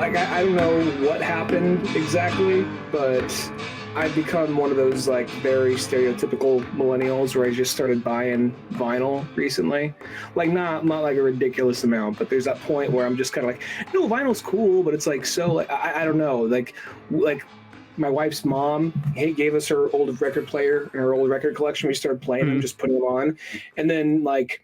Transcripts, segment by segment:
like I don't know what happened exactly, but I've become one of those like very stereotypical millennials where I just started buying vinyl recently. Like not like a ridiculous amount, but there's that point where I'm just kind of like, no, vinyl's cool, but it's like so like I don't know, like my wife's mom gave us her old record player and her old record collection. We started playing them, just putting them on, and then like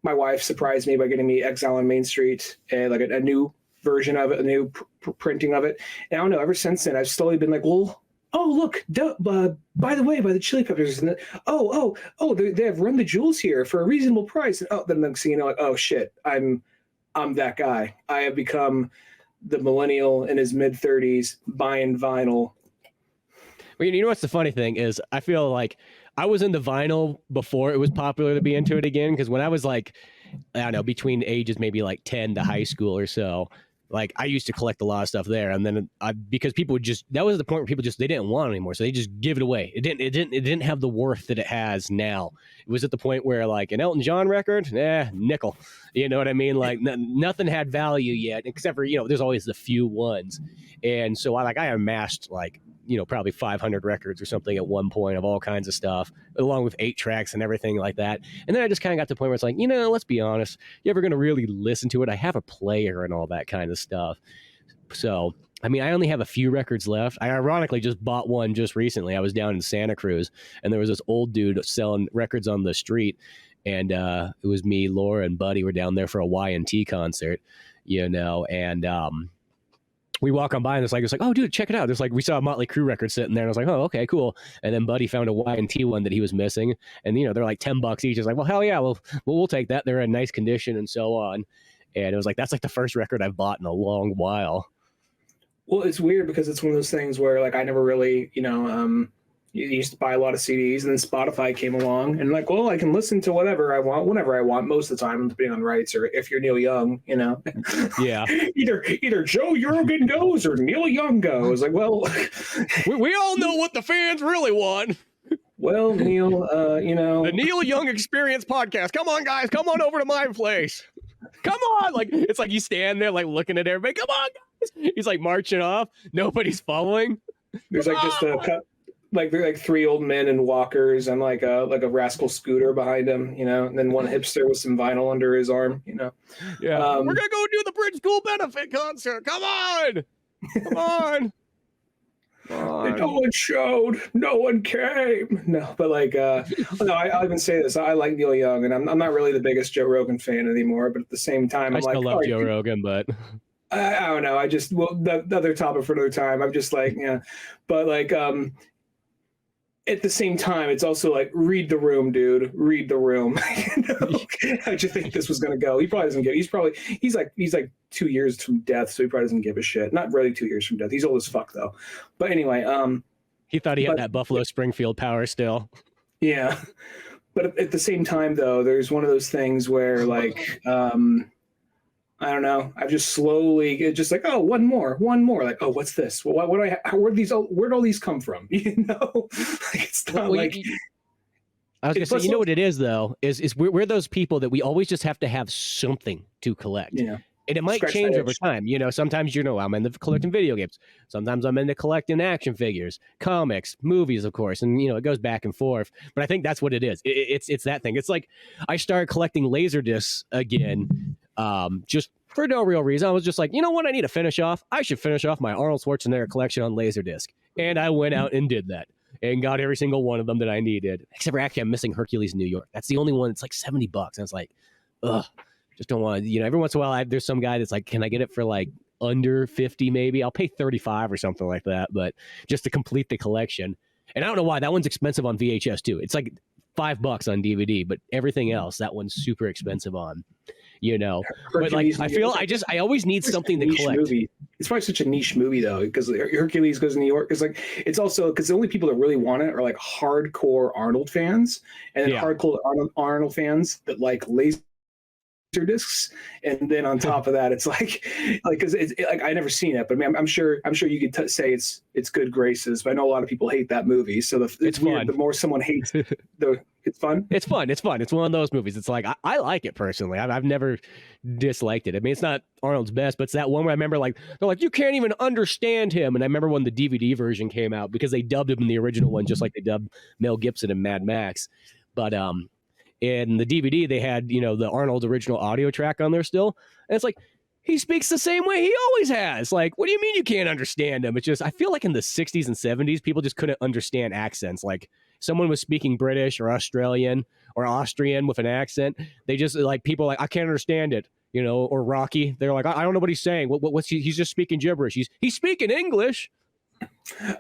my wife surprised me by getting me Exile on Main Street, like a new version of it, a new printing of it. And I don't know, ever since then, I've slowly been like, well, oh, look, by the way, by the Chili Peppers. And they have Run the Jewels here for a reasonable price. And then next thing you know, like, oh shit, I'm that guy. I have become the millennial in his mid-30s buying vinyl. Well, you know what's the funny thing is I feel like I was into vinyl before it was popular to be into it again, because when I was like, I don't know, between ages maybe like 10 to high school or so, like I used to collect a lot of stuff there, and then because people would just, that was the point where people just, they didn't want it anymore, so they just give it away. It didn't have the worth that it has now. It was at the point where like an Elton John record, nickel. You know what I mean? Like nothing had value yet, except for, there's always the few ones. And so I amassed like, probably 500 records or something at one point of all kinds of stuff, along with 8 tracks and everything like that. And then I just kind of got to the point where it's like, let's be honest, you ever going to really listen to it? I have a player and all that kind of stuff. So, I mean, I only have a few records left. I ironically just bought one just recently. I was down in Santa Cruz, and there was this old dude selling records on the street. And it was me, Laura, and Buddy were down there for a Y&T concert, and we walk on by and it's like, oh, dude, check it out. There's like, we saw a Motley Crue record sitting there, and I was like, oh, okay, cool. And then Buddy found a Y&T one that he was missing, and they're like $10 each. It's like, well, hell yeah, we'll take that. They're in nice condition and so on. And it was like, that's like the first record I've bought in a long while. Well, it's weird because it's one of those things where like I never really, you used to buy a lot of CDs, and then Spotify came along, and like, well, I can listen to whatever I want, whenever I want, most of the time, depending on rights, or if you're Neil Young, Yeah. either Joe Rogan goes or Neil Young goes. Like, well, we all know what the fans really want. Well, Neil, the Neil Young Experience podcast. Come on, guys, come on over to my place. Come on, like it's like you stand there like looking at everybody. Come on, guys. He's like marching off. Nobody's following. There's like just a like they're like 3 old men in walkers and like a rascal scooter behind him, and then one hipster with some vinyl under his arm, Yeah. We're gonna go do the Bridge School benefit concert. Come on. Come on. No one showed, no one came. No, but like no, I'll even say this. I like Neil Young, and I'm not really the biggest Joe Rogan fan anymore, but at the same time, I still love Joe Rogan, but I don't know. The other topic for another time. I'm just like, yeah. But like at the same time, it's also like, read the room, dude. Read the room. How'd you think this was going to go? He probably doesn't give. He's like 2 years from death, so he probably doesn't give a shit. Not really 2 years from death. He's old as fuck though. But anyway, he thought he had that Buffalo Springfield power still. Yeah, but at the same time though, there's one of those things where like I don't know. I've just slowly, just like, oh, one more. Like, oh, what's this? Well, where'd all these come from? It's not like. I was gonna say, you know what it is though, is we're those people that we always just have to have something to collect. Yeah. And it might change over time. Sometimes, I'm into collecting video games. Sometimes I'm into collecting action figures, comics, movies, of course. And, it goes back and forth. But I think that's what it is. It's that thing. It's like I started collecting Laserdiscs again, just for no real reason. I was just like, you know what? I need to finish off. I should finish off my Arnold Schwarzenegger collection on Laserdisc. And I went out and did that and got every single one of them that I needed. Except for actually I'm missing Hercules New York. That's the only one that's like $70. And I was like, ugh. Just don't want to, every once in a while there's some guy that's like, can I get it for like under 50 maybe? I'll pay 35 or something like that, but just to complete the collection. And I don't know why, that one's expensive on VHS too. It's like $5 on DVD, but everything else, that one's super expensive on, But like, I always need something to collect. Movie. It's probably such a niche movie though, because Hercules Goes to New York is like, it's also because the only people that really want it are like hardcore Arnold fans, and then hardcore Arnold fans that like lazy discs, and then on top of that, it's like because it's like I never seen it, but I mean, I'm sure you could say it's good graces, but I know a lot of people hate that movie, so it's weird. The more someone hates it's fun. It's fun. It's one of those movies. It's like I like it personally. I've never disliked it. I mean, it's not Arnold's best, but it's that one where I remember like they're like you can't even understand him, and I remember when the DVD version came out because they dubbed him in the original one just like they dubbed Mel Gibson in Mad Max, but in the DVD, they had, the Arnold original audio track on there still. And it's like, he speaks the same way he always has. Like, what do you mean you can't understand him? It's just, I feel like in the 60s and 70s, people just couldn't understand accents. Like, someone was speaking British or Australian or Austrian with an accent. They just, like, people like, I can't understand it, or Rocky. They're like, I don't know what he's saying. What's he's just speaking gibberish. He's speaking English.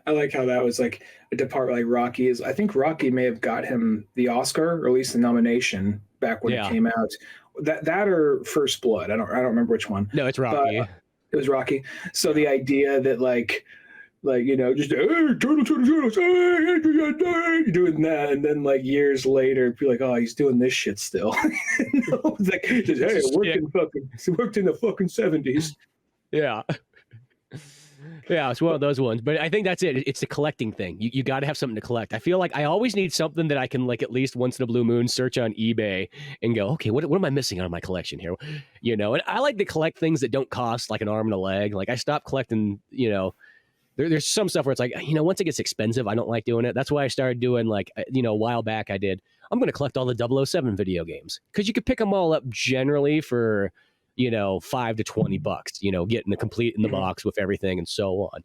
I like how that was like a department like Rocky is. I think Rocky may have got him the Oscar or at least the nomination back when it came out. That or First Blood. I don't remember which one. No, it's Rocky. It was Rocky. So the idea that like just hey, turtles, hey, doing that, and then like years later, be like, oh, he's doing this shit still. It's like, hey, it worked in the fucking 70s. Yeah. Yeah, it's one of those ones. But I think that's it. It's a collecting thing. You got to have something to collect. I feel like I always need something that I can, like, at least once in a blue moon, search on eBay and go, okay, what am I missing out of my collection here? And I like to collect things that don't cost like an arm and a leg. Like, I stopped collecting, there's some stuff where it's like, once it gets expensive, I don't like doing it. That's why I started doing, like, a while back I'm going to collect all the 007 video games because you could pick them all up generally for $5 to $20, getting the complete in the box with everything and so on.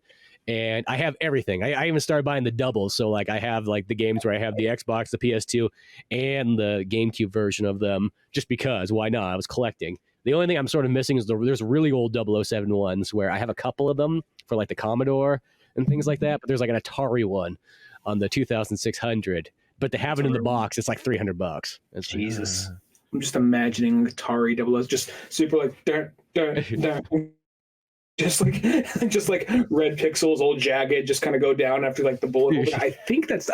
And I have everything. I even started buying the doubles. So like I have like the games where I have the Xbox, the PS2, and the GameCube version of them just because, why not? I was collecting. The only thing I'm sort of missing is there's really old 007 ones where I have a couple of them for like the Commodore and things like that. But there's like an Atari one on the 2600. But to have it in the box, it's like $300. It's Jesus. I'm just imagining Atari 00, just super like just like red pixels, old jagged, just kind of go down after like the bullet hole. I think that's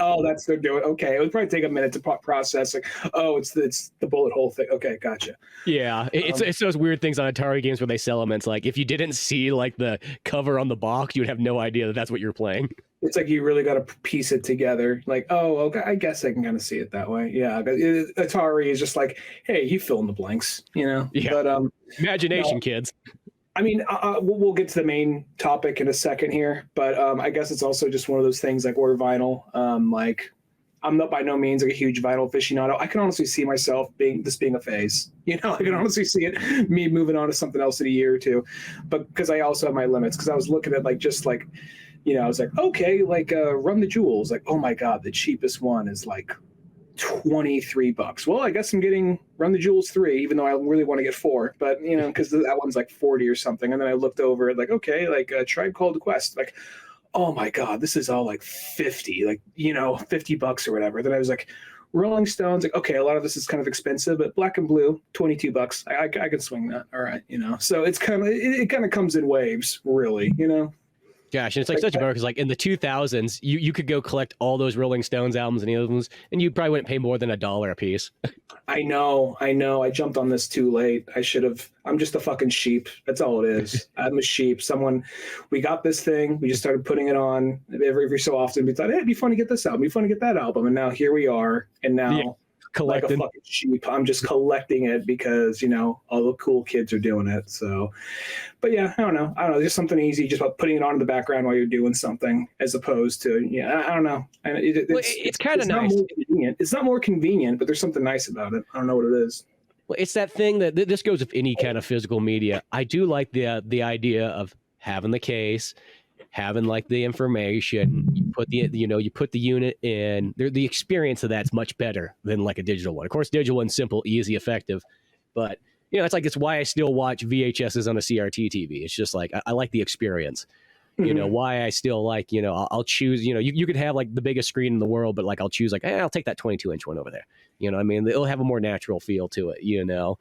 they're doing. Okay, it would probably take a minute to process. Like, it's the bullet hole thing. Okay, gotcha. Yeah, it's those weird things on Atari games where they sell them. It's like if you didn't see like the cover on the box, you'd have no idea that that's what you're playing. It's like you really got to piece it together. Like, okay, I guess I can kind of see it that way. Yeah, Atari is just like, hey, you fill in the blanks, Yeah. But imagination, kids. I mean, we'll get to the main topic in a second here, but I guess it's also just one of those things like we're vinyl. Like, I'm not by no means like a huge vinyl aficionado. I can honestly see myself being a phase. I can honestly see it me moving on to something else in a year or two, but because I also have my limits. Because I was looking at I was like, okay, like Run the Jewels. Like, oh my God, the cheapest one is like $23. Well, I guess I'm getting Run the Jewels 3, even though I really want to get 4. But because that one's like 40 or something. And then I looked over it, like, okay, like a Tribe Called Quest, like, oh my God, this is all like 50, like $50 or whatever. Then I was like, Rolling Stones, like, okay, a lot of this is kind of expensive, but Black and Blue, $22. I can swing that. All right, So it's it kind of comes in waves, really, Gosh, and it's like such a bummer because like in the 2000s, you could go collect all those Rolling Stones albums and the other ones, and you probably wouldn't pay more than $1 a piece. I know. I jumped on this too late. I should have. I'm just a fucking sheep. That's all it is. I'm a sheep. We got this thing. We just started putting it on every so often. We thought, hey, it'd be fun to get this album. It'd be fun to get that album. And now here we are. And now, like a fucking sheep, I'm just collecting it because, all the cool kids are doing it. So, but yeah, I don't know. Just something easy, just about putting it on in the background while you're doing something as opposed to, I don't know. And it's kind of nice. It's not more convenient, but there's something nice about it. I don't know what it is. Well, it's that thing that this goes with any kind of physical media. I do like the idea of having the case, having like the information. You put the unit in. The experience of that's much better than like a digital one. Of course, digital one's simple, easy, effective, but it's why I still watch VHSs on a CRT TV. It's just like I like the experience. Why I still like, I'll choose, you could have like the biggest screen in the world, but like I'll choose like, I'll take that 22-inch one over there. I mean, it'll have a more natural feel to it, Yeah.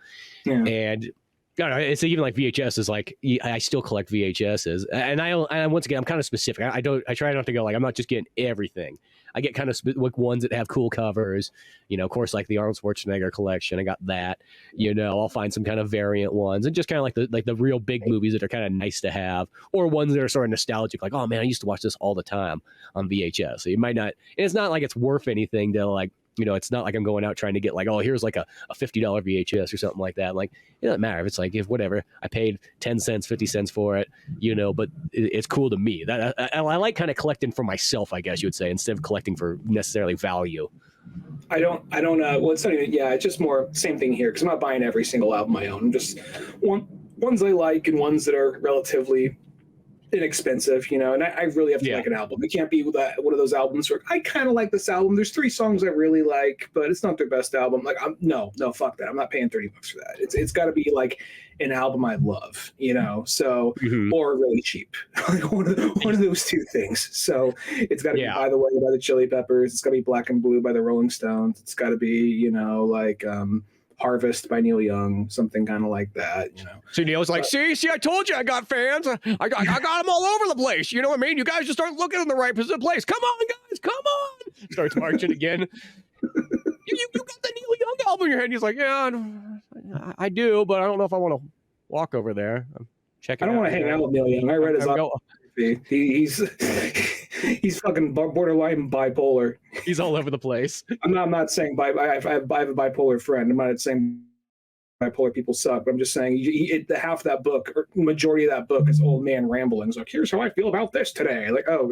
And No, no, it's even like VHS is like I still collect VHSs, and I once again I'm kind of specific. I try not to go like I'm not just getting everything. I get kind of like ones that have cool covers, of course, like the Arnold Schwarzenegger collection. I got that, I'll find some kind of variant ones and just kind of like the real big movies that are kind of nice to have, or ones that are sort of nostalgic. Like, oh man, I used to watch this all the time on VHS. So you might not, and it's not like it's worth anything to like, it's not like I'm going out trying to get like, oh, here's like a $50 VHS or something like that. Like, it doesn't matter if it's like, if whatever, I paid 10 cents, 50 cents for it, but it's cool to me. That I like kind of collecting for myself, I guess you would say, instead of collecting for necessarily value. I don't, well, it's not even, it's just more same thing here. Cause I'm not buying every single album I own. I'm just ones I like and ones that are relatively inexpensive, and I really have to like an album. It can't be one of those albums where I kind of like this album. There's 3 songs I really like, but it's not their best album. Like, no, fuck that. I'm not paying $30 for that. It's got to be like an album I love, so or really cheap, like one of those 2 things. So it's got to be By the Way by the Chili Peppers. It's got to be Black and Blue by the Rolling Stones. It's got to be like Harvest by Neil Young, something kind of like that, So Neil's like, see, I told you I got fans. I got them all over the place. You know what I mean? You guys just aren't looking in the right place. Come on, guys, come on. Starts marching again. you got the Neil Young album in your head. And he's like, yeah, I do, but I don't know if I want to walk over there. I'm checking. I don't want to hang out with Neil Young. I read his He's fucking borderline bipolar. He's all over the place. I'm not saying I have a bipolar friend. I'm not saying bipolar people suck, but I'm just saying half that book, or majority of that book, is old man ramblings. Like, here's how I feel about this today. Like, oh,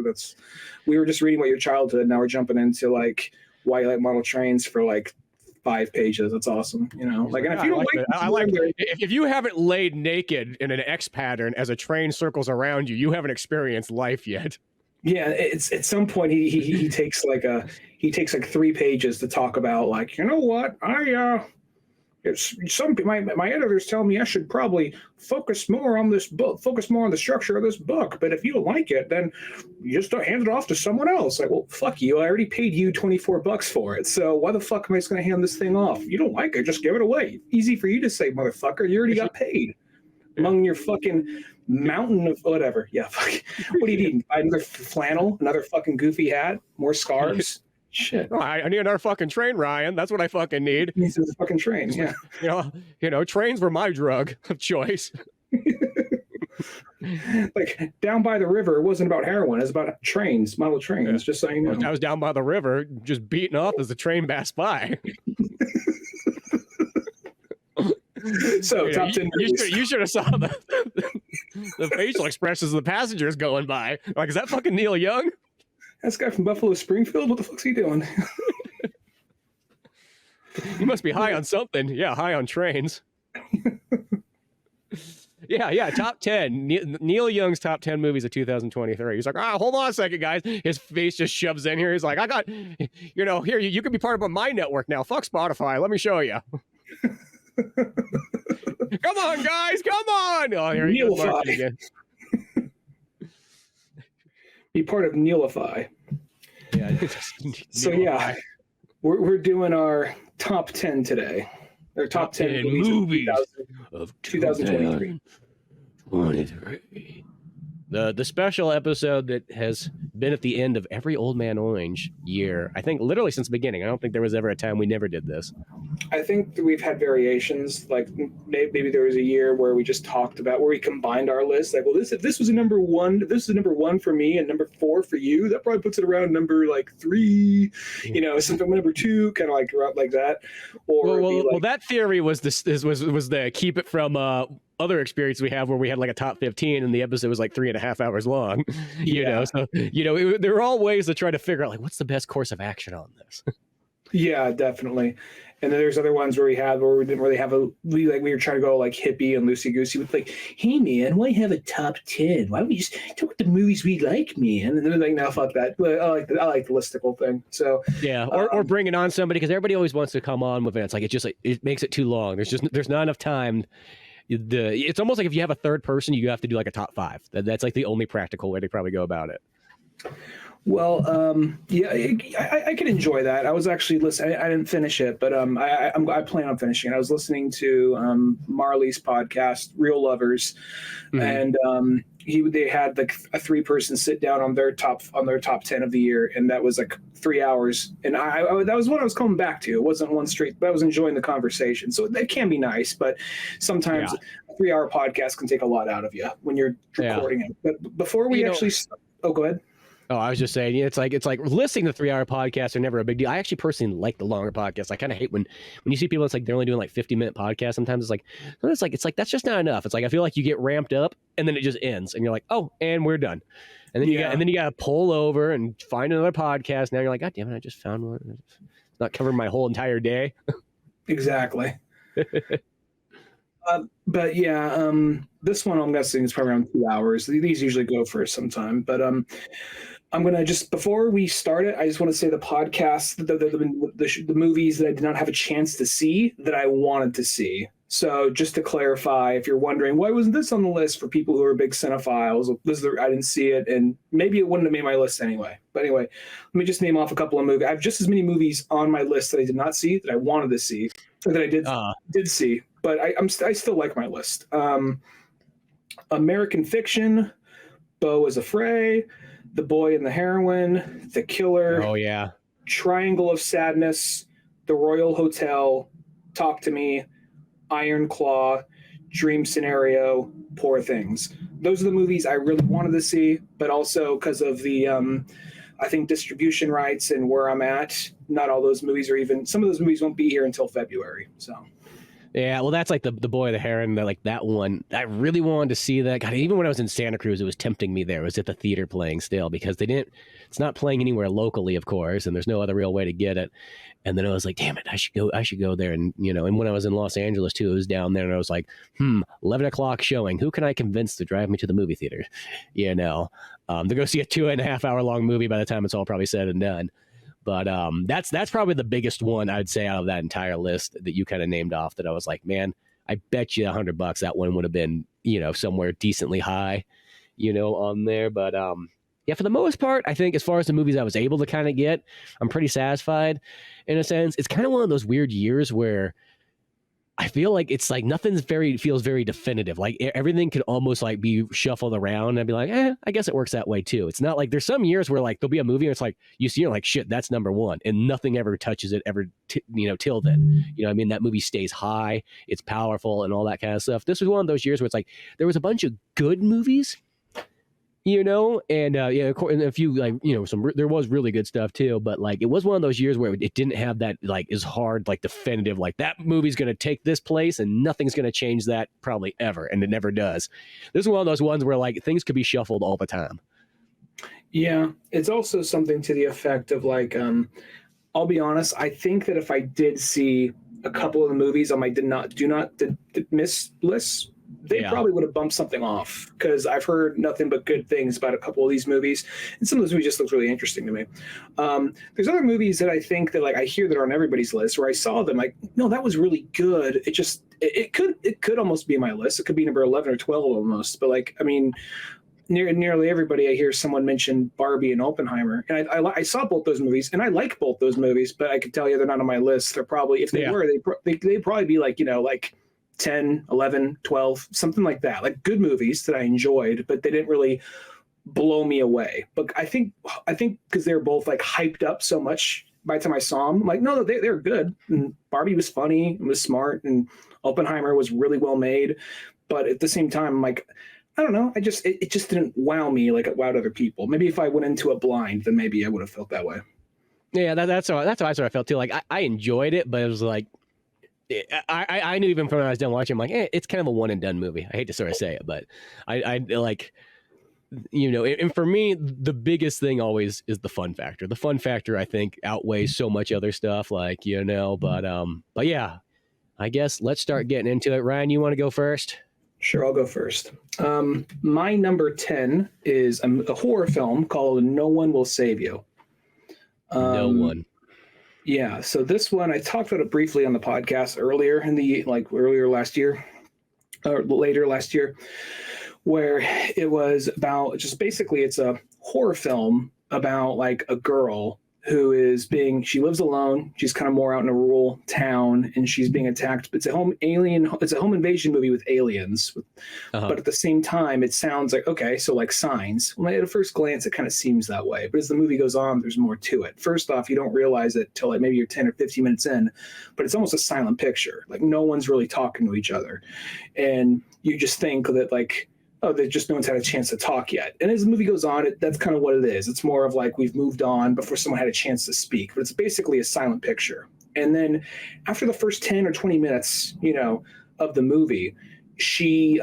we were just reading about your childhood. Now we're jumping into like why you like model trains for like 5 pages. That's awesome. Like, and if you don't if you haven't laid naked in an X pattern as a train circles around you, you haven't experienced life yet. Yeah, it's at some point he takes like 3 pages to talk about like, what, my editors tell me I should probably focus more on this book, focus more on the structure of this book. But if you don't like it, then you just don't hand it off to someone else. Like, well, fuck you. I already paid you $24 for it. So why the fuck am I just going to hand this thing off? You don't like it, just give it away. Easy for you to say, motherfucker. You already got paid. Among your fucking mountain of whatever. Yeah, fuck. What do you need? Another flannel, another fucking goofy hat, more scarves. Shit. Oh, I need another fucking train, Ryan. That's what I fucking need. He needs a fucking train. Yeah. Trains were my drug of choice. Like Down by the River, it wasn't about heroin. It was about trains, model trains. Just so you know. I was down by the river, just beaten up as the train passed by. So top 10 you should have saw the facial expressions of the passengers going by. Like, is that fucking Neil Young? This guy from Buffalo Springfield? What the fuck's he doing? He must be high on something. Yeah, high on trains. Yeah, top 10. Neil Young's top 10 movies of 2023. He's like, hold on a second, guys. His face just shoves in here. He's like, I got, here, you can be part of my network now. Fuck Spotify. Let me show you. Come on, guys. Come on. Oh, here he goes again. Be part of Neilify. Yeah. So yeah, we're doing our top 10 today. Our top 10 movies of 2023. 23. The special episode that has been at the end of every Old Man Orange year. I think literally since the beginning. I don't think there was ever a time we never did this. I think that we've had variations. Like maybe there was a year where we just talked about where we combined our list. Like, well, if this was a number 1, this is number 1 for me and number 4 for you. That probably puts it around number like 3. Something number 2, kind of like around like that. Or well, that theory was the keep it from other experience we have where we had like a top 15 and the episode was like 3.5 hours long. So there are all ways to try to figure out like what's the best course of action on this. Yeah, definitely. And then there's other ones where we didn't really have we were trying to go like hippie and loosey goosey with like, hey man, why have a top 10? Why don't we just talk about the movies we like, man? And they're like, no, fuck that. But I like the listicle thing. So yeah, or bringing on somebody because everybody always wants to come on with it. It's like it makes it too long. There's not enough time. It's almost like if you have a third person, you have to do like a top 5. That's like the only practical way to probably go about it. Well, yeah, I could enjoy that. I was actually listening. I didn't finish it, but I plan on finishing it. I was listening to Marley's podcast, Real Lovers, Mhm. and they had like a 3-person sit down on their top 10 of the year, and that was like 3 hours. And that was what I was coming back to. It wasn't one straight, but I was enjoying the conversation. So that can be nice, but sometimes Yeah. a 3-hour podcast can take a lot out of you when you're Yeah. recording it. But before we You know, actually, oh, go ahead. Oh, I was just saying, it's like listening to 3 hour podcasts are never a big deal. I actually personally like the longer podcasts. I kind of hate when you see people, it's like they're only doing like 50-minute podcasts. Sometimes it's like that's just not enough. It's like I feel like you get ramped up and then it just ends, and you're like, oh, and we're done. And then you got to pull over and find another podcast. Now you're like, God damn it, I just found one. It's not covering my whole entire day. Exactly. But yeah, this one I'm guessing is probably around 2 hours. These usually go for some time, but I'm gonna just before we start it, I just want to say the podcast, the movies that I did not have a chance to see that I wanted to see. So just to clarify, if you're wondering why wasn't this on the list for people who are big cinephiles, I didn't see it, and maybe it wouldn't have made my list anyway. But anyway, let me just name off a couple of movies. I have just as many movies on my list that I did not see that I wanted to see, or that I did see, but I still like my list. American Fiction, Beau is Afraid, The Boy and the Heroine, The Killer. Oh yeah. Triangle of Sadness, The Royal Hotel, Talk to Me, Iron Claw, Dream Scenario, Poor Things. Those are the movies I really wanted to see, but also because of the I think distribution rights and where I'm at, not all those movies are even. Some of those movies won't be here until February. So. Yeah, well, that's like the Boy, the Heron, like that one. I really wanted to see that. God, even when I was in Santa Cruz, it was tempting me there. It was at the theater playing still because it's not playing anywhere locally, of course, and there's no other real way to get it. And then I was like, damn it, I should go there. And, and when I was in Los Angeles too, it was down there and I was like, 11 o'clock showing. Who can I convince to drive me to the movie theater? To go see a 2.5 hour long movie by the time it's all probably said and done. But that's probably the biggest one I'd say out of that entire list that you kind of named off that I was like, man, I bet you $100 that one would have been, somewhere decently high, on there. But yeah, for the most part, I think as far as the movies I was able to kind of get, I'm pretty satisfied in a sense. It's kind of one of those weird years where I feel like it's like feels very definitive. Like everything could almost like be shuffled around and I'd be like, I guess it works that way too. It's not like there's some years where like there'll be a movie and it's like you see it like shit, that's number one, and nothing ever touches it ever, till then. I mean, that movie stays high, it's powerful and all that kind of stuff. This was one of those years where it's like there was a bunch of good movies, and a few like there was really good stuff too, but like it was one of those years where it didn't have that like as hard like definitive like that movie's going to take this place and nothing's going to change that probably ever, and it never does. This is one of those ones where like things could be shuffled all the time. Yeah, it's also something to the effect of like I'll be honest, I think that if I did see a couple of the movies on my do not miss list, they probably would have bumped something off because I've heard nothing but good things about a couple of these movies, and some of those movies just look really interesting to me. There's other movies that I think that like I hear that are on everybody's list where I saw them like, no, that was really good. It could almost be my list. It could be number 11 or 12 almost, but like I mean, nearly everybody I hear someone mention Barbie and Oppenheimer, and I saw both those movies and I like both those movies, but I could tell you they're not on my list. They're probably, if they were, they'd probably be like like 10, 11, 12, something like that. Like good movies that I enjoyed, but they didn't really blow me away. But I think because they're both like hyped up so much by the time I saw them, I'm like, no, they're good. And Barbie was funny and was smart, and Oppenheimer was really well made. But at the same time, I'm like, I don't know. It just didn't wow me like it wowed other people. Maybe if I went into it blind, then maybe I would have felt that way. Yeah, that's how I sort of felt too. Like I enjoyed it, but it was like, I knew even from when I was done watching, I'm like, it's kind of a one and done movie. I hate to sort of say it, but I like, and for me, the biggest thing always is the fun factor. The fun factor, I think, outweighs so much other stuff, like, but yeah, I guess let's start getting into it. Ryan, you want to go first? Sure, I'll go first. My number 10 is a horror film called No One Will Save You. No one. Yeah, so this one I talked about it briefly on the podcast earlier last year, or later last year, where it was about just basically it's a horror film about like a girl who is she lives alone. She's kind of more out in a rural town, and she's being attacked. It's a home invasion movie with aliens. But at the same time, it sounds like, okay, so like Signs. Well, at a first glance, it kind of seems that way. But as the movie goes on, there's more to it. First off, you don't realize it till like maybe you're 10 or 15 minutes in, but it's almost a silent picture. Like no one's really talking to each other. And you just think that like, oh, no one's had a chance to talk yet. And as the movie goes on, that's kind of what it is. It's more of like we've moved on before someone had a chance to speak. But it's basically a silent picture. And then after the first 10 or 20 minutes, of the movie, she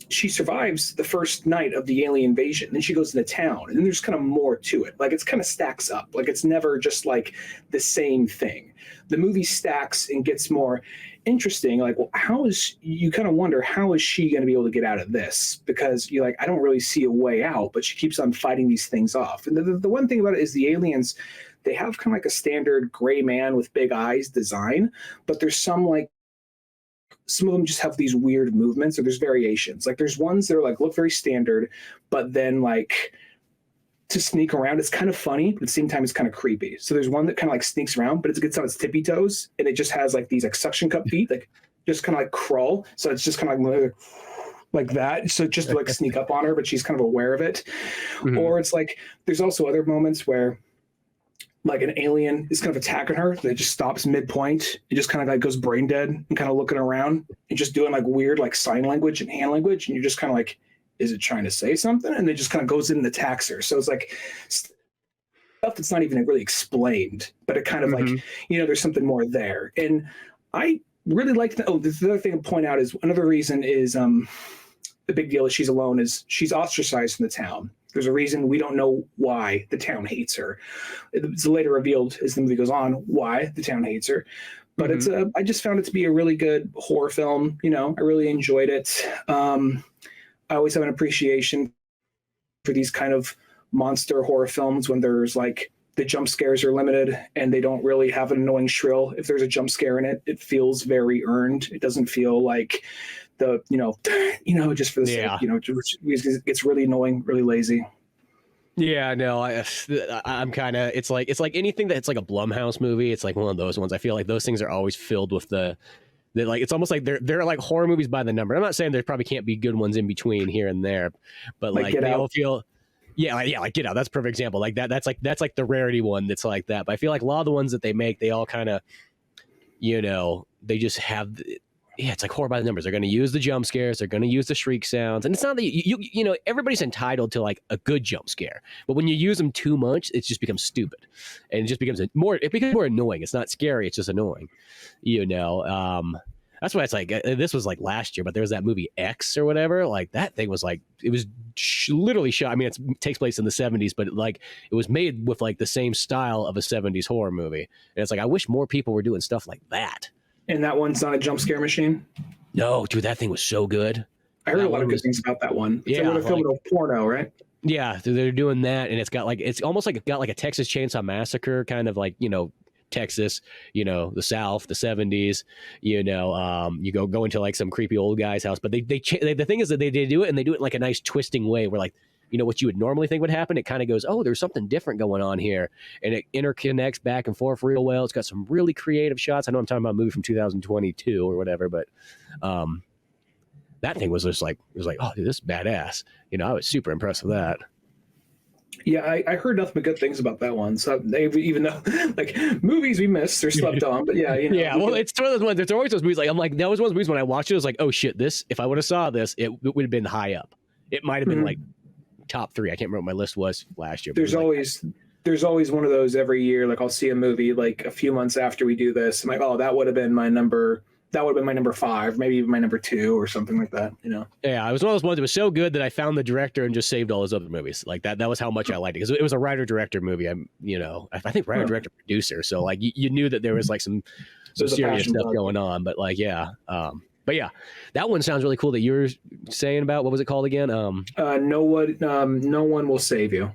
survives the first night of the alien invasion. Then she goes into town, and then there's kind of more to it. Like it's kind of stacks up. Like it's never just like the same thing. The movie stacks and gets more interesting. Like, well, you kind of wonder, how is she going to be able to get out of this? Because you're like, I don't really see a way out, but she keeps on fighting these things off. And the one thing about it is the aliens, they have kind of like a standard gray man with big eyes design, but there's some of them just have these weird movements, or there's variations. Like there's ones that are like look very standard, but then like to sneak around, it's kind of funny, but at the same time it's kind of creepy. So there's one that kind of like sneaks around, but it gets on its tippy toes, and it just has like these like suction cup feet, like just kind of like crawl. So it's just kind of like that. So just to like sneak up on her, but she's kind of aware of it. Mm-hmm. Or it's like there's also other moments where like an alien is kind of attacking her, and it just stops midpoint. It just kind of like goes brain dead and kind of looking around and just doing like weird like sign language and hand language, and you're just kind of like, is it trying to say something? And it just kind of goes in and attacks her. So it's like stuff that's not even really explained, but it kind of like, there's something more there. And I really like the other thing to point out is another reason is the big deal is she's alone, is she's ostracized from the town. There's a reason, we don't know why the town hates her. It's later revealed as the movie goes on why the town hates her. But I just found it to be a really good horror film. I really enjoyed it. I always have an appreciation for these kind of monster horror films when there's like the jump scares are limited and they don't really have an annoying shrill. If there's a jump scare in it, it feels very earned. It doesn't feel like just for the sake, it gets really annoying, really lazy. Yeah, no, I'm kind of, it's like anything that's like a Blumhouse movie. It's like one of those ones. I feel like those things are always filled with like it's almost like they're like horror movies by the number. I'm not saying there probably can't be good ones in between here and there, but like they all feel, like Get Out. That's a perfect example. Like that's like the rarity one that's like that. But I feel like a lot of the ones that they make, they all kind of, they just have. It's like horror by the numbers. They're going to use the jump scares. They're going to use the shriek sounds. And it's not that you everybody's entitled to like a good jump scare. But when you use them too much, it just becomes stupid. And it just becomes more annoying. It's not scary. It's just annoying. That's why it's like, this was like last year, but there was that movie X or whatever. Like that thing was like, it was literally shot. I mean, it takes place in the 70s, but like it was made with like the same style of a 70s horror movie. And it's like, I wish more people were doing stuff like that. And that one's not a jump scare machine? No, dude, that thing was so good. I heard a lot of good things about that one. It's like a film of porno, right? Yeah, they're doing that, and it's almost like it got like a Texas Chainsaw Massacre kind of like, Texas, the South, the 70s, you go into like some creepy old guy's house, but the thing is that they do it, and they do it in like a nice twisting way where like, what you would normally think would happen, it kind of goes, oh, there's something different going on here. And it interconnects back and forth real well. It's got some really creative shots. I know I'm talking about a movie from 2022 or whatever, but that thing was just like, it was like, oh, dude, this is badass. I was super impressed with that. Yeah, I heard nothing but good things about that one. So even though like movies we missed or slept on, but yeah, yeah. Well, it's one of those ones. There's always those movies. Like I'm like, that was one of those movies when I watched it, I was like, oh shit, this. If I would have saw this, it would have been high up. It might have been like top 3. I can't remember what my list was last year. There's always one of those every year. Like I'll see a movie like a few months after we do this. I'm like, oh, that would have been my number. That would have been my number 5, maybe even my number 2 or something like that. Yeah, it was one of those ones that was so good that I found the director and just saved all his other movies. Like that was how much I liked it, because it was a writer director movie. I think writer director producer. So like you knew that there was like some serious stuff going on. But like But yeah, that one sounds really cool that you were saying about. What was it called again? No one will save you.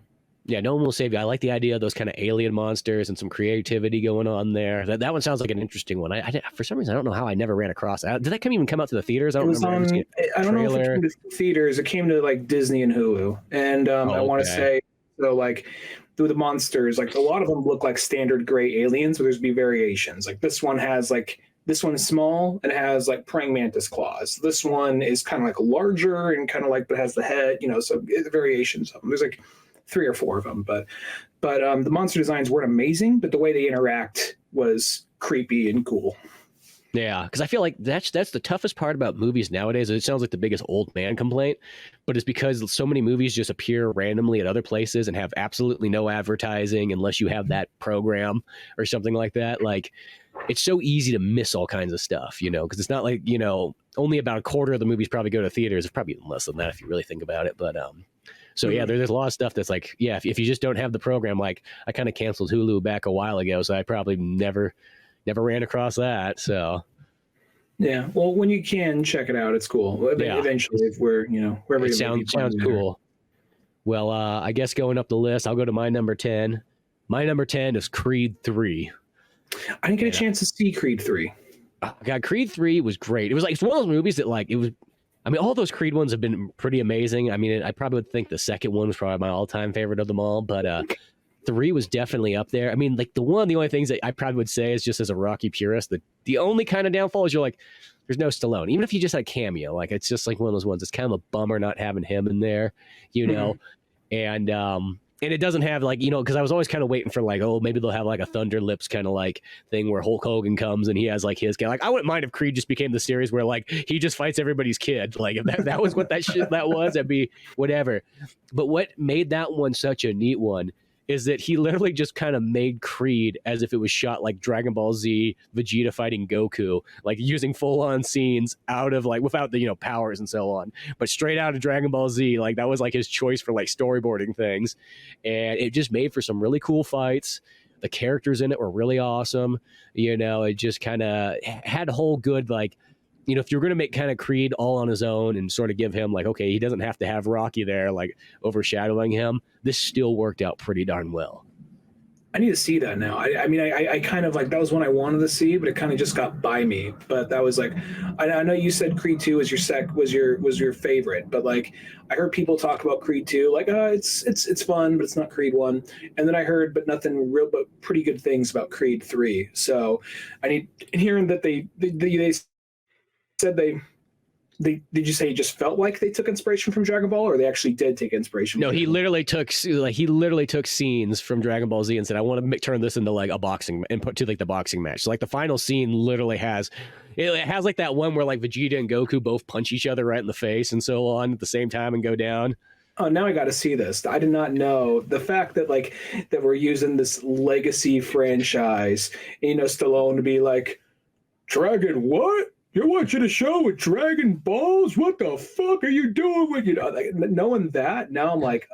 Yeah, no one will save you. I like the idea of those kind of alien monsters and some creativity going on there. That one sounds like an interesting one. I for some reason, I don't know how I never ran across it. Did that even come out to the theaters? I don't remember. I don't know if it came to theaters. It came to like Disney and Hulu. And I want to say So like the monsters, like a lot of them look like standard gray aliens, but there's be variations. Like this one is small and has like praying mantis claws. This one is kind of like larger and kind of like, but has the head, so variations of them. There's like 3 or 4 of them, but the monster designs weren't amazing, but the way they interact was creepy and cool. Yeah, because I feel like that's the toughest part about movies nowadays. It sounds like the biggest old man complaint, but it's because so many movies just appear randomly at other places and have absolutely no advertising unless you have that program or something like that. Like, it's so easy to miss all kinds of stuff, because it's not like, only about a quarter of the movies probably go to theaters. It's probably even less than that if you really think about it. But so yeah, there's a lot of stuff that's like, yeah, if you just don't have the program, like I kind of canceled Hulu back a while ago, so I probably never ran across that. So yeah, well, when you can check it out, it's cool. Eventually, if we're wherever it sounds cool. Well, I guess going up the list, I'll go to my number 10. My number 10 is Creed 3. I didn't get a chance to see Creed 3. God, Creed 3 was great. It was like, it's one of those movies that like, it was, I mean, all those Creed ones have been pretty amazing. I mean, I probably would think the second one was probably my all-time favorite of them all, but 3 was definitely up there. I mean, like the only things that I probably would say is just as a Rocky purist, the only kind of downfall is you're like, there's no Stallone. Even if you just had a cameo, like it's just like one of those ones. It's kind of a bummer not having him in there, And it doesn't have like, because I was always kind of waiting for like, oh, maybe they'll have like a Thunder Lips kind of like thing where Hulk Hogan comes and he has like his kid. Like, I wouldn't mind if Creed just became the series where like he just fights everybody's kid. Like if that was what that was, that'd be whatever. But what made that one such a neat one is that he literally just kind of made Creed as if it was shot like Dragon Ball Z, Vegeta fighting Goku, like using full-on scenes out of like, without the, powers and so on, but straight out of Dragon Ball Z. Like that was like his choice for like storyboarding things. And it just made for some really cool fights. The characters in it were really awesome. It just kind of had a whole good, like, if you're going to make kind of Creed all on his own and sort of give him like, okay, he doesn't have to have Rocky there, like overshadowing him, this still worked out pretty darn well. I need to see that now. I kind of like, that was one I wanted to see, but it kind of just got by me. But that was like, I know you said Creed 2 was your favorite, but like I heard people talk about Creed 2, like, it's fun, but it's not Creed 1. And then I heard, but pretty good things about Creed 3. So hearing that they said did you say he just felt like they took inspiration from Dragon Ball, or they actually did take inspiration? No, he literally took scenes from Dragon Ball Z and said, I want to turn this into like a boxing and put to like the boxing match. So like the final scene literally has like that one where like Vegeta and Goku both punch each other right in the face and so on at the same time and go down. Oh, now I got to see this. I did not know the fact that that we're using this legacy franchise, Stallone to be like, Dragon what? You're watching a show with Dragon Balls? What the fuck are you doing with like, knowing that? Now I'm like,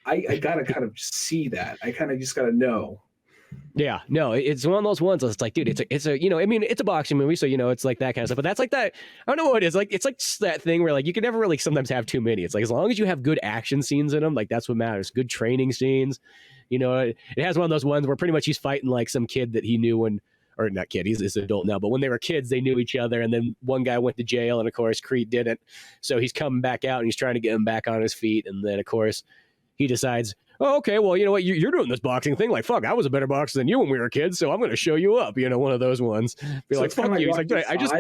I gotta kind of see that. I kind of just gotta know. Yeah, no, it's one of those ones. It's like, dude, it's a boxing movie, so it's like that kind of stuff. But that's like that. I don't know what it is. Like, it's like that thing where like you can never really sometimes have too many. It's like as long as you have good action scenes in them, like that's what matters. Good training scenes. It has one of those ones where pretty much he's fighting like some kid that he knew when. Or not kid, he's an adult now, but when they were kids, they knew each other. And then one guy went to jail, and of course, Creed didn't. So he's coming back out, and he's trying to get him back on his feet. And then, of course, he decides, oh, okay, well, you know what? You're doing this boxing thing. Like, fuck, I was a better boxer than you when we were kids, so I'm going to show you up. One of those ones. Be so like, fuck you. He's like, I just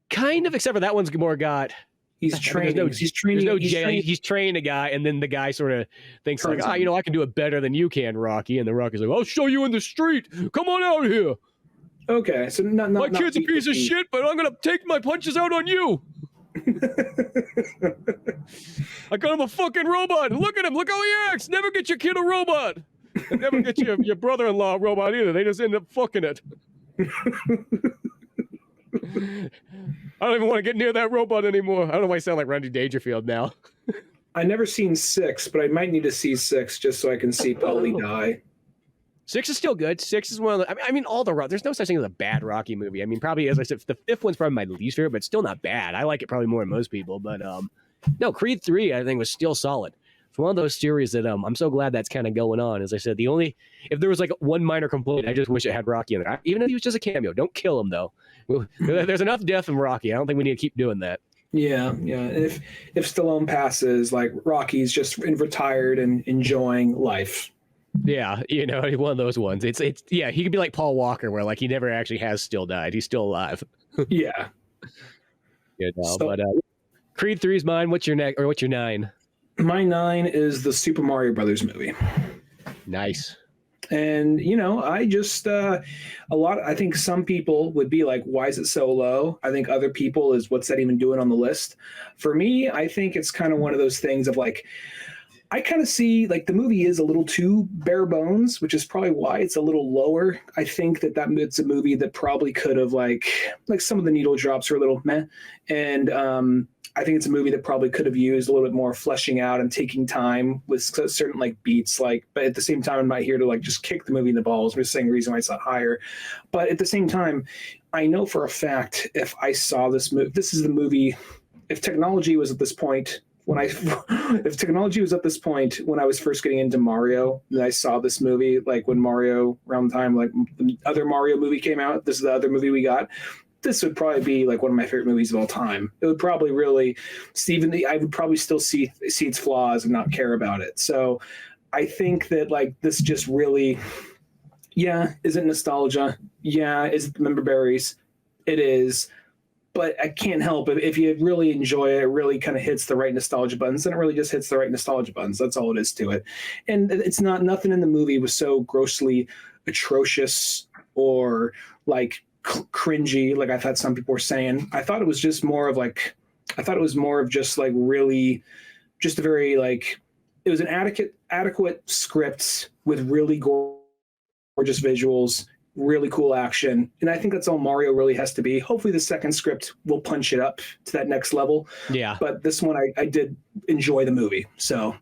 kind of, except for that one's more got. He's training. He's training a guy, and then the guy sort of thinks like, I can do it better than you can, Rocky. And the Rocky's like, I'll show you in the street. Come on out here. Okay, so my kid's a piece of shit, but I'm gonna take my punches out on you. I got him a fucking robot. Look at him. Look how he acts. Never get your kid a robot. And never get your brother-in-law a robot either. They just end up fucking it. I don't even want to get near that robot anymore. I don't know why I sound like Rodney Dangerfield now. I never seen 6, but I might need to see 6 just so I can see Paulie die. 6 is still good. 6 is one of the. I mean, all the there's no such thing as a bad Rocky movie. I mean, probably as I said, the 5th one's probably my least favorite, but it's still not bad. I like it probably more than most people. But no, Creed 3 I think was still solid. It's one of those series that I'm so glad that's kind of going on. As I said, if there was like one minor complaint, I just wish it had Rocky in there. Even if he was just a cameo, don't kill him though. There's enough death in Rocky. I don't think we need to keep doing that. Yeah, yeah. And if Stallone passes, like Rocky's just retired and enjoying life. Yeah, one of those ones. It's yeah, he could be like Paul Walker, where like he never actually has still died. He's still alive. Yeah. But Creed 3 is mine. What's your next, or what's your 9? My 9 is the Super Mario Brothers movie. Nice. And I just I think some people would be like, why is it so low? I think other people is, what's that even doing on the list? For me, I think it's kind of one of those things of like, I kind of see like the movie is a little too bare bones, which is probably why it's a little lower. I think that it's a movie that probably could have like some of the needle drops are a little meh, and I think it's a movie that probably could have used a little bit more fleshing out and taking time with certain like beats. Like, but at the same time, I'm not here to like just kick the movie in the balls. I'm just saying the reason why it's not higher. But at the same time, I know for a fact if I saw this movie, this is the movie. If technology was at this point if technology was at this point when I was first getting into Mario, and I saw this movie, like when Mario around the time like the other Mario movie came out, this is the other movie we got. This would probably be like one of my favorite movies of all time. It would probably really, I would probably still see its flaws and not care about it. So I think that like this just really, yeah, is it nostalgia? Yeah, is it the member berries? It is. But I can't help it. If you really enjoy it, it really kind of hits the right nostalgia buttons, and it really just hits the right nostalgia buttons. That's all it is to it. And it's nothing in the movie was so grossly atrocious or like cringy, like I've had some people were saying. I thought it was more of just like really, just a very like, it was an adequate script with really gorgeous visuals, really cool action. And I think that's all Mario really has to be. Hopefully the second script will punch it up to that next level. Yeah. But this one, I did enjoy the movie. So,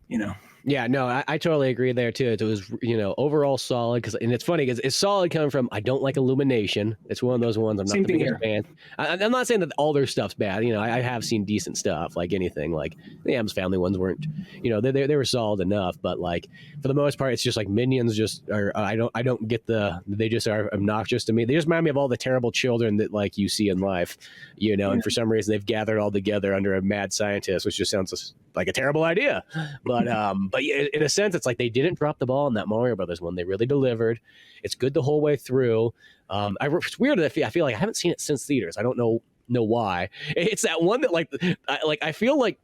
Yeah, no, I totally agree there too. It was, overall solid. And it's funny because it's solid coming from, I don't like Illumination. It's one of those ones I'm not the biggest fan. I'm not saying that all their stuff's bad. I have seen decent stuff, like anything. Like the Addams Family ones weren't, they were solid enough. But like for the most part, it's just like Minions just are. I don't get they just are obnoxious to me. They just remind me of all the terrible children that like you see in life, And for some reason they've gathered all together under a mad scientist, which just sounds like a terrible idea. But in a sense, it's like they didn't drop the ball in that Mario Brothers one. They really delivered. It's good the whole way through. It's weird that I feel like I haven't seen it since theaters. I don't know why. It's that one that I feel like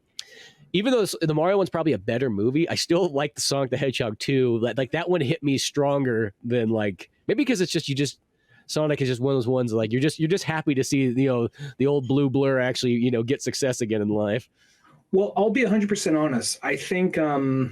even though the Mario one's probably a better movie, I still like the Sonic the Hedgehog 2. Like that one hit me stronger than like maybe because it's just Sonic is just one of those ones like you're just happy to see the old blue blur actually get success again in life. Well, I'll be 100% honest. I think I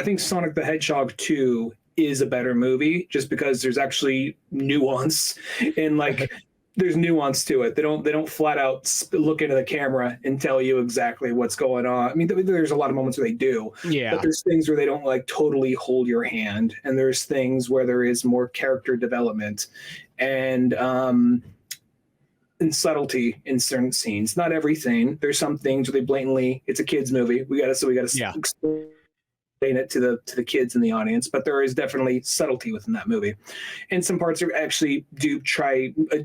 think Sonic the Hedgehog 2 is a better movie just because there's actually nuance and like there's nuance to it. They don't flat out look into the camera and tell you exactly what's going on. I mean, there's a lot of moments where they do, yeah. But there's things where they don't like totally hold your hand, and there's things where there is more character development and subtlety in certain scenes. Not everything. There's some things where they blatantly, it's a kids movie. We gotta explain it to the kids in the audience. But there is definitely subtlety within that movie, and some parts are actually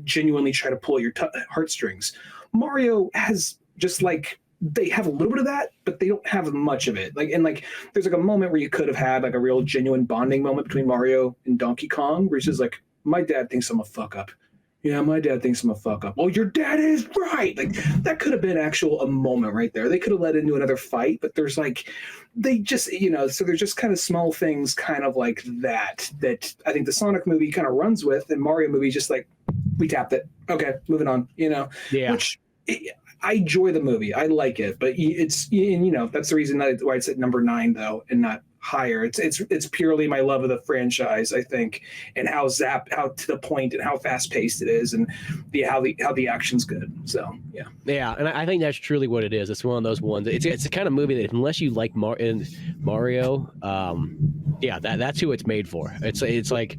genuinely try to pull your heartstrings. Mario has just like they have a little bit of that, but they don't have much of it. There's like a moment where you could have had like a real genuine bonding moment between Mario and Donkey Kong, where he's just like, my dad thinks I'm a fuck up. Yeah, my dad thinks I'm a fuck up. Oh, your dad is right. Like that could have been a moment right there. They could have led into another fight, but there's like, they just, so there's just kind of small things kind of like that I think the Sonic movie kind of runs with, and Mario movie just like, we tapped it. Okay, moving on, Yeah. Which I enjoy the movie. I like it, but it's, that's the reason why it's at number 9 though, and not higher. It's purely my love of the franchise, I think, and how to the point and how fast paced it is, and how the action's good. So yeah, and I think that's truly what it is. It's one of those ones. It's the kind of movie that unless you like Mario, that's who it's made for. It's like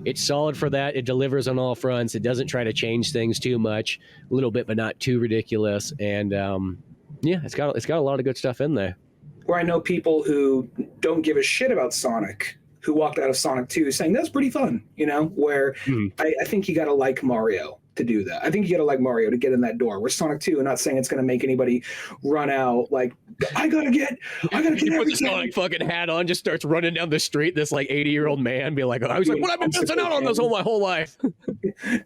it's solid for that. It delivers on all fronts. It doesn't try to change things too much, a little bit, but not too ridiculous. And it's got a lot of good stuff in there. Where I know people who don't give a shit about Sonic, who walked out of Sonic 2 saying that's pretty fun, where I think you got to like Mario. to do that. I think you got to like Mario to get in that door. Where Sonic 2, I'm not saying it's going to make anybody run out like, I gotta get He puts the Sonic fucking hat on, just starts running down the street. This like 80-year-old man be like, I was like, what? I've been missing out on this my whole life.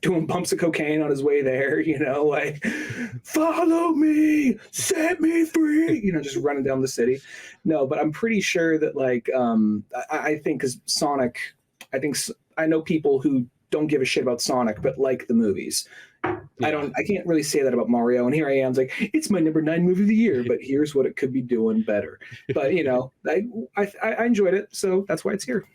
Doing bumps of cocaine on his way there, like, follow me, set me free, just running down the city. No, but I'm pretty sure that like, I think because Sonic, I know people who don't give a shit about Sonic, but like the movies. Yeah. I can't really say that about Mario. And here I am, it's like, it's my number 9 movie of the year, but here's what it could be doing better. But I enjoyed it, so that's why it's here.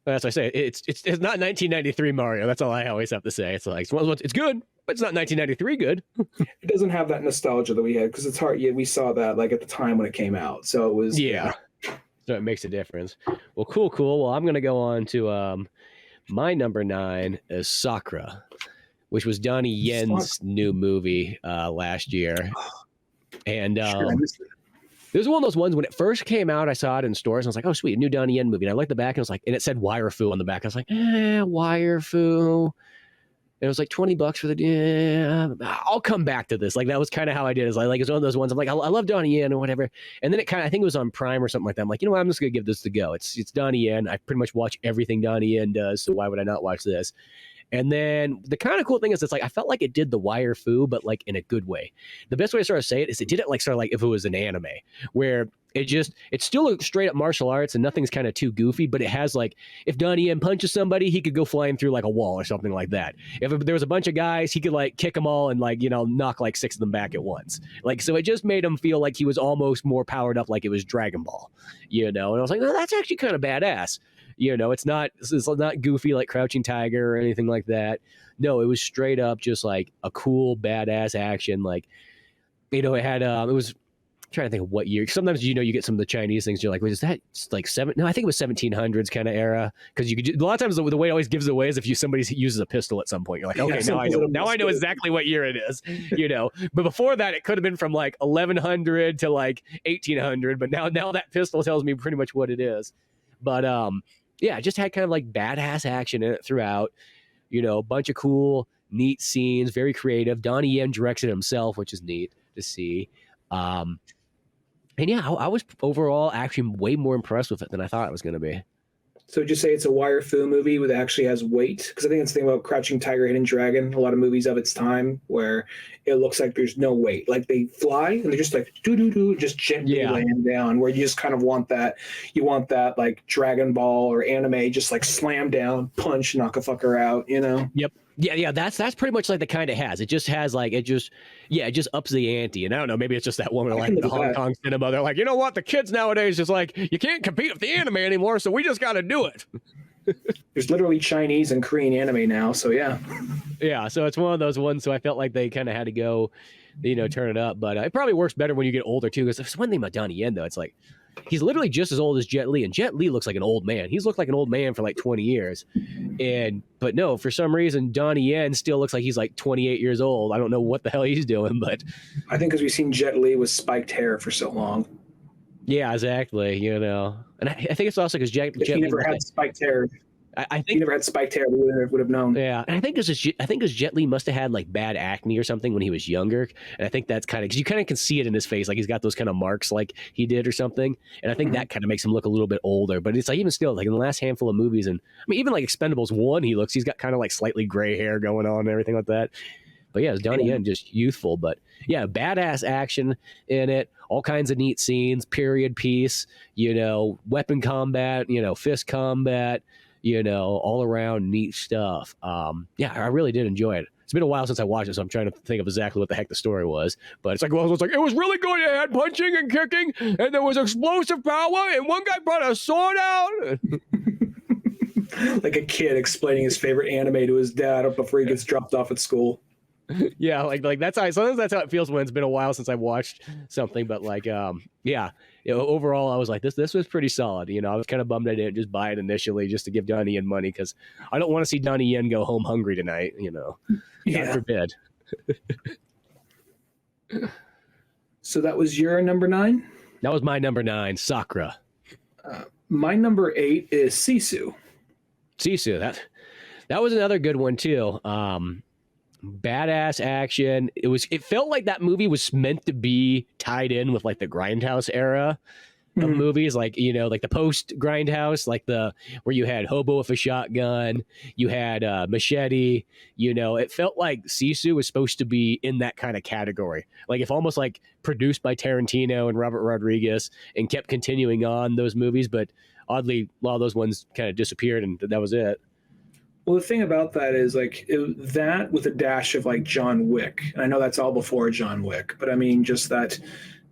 That's what I say. It's not 1993 Mario. That's all I always have to say. It's like it's good, but it's not 1993 good. It doesn't have that nostalgia that we had because it's hard. Yeah, we saw that like at the time when it came out, so it was So it makes a difference. Well, cool. Well, I'm gonna go on to my number 9 is Sakura, which was Donnie Yen's new movie last year. And it was one of those ones when it first came out, I saw it in stores and I was like, oh, sweet, a new Donnie Yen movie. And I liked the back and I was like, and it said Wire Fu on the back. I was like, Wire Fu. And it was like $20 for I'll come back to this. Like, that was kind of how I did. It's like, it's one of those ones. I'm like, I love Donnie Yen or whatever. And then I think it was on Prime or something like that. I'm like, you know what? I'm just going to give this a go. It's Donnie Yen. I pretty much watch everything Donnie Yen does. So why would I not watch this? And then the kind of cool thing is it's like I felt like it did the Wire Fu, but like in a good way. The best way to sort of say it is it did it like sort of like if it was an anime where it's still a straight up martial arts and nothing's kind of too goofy, but it has like if Donnie Yen punches somebody, he could go flying through like a wall or something like that. If there was a bunch of guys, he could like kick them all and like, knock like 6 of them back at once. Like, so it just made him feel like he was almost more powered up, like it was Dragon Ball, and I was like, oh, that's actually kind of badass. It's not goofy like Crouching Tiger or anything like that. No, it was straight up just like a cool, badass action. Like, it had, it was, I'm trying to think of what year. Sometimes, you get some of the Chinese things. You're like, wait, is that like I think it was 1700s kind of era. Because you could, a lot of times the way it always gives it away is if somebody uses a pistol at some point. You're like, okay, now I know exactly what year it is, But before that, it could have been from like 1100 to like 1800. But now that pistol tells me pretty much what it is. But, it just had kind of like badass action in it throughout, a bunch of cool, neat scenes, very creative. Donnie Yen directs it himself, which is neat to see. I was overall actually way more impressed with it than I thought it was going to be. So just say it's a Wire Fu movie that actually has weight? Because I think it's the thing about Crouching Tiger, Hidden Dragon, a lot of movies of its time where it looks like there's no weight. Like they fly and they're just like doo-doo-doo, just gently laying down, where you just kind of want that. You want that like Dragon Ball or anime, just like slam down, punch, knock a fucker out, Yep. Yeah, that's pretty much like the kind it has. It just has like it just ups the ante. And I don't know, maybe it's just that one where like the Hong Kong cinema, they're like, you know what, the kids nowadays just like you can't compete with the anime anymore, so we just got to do it. There's literally Chinese and Korean anime now, so yeah. Yeah, so it's one of those ones. So I felt like they kind of had to go, turn it up. But it probably works better when you get older too. Because there's one thing about Donnie Yen though, it's like he's literally just as old as Jet Li, and Jet Li looks like an old man. He's looked like an old man for like 20 years. But no, for some reason, Donnie Yen still looks like he's like 28 years old. I don't know what the hell he's doing, but I think because we've seen Jet Li with spiked hair for so long. Yeah, exactly. And I think it's also because Jet Li never had spiked hair. I think he never had spiked hair. We would have known. Yeah, and I think because Jet Li must have had like bad acne or something when he was younger, and I think that's kind of because you kind of can see it in his face, like he's got those kind of marks like he did or something, and I think that kind of makes him look a little bit older. But it's like even still, like in the last handful of movies, and I mean even like Expendables 1, he's got kind of like slightly gray hair going on and everything like that. But yeah, it's Donnie Yen, just youthful, but yeah, badass action in it, all kinds of neat scenes, period piece, weapon combat, fist combat. All around neat stuff. I really did enjoy it. It's been a while since I watched it, so I'm trying to think of exactly what the heck the story was. But it's like, it was really good. It had punching and kicking, and there was explosive power, and one guy brought a sword out. Like a kid explaining his favorite anime to his dad before he gets dropped off at school. Yeah, like that's how sometimes that's how it feels when it's been a while since I watched something. But like, overall, I was like, this was pretty solid. I was kind of bummed I didn't just buy it initially just to give Donnie Yen money because I don't want to see Donnie Yen go home hungry tonight. God forbid. So that was your number 9? That was my number 9, Sakura. My number 8 is Sisu. Sisu, that was another good one too. badass action. It felt like that movie was meant to be tied in with like the Grindhouse era of movies, like, you know, like the post Grindhouse, like the where you had Hobo with a shotgun, you had Machete. You know, it felt like Sisu was supposed to be in that kind of category, like if almost like produced by Tarantino and Robert Rodriguez and kept continuing on those movies, but oddly a lot of those ones kind of disappeared and that was it. Well, the thing about that is like that with a dash of like John Wick. And I know that's all before John Wick, but I mean just that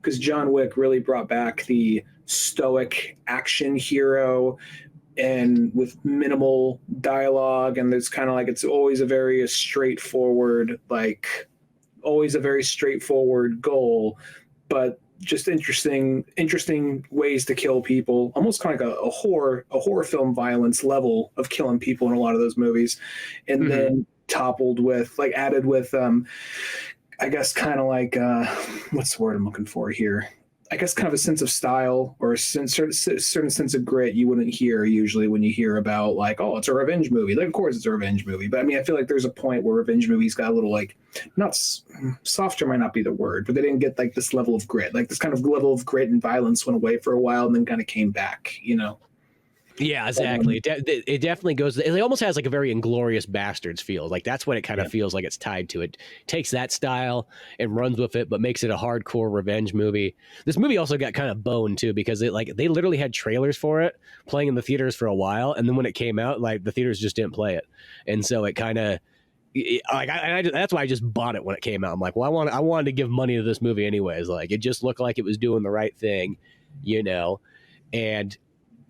because John Wick really brought back the stoic action hero and with minimal dialogue, and there's kind of like it's always a very straightforward, like always a very straightforward goal, but just interesting ways to kill people, almost kind of like a horror film violence level of killing people in a lot of those movies, and then toppled with like added with I guess kind of like what's the word I'm looking for here, I guess kind of a sense of style or a certain sense of grit you wouldn't hear usually when you hear about like, oh, it's a revenge movie. Like, of course it's a revenge movie, but I mean, I feel like there's a point where revenge movies got a little like, not softer might not be the word, but they didn't get like this level of grit. Like this kind of level of grit and violence went away for a while and then kind of came back, you know? Yeah, exactly. It definitely goes. It almost has like a very Inglorious Bastards feel. Like that's what it kind of feels like it's tied to. It takes that style and runs with it, but makes it a hardcore revenge movie. This movie also got kind of boned too because they literally had trailers for it playing in the theaters for a while, and then when it came out, like the theaters just didn't play it, and so it kind of. That's why I just bought it when it came out. I'm like, well, I wanted to give money to this movie anyways. Like it just looked like it was doing the right thing, you know, and.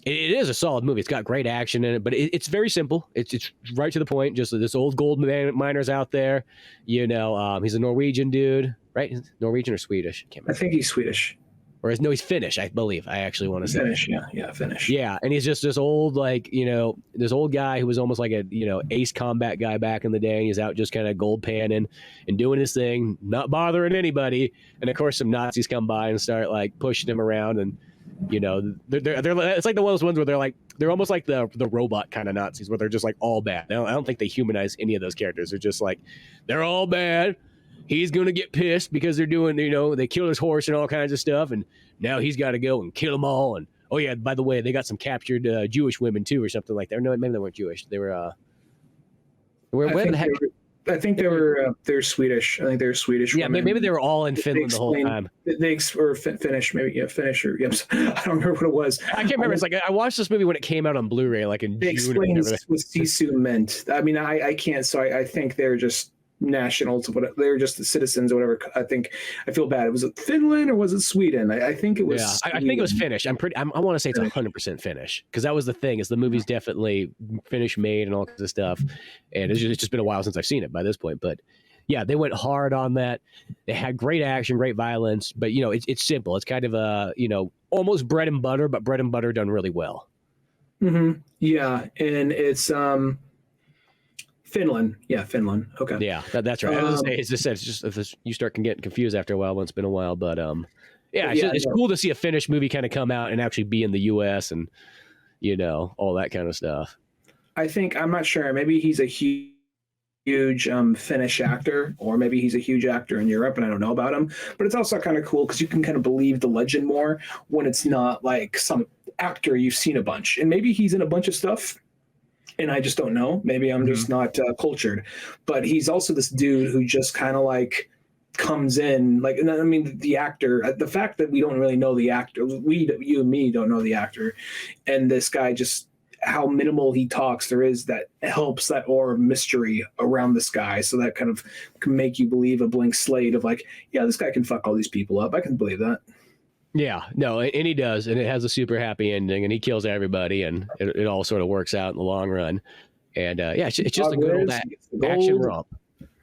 It is a solid movie. It's got great action in it, but it's very simple. It's right to the point. Just this old gold miner's out there. You know, he's a Norwegian dude, right? Norwegian or Swedish? I think he's Swedish. Or he's Finnish, I believe. I actually want to say Finnish. Yeah, Finnish. Yeah, and he's just this old, like, you know, this old guy who was almost like a, you know, ace combat guy back in the day. And he's out just kind of gold panning and doing his thing, not bothering anybody. And of course, some Nazis come by and start like pushing him around and. You know, they're it's like one of those ones where they're almost like the robot kind of Nazis where they're just like all bad. I don't think they humanize any of those characters. They're just like they're all bad. He's gonna get pissed because they're doing, you know, they killed his horse and all kinds of stuff, and now he's got to go and kill them all. And oh yeah, by the way, they got some captured Jewish women too, or something like that. No, maybe they weren't Jewish. They were. Where the heck? I think they're Swedish. I think they're Swedish. Yeah, maybe they were all in Finland the whole time. Or Finnish, maybe. Yeah, Finnish or yes. I don't remember what it was. I can't remember. It's like I watched this movie when it came out on Blu-ray, like in June. Explain what Sisu meant. I mean, I can't. So I think they're just nationals. They're just the citizens or whatever. I feel bad. Was it Finland or was it Sweden? I think it was. Yeah, I think it was Finnish. I want to say it's 100% Finnish because that was the thing. Is the movie's definitely Finnish made and all kinds of stuff, and it's just been a while since I've seen it by this point. But yeah, they went hard on that. They had great action, great violence, but you know, it's simple. It's kind of a, you know, almost bread and butter, but bread and butter done really well. Mm-hmm. Yeah, and it's Finland. Yeah, Finland. Okay. Yeah, that's right. It's just if you start getting confused after a while when it's been a while, but it's cool to see a Finnish movie kind of come out and actually be in the U.S. and, you know, all that kind of stuff. I'm not sure. Maybe he's a huge Finnish actor, or maybe he's a huge actor in Europe and I don't know about him, but it's also kind of cool because you can kind of believe the legend more when it's not like some actor you've seen a bunch, and maybe he's in a bunch of stuff and I just don't know. Maybe I'm just not cultured, but he's also this dude who just kind of like comes in, like, I mean, the actor, the fact that we don't really know the actor, you and me don't know the actor, and this guy just, how minimal he talks, there is that helps that aura of mystery around this guy. So that kind of can make you believe a blank slate of like, yeah, this guy can fuck all these people up. I can believe that. Yeah, no, and he does, and it has a super happy ending, and he kills everybody, and it all sort of works out in the long run. And it's just a good old action romp.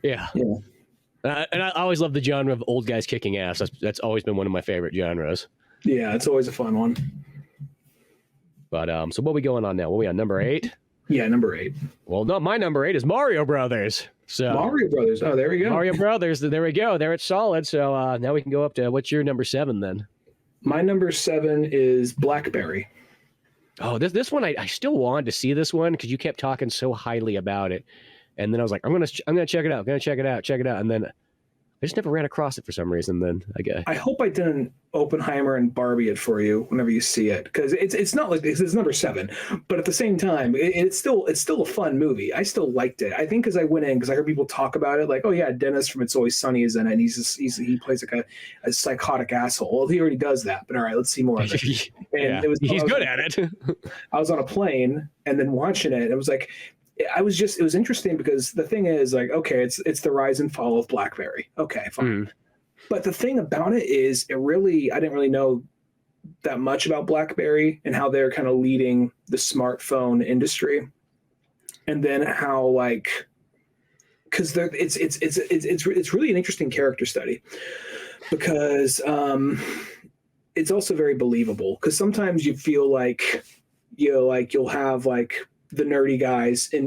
Yeah. And I always love the genre of old guys kicking ass. That's always been one of my favorite genres. Yeah, it's always a fun one. But so what are we going on now? What are we on, number 8? Yeah, number 8. Well, no, my number 8 is Mario Brothers. So Mario Brothers. Oh, there we go. Mario Brothers. There we go. There it's solid. So now we can go up to, what's your number 7 then? My number 7 is Blackberry. Oh, this one I still wanted to see this one because you kept talking so highly about it, And then I was like, I'm gonna check it out, check it out, and then I just never ran across it for some reason. Then I guess I hope I didn't Oppenheimer and Barbie it for you whenever you see it, because it's not like it's number 7, but at the same time it's still a fun movie. I still liked it. I think because I went in because I heard people talk about it, like, oh yeah, Dennis from It's Always Sunny is in it, and he plays like a psychotic asshole. Well, he already does that, but all right, let's see more of it. And he's good at it. I was on a plane and then watching it. It was like. It was interesting because the thing is, like, okay, it's the rise and fall of BlackBerry. Okay, fine. But the thing about it is, I didn't really know that much about BlackBerry and how they're kind of leading the smartphone industry, and then how, like, because it's really an interesting character study, because it's also very believable, because sometimes you feel like you'll have like the nerdy guys in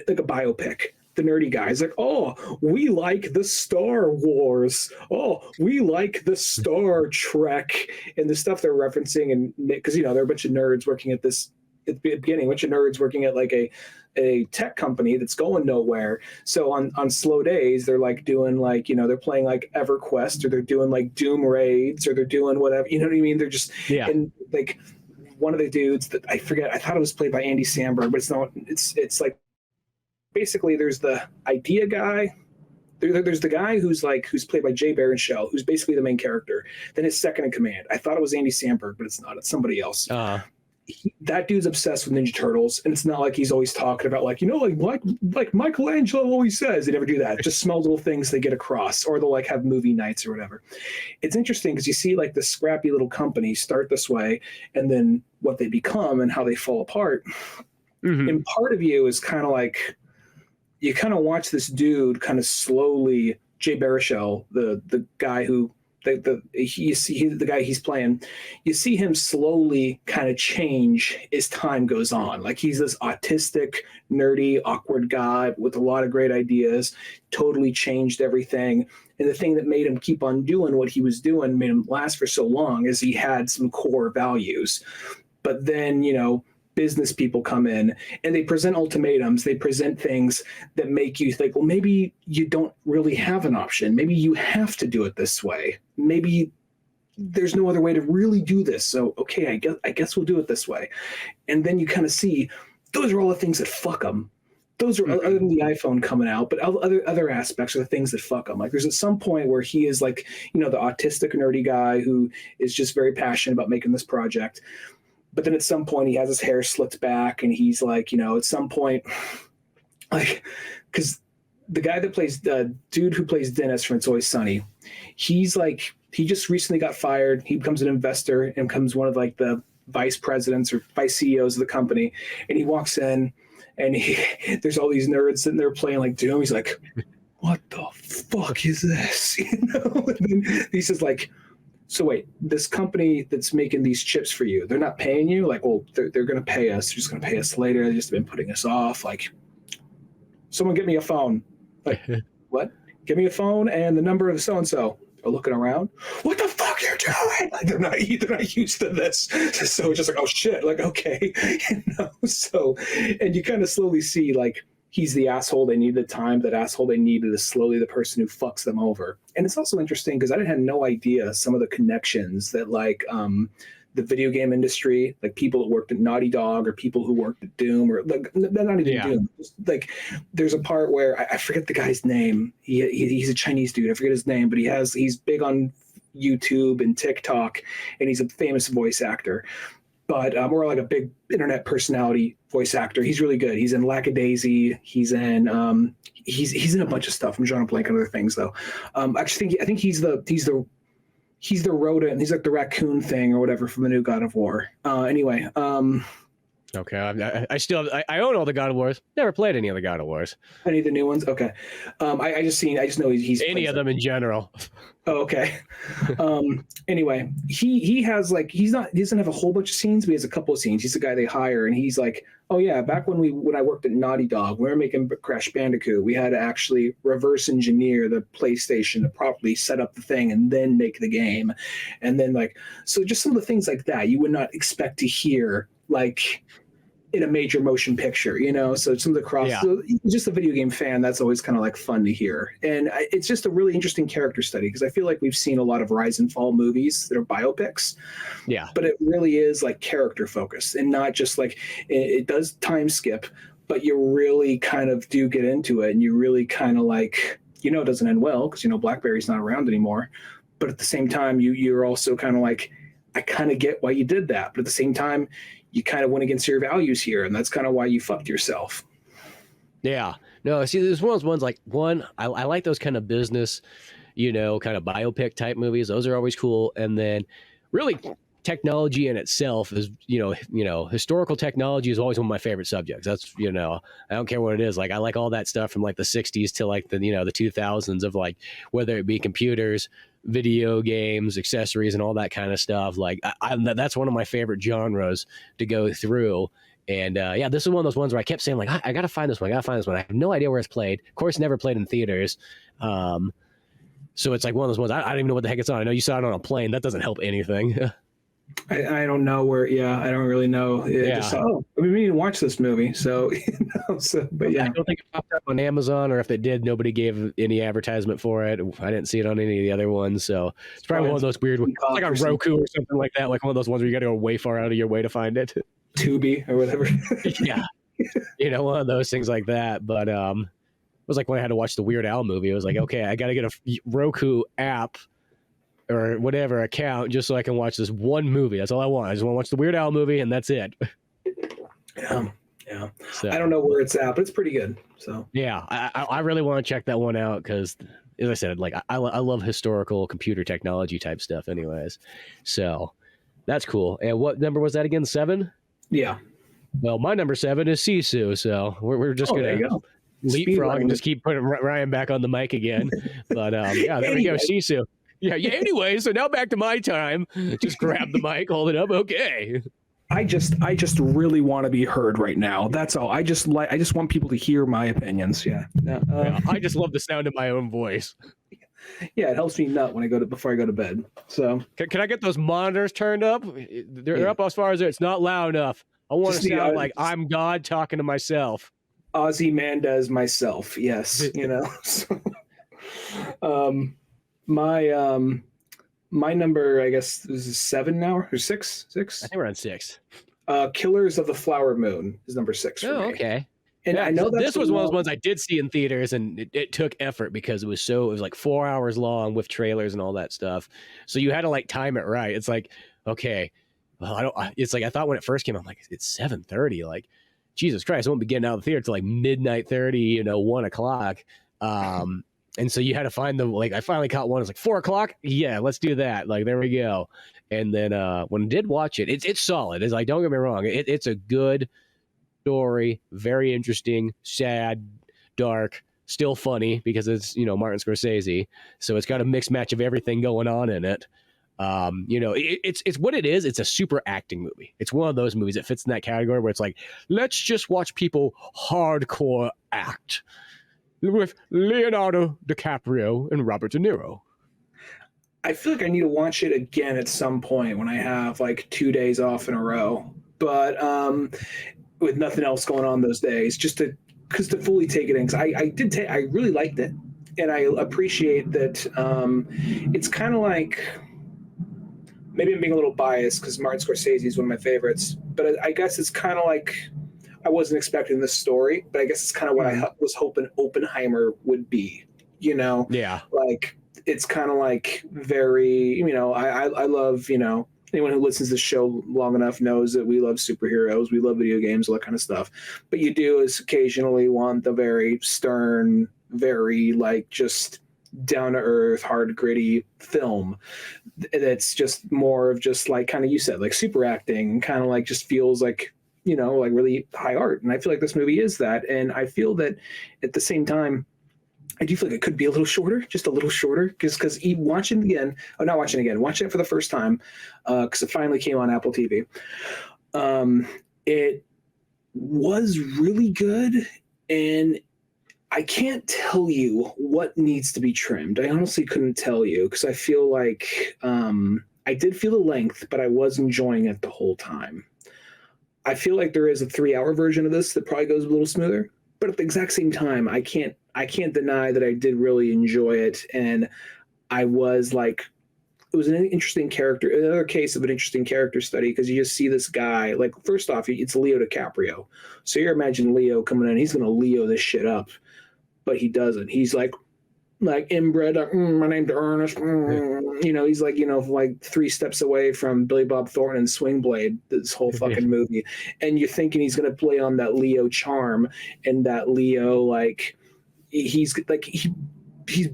like a biopic. The nerdy guys like, oh, we like the Star Wars. Oh, we like the Star Trek, and the stuff they're referencing, and because they're a bunch of nerds working at this at the beginning, a bunch of nerds working at like a tech company that's going nowhere. So on slow days, they're like doing like they're playing like EverQuest, or they're doing like Doom raids, or they're doing whatever. You know what I mean? They're just and like. One of the dudes that I forget, I thought it was played by Andy Samberg, but it's not. It's like basically there's the idea guy. There's the guy who's played by Jay Baruchel, who's basically the main character. Then his second in command. I thought it was Andy Samberg, but it's not. It's somebody else. That dude's obsessed with Ninja Turtles, and it's not like he's always talking about like Michelangelo always says. They never do that. Just small little things they get across, or they'll like have movie nights or whatever. It's interesting because you see like the scrappy little company start this way, and then what they become and how they fall apart. And part of you is kind of like you kind of watch this dude kind of slowly. Jay Baruchel, the guy who. The guy he's playing, you see him slowly kind of change as time goes on. Like he's this autistic, nerdy, awkward guy with a lot of great ideas, totally changed everything. And the thing that made him keep on doing what he was doing, made him last for so long, is he had some core values. But then, business people come in and they present ultimatums. They present things that make you think, well, maybe you don't really have an option. Maybe you have to do it this way. Maybe there's no other way to really do this. So, okay, I guess we'll do it this way. And then you kind of see those are all the things that fuck them. Those are other than the iPhone coming out, but other aspects are the things that fuck them. Like there's at some point where he is like, the autistic nerdy guy who is just very passionate about making this project. But then at some point he has his hair slicked back, and he's like, at some point, like, because the guy that plays the dude who plays Dennis from It's Always Sunny, he's like, he just recently got fired. He becomes an investor and becomes one of like the vice presidents or vice CEOs of the company. And he walks in, and there's all these nerds sitting there playing like Doom. He's like, what the fuck is this? And then he says like, so wait, this company that's making these chips for you, they're not paying you? Like, well, they're going to pay us. They're just going to pay us later. They've just been putting us off. Like, someone get me a phone. Like, what? Give me a phone and the number of so-and-so. They're looking around. What the fuck are you doing? Like, they're not used to this. So it's just like, oh shit. Like, okay. So, and you kind of slowly see like, he's the asshole they need at the time. That asshole they needed is slowly the person who fucks them over. And it's also interesting because I had no idea some of the connections that like the video game industry, like people that worked at Naughty Dog or people who worked at Doom, or like not even Doom. Just, like there's a part where I forget the guy's name. He's a Chinese dude. I forget his name, but he's big on YouTube and TikTok, and he's a famous voice actor. But more like a big internet personality voice actor. He's really good. He's in Lackadaisy. He's in he's in a bunch of stuff. I'm drawing a blank on other things though. I think he's the rodent. He's like the raccoon thing or whatever from the new God of War. Anyway. Okay, I own all the God of Wars. Never played any of the God of Wars. Any of the new ones? Okay. I just know he's any of them in general. Oh, okay. Anyway, he has like he doesn't have a whole bunch of scenes, but he has a couple of scenes. He's the guy they hire, and he's like, oh yeah, back when I worked at Naughty Dog, we were making Crash Bandicoot. We had to actually reverse engineer the PlayStation to properly set up the thing and then make the game, and then like so just some of the things like that you would not expect to hear like in a major motion picture, so some of the cross, Yeah. so just a video game fan, that's always kind of like fun to hear. And it's just a really interesting character study, because I feel like we've seen a lot of rise and fall movies that are biopics, Yeah. but it really is like character focused, and not just like it does time skip, but you really kind of do get into it, and you really kind of like, it doesn't end well, because BlackBerry's not around anymore, but at the same time you're also kind of like, I kind of get why you did that, but at the same time you kind of went against your values here, and that's kind of why you fucked yourself. Yeah. No, see, there's one of those ones like I like those kind of business, kind of biopic type movies. Those are always cool. And then really technology in itself is, historical technology is always one of my favorite subjects. That's, I don't care what it is. Like, I like all that stuff from like the 60s to like the 2000s of like, whether it be computers, video games, accessories, and all that kind of stuff. Like that's one of my favorite genres to go through. And this is one of those ones where I kept saying like, I gotta find this one. I have no idea where it's played. Of course, never played in theaters. So it's like one of those ones. I don't even know what the heck it's on. I know you saw it on a plane. That doesn't help anything. I don't know where. Yeah, I don't really know. We need to watch this movie. So, but yeah, I don't think it popped up on Amazon, or if it did, nobody gave any advertisement for it. I didn't see it on any of the other ones. So it's probably one of those weird, like on Roku or something like that. Like one of those ones where you got to go way far out of your way to find it. Tubi or whatever. Yeah, one of those things like that. But it was like when I had to watch the Weird Al movie. I was like, okay, I got to get a Roku app or whatever account just so I can watch this one movie. That's all I want. I just want to watch the Weird Al movie, and that's it. Yeah. So, I don't know where it's at, but it's pretty good. So yeah, I really want to check that one out, because, as I said, like I love historical computer technology type stuff, anyways. So that's cool. And what number was that again? 7? Yeah. Well, my number 7 is Sisu. So we're just gonna leapfrog and just keep putting Ryan back on the mic again. But there we go, Sisu. Yeah. Anyway, so now back to my time. Just grab the mic, hold it up. Okay. I just really want to be heard right now. That's all. I just want people to hear my opinions. Yeah. I just love the sound of my own voice. Yeah, it helps me nut when before I go to bed. So can I get those monitors turned up? They're up as far as it's not loud enough. I want to sound like I'm God talking to myself. Ozymandias myself. Yes. My number, I guess, is 7 now, or 6? I think we're on 6. Killers of the Flower Moon is number 6 for me. Okay. And I know this was one of those ones I did see in theaters, and it took effort because it was like 4 hours long with trailers and all that stuff. So you had to like time it right. It's like, okay, well, it's like I thought when it first came out, I'm like, it's 7:30. Like, Jesus Christ, I won't be getting out of the theater till like midnight 30, 1 o'clock. And so you had to find I finally caught one. It's like 4 o'clock. Yeah, let's do that. Like, there we go. And then when I did watch it, it's solid. It's like, don't get me wrong. It's a good story, very interesting, sad, dark, still funny because it's, Martin Scorsese. So it's got a mixed match of everything going on in it. It's what it is. It's a super acting movie. It's one of those movies that fits in that category where it's like, let's just watch people hardcore act. With Leonardo DiCaprio and Robert De Niro. I feel like I need to watch it again at some point when I have like 2 days off in a row, but with nothing else going on those days, just to fully take it in. Because I really liked it, and I appreciate that. It's kind of like, maybe I'm being a little biased because Martin Scorsese is one of my favorites, but I guess it's kind of like, I wasn't expecting this story, but I guess it's kind of what I was hoping Oppenheimer would be, Yeah. Like, it's kind of like very, I love, anyone who listens to the show long enough knows that we love superheroes, we love video games, all that kind of stuff. But you do is occasionally want the very stern, very like just down to earth, hard, gritty film that's just more of just like kind of, you said, like super acting, kind of like just feels like, like really high art. And I feel like this movie is that. And I feel that at the same time, I do feel like it could be a little shorter, just a little shorter, because watching it for the first time, because it finally came on Apple TV. It was really good, and I can't tell you what needs to be trimmed. I honestly couldn't tell you, because I feel like I did feel the length, but I was enjoying it the whole time. I feel like there is a 3-hour version of this that probably goes a little smoother, but at the exact same time, I can't deny that I did really enjoy it, and I was like, it was an interesting character, another case of an interesting character study, because you just see this guy, like, first off, it's Leo DiCaprio. So you're imagining Leo coming in, he's going to Leo this shit up, but he doesn't. He's like inbred, my name's Ernest, he's like, like 3 steps away from Billy Bob Thornton and Swing Blade, this whole fucking movie. And you're thinking he's going to play on that Leo charm, and that Leo, like, he's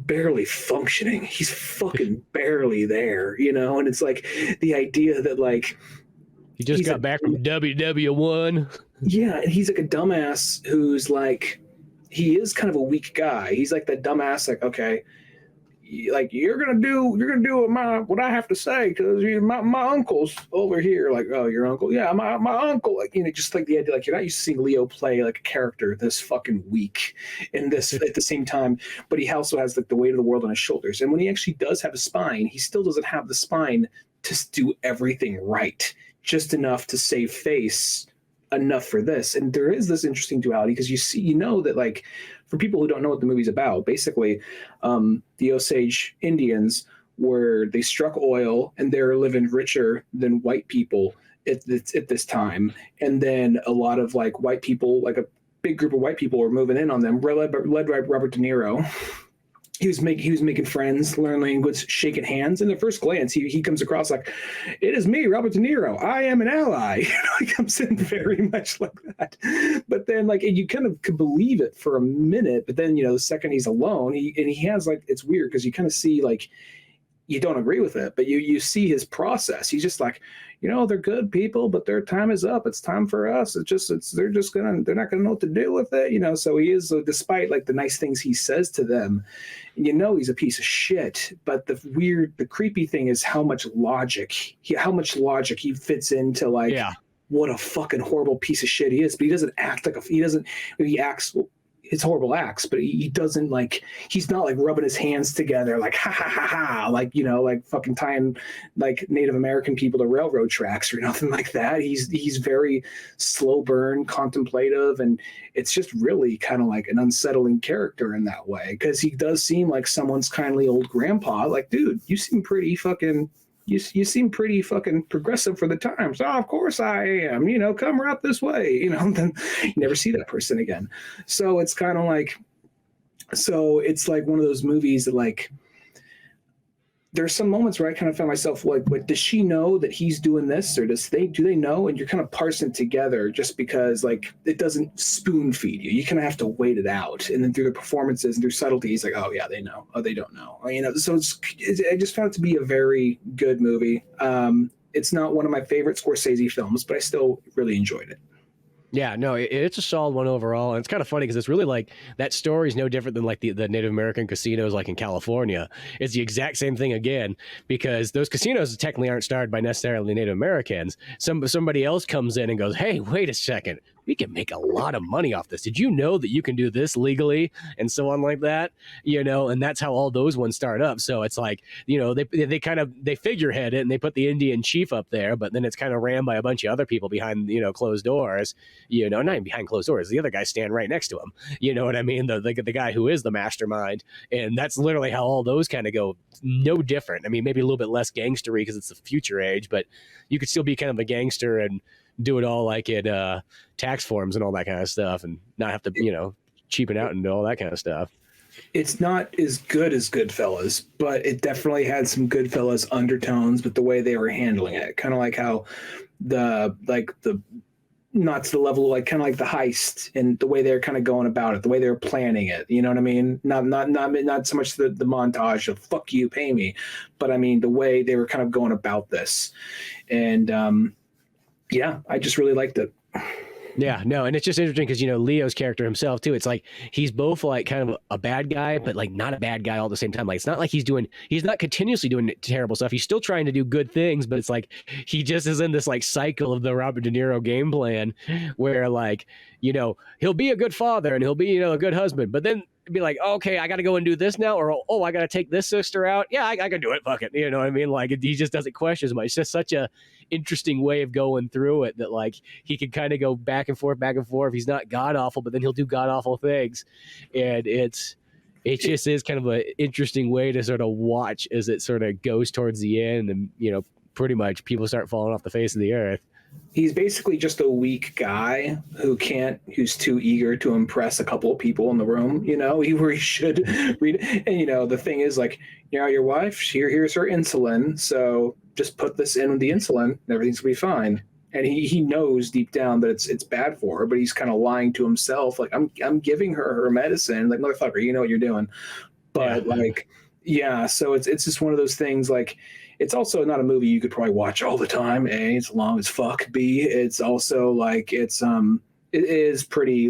barely functioning. He's fucking barely there, and it's like the idea that, like, he just got back from WW1. Yeah, and he's like a dumbass who's like, he is kind of a weak guy. He's like that dumbass, like, okay, like, you're gonna do what I have to say, because my uncle's over here. Like, oh, your uncle? Yeah, my uncle. Like, just like the idea, like, you're not used to seeing Leo play like a character this fucking weak in this at the same time, but he also has like the weight of the world on his shoulders. And when he actually does have a spine, he still doesn't have the spine to do everything right, just enough to save face, enough for this. And there is this interesting duality, because that, like, for people who don't know what the movie's about, basically, the Osage Indians they struck oil, and they're living richer than white people at this time. And then a lot of, like, white people, like a big group of white people, were moving in on them, led by Robert De Niro. He was making friends, learn language, shaking hands. And at first glance, he comes across like, it is me, Robert De Niro. I am an ally. He comes in very much like that. But then, like, and you kind of could believe it for a minute. But then, the second he's alone, he has, like, it's weird, because you kind of see, like, you don't agree with it, but you see his process. He's just like, they're good people, but their time is up. It's time for us. They're not gonna know what to do with it. So he is, despite, like, the nice things he says to them, he's a piece of shit. But the creepy thing is how much logic he fits into, like, what a fucking horrible piece of shit he is. But he doesn't act like he acts. His horrible acts, but he doesn't, like, he's not, like, rubbing his hands together like ha ha ha ha, like, like fucking tying, like, Native American people to railroad tracks or nothing like that. He's very slow burn, contemplative, and it's just really kind of like an unsettling character in that way, because he does seem like someone's kindly old grandpa. Like, dude, you seem pretty fucking progressive for the times. Oh, of course I am, come right this way, then you never see that person again. So it's kind of like, it's like one of those movies that, like, there's some moments where I kind of found myself like, does she know that he's doing this, or do they know? And you're kind of parsing together, just because, like, it doesn't spoon feed you. You kind of have to wait it out. And then through the performances and through subtleties, like, oh yeah, they know. Oh, they don't know. So I just found it to be a very good movie. It's not one of my favorite Scorsese films, but I still really enjoyed it. Yeah, no, it's a solid one overall. And it's kind of funny because it's really like that story is no different than like the Native American casinos like in California. It's the exact same thing again, because those casinos technically aren't started by necessarily Native Americans. Somebody else comes in and goes, hey, wait a second. We can make a lot of money off this. Did you know that you can do this legally and so on like that? And that's how all those ones start up. So it's like, they kind of, they figurehead it and they put the Indian chief up there, but then it's kind of ran by a bunch of other people behind, closed doors, not even behind closed doors. The other guys stand right next to him. You know what I mean? The guy who is the mastermind. And that's literally how all those kind of go. No different. I mean, maybe a little bit less gangstery because it's the future age, but you could still be kind of a gangster and do it all like in tax forms and all that kind of stuff, and not have to, cheapen out and do all that kind of stuff. It's not as good as Goodfellas, but it definitely had some Goodfellas undertones with the way they were handling it. Kind of like how not to the level, like kind of like the heist and the way they're kind of going about it, the way they're planning it. You know what I mean? Not so much the montage of "fuck you, pay me," but I mean the way they were kind of going about this, and yeah, I just really liked it. Yeah, no, and it's just interesting because, Leo's character himself, too, it's like he's both like kind of a bad guy, but like not a bad guy all at the same time. Like, it's not like he's not continuously doing terrible stuff. He's still trying to do good things, but it's like he just is in this like cycle of the Robert De Niro game plan where, like, he'll be a good father and he'll be, a good husband, but then be like, okay, I got to go and do this now, or oh, I got to take this sister out. Yeah, I can do it. Fuck it. You know what I mean? Like he just doesn't question as much. It's just such a interesting way of going through it that like he can kind of go back and forth. He's not god awful, but then he'll do god awful things, and it just is kind of an interesting way to sort of watch as it sort of goes towards the end, and pretty much people start falling off the face of the earth. He's basically just a weak guy who's too eager to impress a couple of people in the room, where he should read. And, the thing is like, your wife, here's her insulin. So just put this in with the insulin and everything's gonna be fine. And he knows deep down that it's bad for her, but he's kind of lying to himself. Like I'm giving her medicine. Like, motherfucker, you know what you're doing. But so it's just one of those things. Like, it's also not a movie you could probably watch all the time. A, it's long as fuck. B, it's also like it is pretty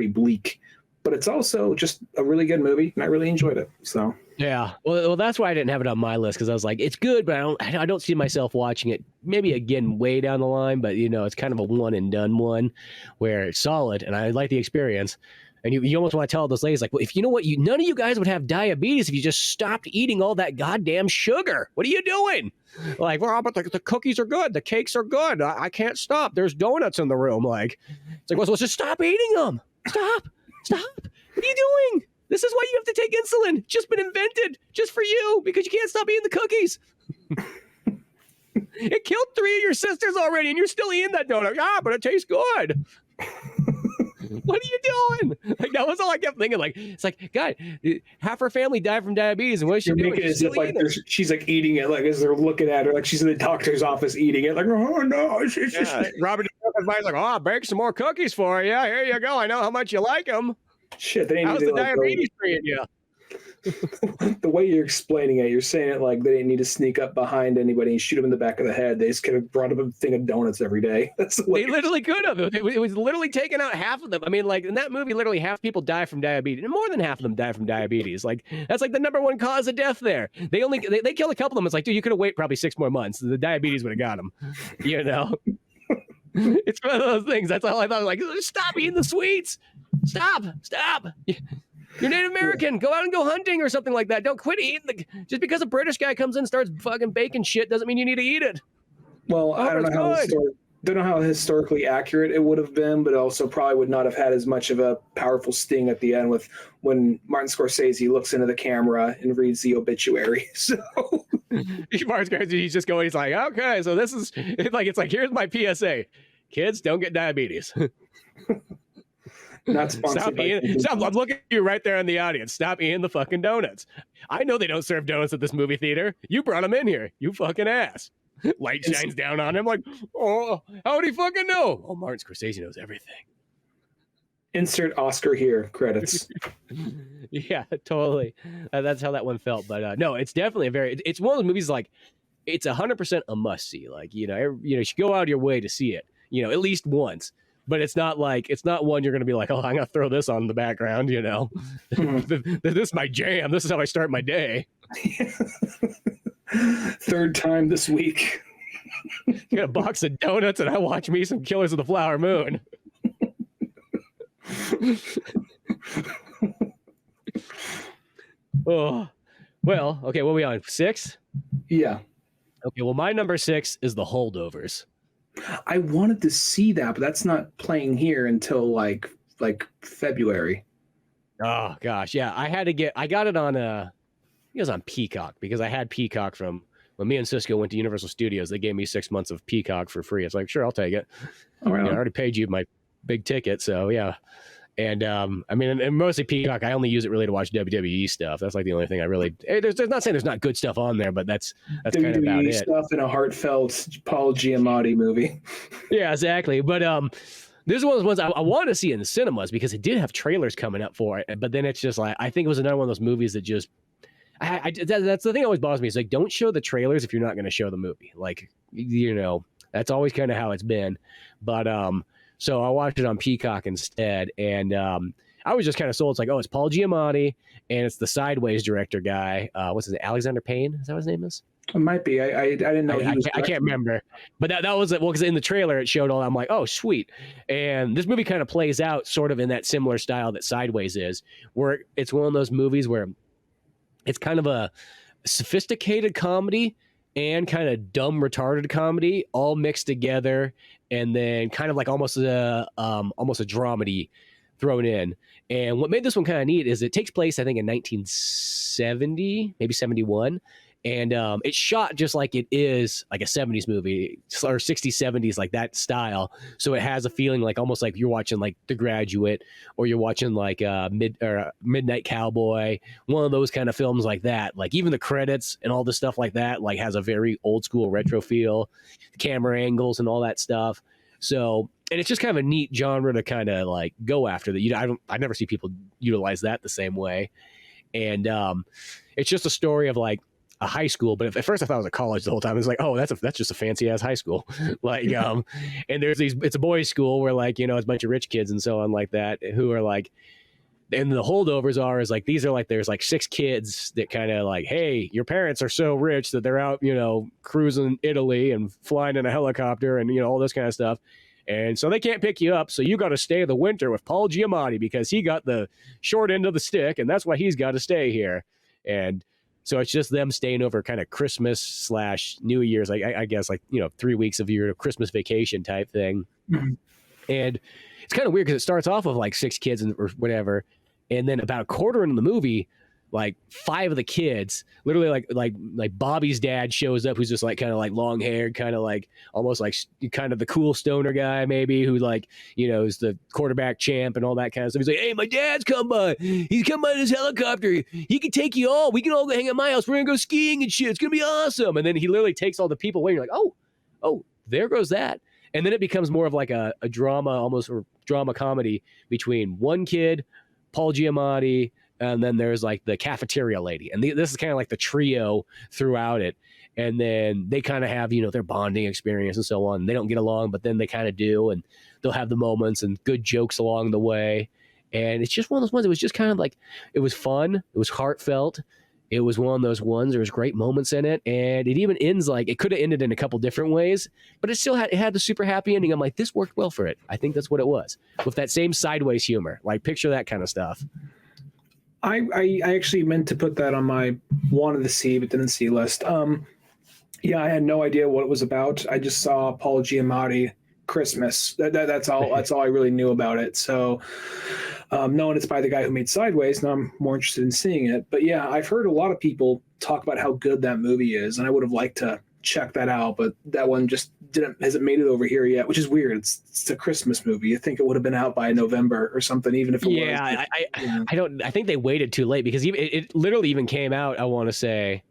bleak, but it's also just a really good movie, and I really enjoyed it. So yeah, well, that's why I didn't have it on my list, because I was like, it's good, but I don't see myself watching it. Maybe again way down the line, but it's kind of a one and done one, where it's solid, and I like the experience. And you almost want to tell those ladies, like, well, if you know what, none of you guys would have diabetes if you just stopped eating all that goddamn sugar. What are you doing? Like, well, but the cookies are good. The cakes are good. I can't stop. There's donuts in the room. Like, it's like, well, so just stop eating them. Stop. What are you doing? This is why you have to take insulin. It's just been invented just for you, because you can't stop eating the cookies. It killed 3 of your sisters already, and you're still eating that donut. Yeah, but it tastes good. What are you doing? Like, that was all I kept thinking. Like, it's like, God, half her family died from diabetes, and what is she doing? As if like she's like eating it, like as they're looking at her, like she's in the doctor's office eating it. Like, oh no, it's just... Robert is like, oh, I'll bake some more cookies for you. Here you go. I know how much you like them. Shit, they didn't how's need the to, diabetes treating you? The way you're explaining it, you're saying it like they didn't need to sneak up behind anybody and shoot him in the back of the head. They just could have brought him a thing of donuts every day. That's the way. They literally could have. It was literally taking out half of them. I mean, like in that movie, literally half people die from diabetes, and more than half of them die from diabetes. Like that's like the number one cause of death there. They kill a couple of them. It's like, dude, you could have waited probably 6 more months. The diabetes would have got them. It's one of those things. That's all I thought. Like, stop eating the sweets. Stop. You're Native American. Go out and go hunting or something like that. Don't quit eating just because a British guy comes in and starts fucking baking shit doesn't mean you need to eat it. Well, I don't know how historically accurate it would have been, but also probably would not have had as much of a powerful sting at the end with when Martin Scorsese looks into the camera and reads the obituary. So Martin Scorsese, he's just going, he's like, okay, so this is it's like here's my PSA. Kids, don't get diabetes. Not sponsored. I'm looking at you right there in the audience. Stop eating the fucking donuts. I know they don't serve donuts at this movie theater. You brought them in here. You fucking ass. Light shines down on him like, oh, how would he fucking know? Oh, Martin Scorsese knows everything. Insert Oscar here credits. Yeah, totally. That's how that one felt. But no, it's definitely it's one of those movies like it's 100% a must see. Like, you should go out of your way to see it, at least once. But it's not one you're going to be like, oh, I'm going to throw this on in the background, This is my jam. This is how I start my day. Third time this week. Get a box of donuts and I watch me some Killers of the Flower Moon. Oh, well, okay, what are we on? 6? Yeah. Okay, well, my number 6 is The Holdovers. I wanted to see that, but that's not playing here until like February. Oh gosh, yeah. I got it on it was on Peacock, because I had Peacock from when me and Cisco went to Universal Studios. They gave me 6 months of Peacock for free. It's like, sure, I'll take it. All right. I already paid you my big ticket, so yeah. And I mean, and mostly Peacock, I only use it really to watch WWE stuff. That's like the only thing I really. There's not saying there's not good stuff on there, but that's kind of about it. Stuff in a heartfelt Paul Giamatti movie. Yeah, exactly. But this is one of those ones I wanted to see in the cinemas because it did have trailers coming up for it. But then it's just like, I think it was another one of those movies that just. That's the thing that always bothers me. Is like, don't show the trailers if you're not going to show the movie. Like, that's always kind of how it's been. But so I watched it on Peacock instead, and I was just kind of sold. It's like, oh, it's Paul Giamatti, and it's the Sideways director guy. What's his name? Alexander Payne? Is that what his name is? It might be. I didn't know he was. I can't remember, but that was it. Well, because in the trailer it showed all. I'm like, oh, sweet. And this movie kind of plays out sort of in that similar style that Sideways is, where it's one of those movies where it's kind of a sophisticated comedy and kind of dumb retarded comedy all mixed together, and then kind of like almost a dramedy thrown in. And what made this one kind of neat is it takes place, I think, in 1970, maybe 71. And it's shot just like it is like a 70s movie or 60s, 70s, like that style. So it has a feeling like almost like you're watching like The Graduate, or you're watching like Midnight Cowboy, one of those kind of films like that. Like even the credits and all the stuff like that, like has a very old school retro feel, camera angles and all that stuff. So, and it's just kind of a neat genre to kind of like go after that. I never see people utilize that the same way. And it's just a story of like a high school, but at first I thought it was a college the whole time. It's like, oh, that's just a fancy ass high school. Like, and there's it's a boys' school where like, it's a bunch of rich kids and so on like that who are like, and the holdovers is like, these are like, there's like 6 kids that kind of like, hey, your parents are so rich that they're out, cruising Italy and flying in a helicopter and, all this kind of stuff. And so they can't pick you up. So you got to stay the winter with Paul Giamatti because he got the short end of the stick. And that's why he's got to stay here. And so it's just them staying over kind of Christmas / New Year's, I guess, like, 3 weeks of your Christmas vacation type thing. Mm-hmm. And it's kind of weird because it starts off with like 6 kids or whatever. And then about a quarter into the movie, like 5 of the kids, literally like Bobby's dad shows up, who's just like kind of like long haired, kind of like almost like kind of the cool stoner guy, maybe, who like, is the quarterback champ and all that kind of stuff. He's like, hey, my dad's come by. He's come by in his helicopter. He can take you all. We can all go hang at my house. We're going to go skiing and shit. It's going to be awesome. And then he literally takes all the people away. You're like, oh, there goes that. And then it becomes more of like a drama, almost, or drama comedy between one kid, Paul Giamatti, and then there's like the cafeteria lady. And this is kind of like the trio throughout it. And then they kind of have, their bonding experience and so on. They don't get along, but then they kind of do. And they'll have the moments and good jokes along the way. And it's just one of those ones. It was just kind of like, it was fun. It was heartfelt. It was one of those ones. There was great moments in it. And it even ends like, it could have ended in a couple different ways, but it had the super happy ending. I'm like, this worked well for it. I think that's what it was, with that same sideways humor. Like, picture that kind of stuff. I actually meant to put that on my wanted to see but didn't see list. Yeah, I had no idea what it was about. I just saw Paul Giamatti Christmas. That's all. That's all I really knew about it. So, knowing it's by the guy who made Sideways, now I'm more interested in seeing it. But yeah, I've heard a lot of people talk about how good that movie is, and I would have liked to check that out, but that one just hasn't made it over here yet, which is weird. It's a Christmas movie. You think it would have been out by November or something, even if it was. I think they waited too late, because it literally even came out, I want to say,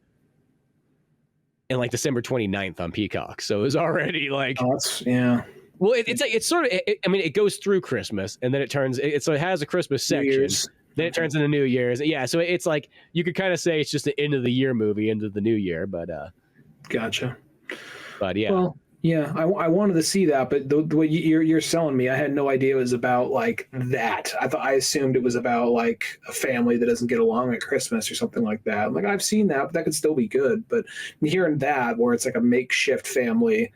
in like December 29th on Peacock. So it was already like, yeah. Well, it's sort of, it goes through Christmas, and then it turns, so it has a Christmas section. Then it turns into New Year's. Yeah. So it's like, you could kind of say it's just an end of the year movie, into the new year, but, gotcha. But yeah. Well, yeah, I wanted to see that, but the way you're selling me, I had no idea it was about like that. I assumed it was about like a family that doesn't get along at Christmas or something like that. Like, I've seen that, but that could still be good. But hearing that, where it's like a makeshift family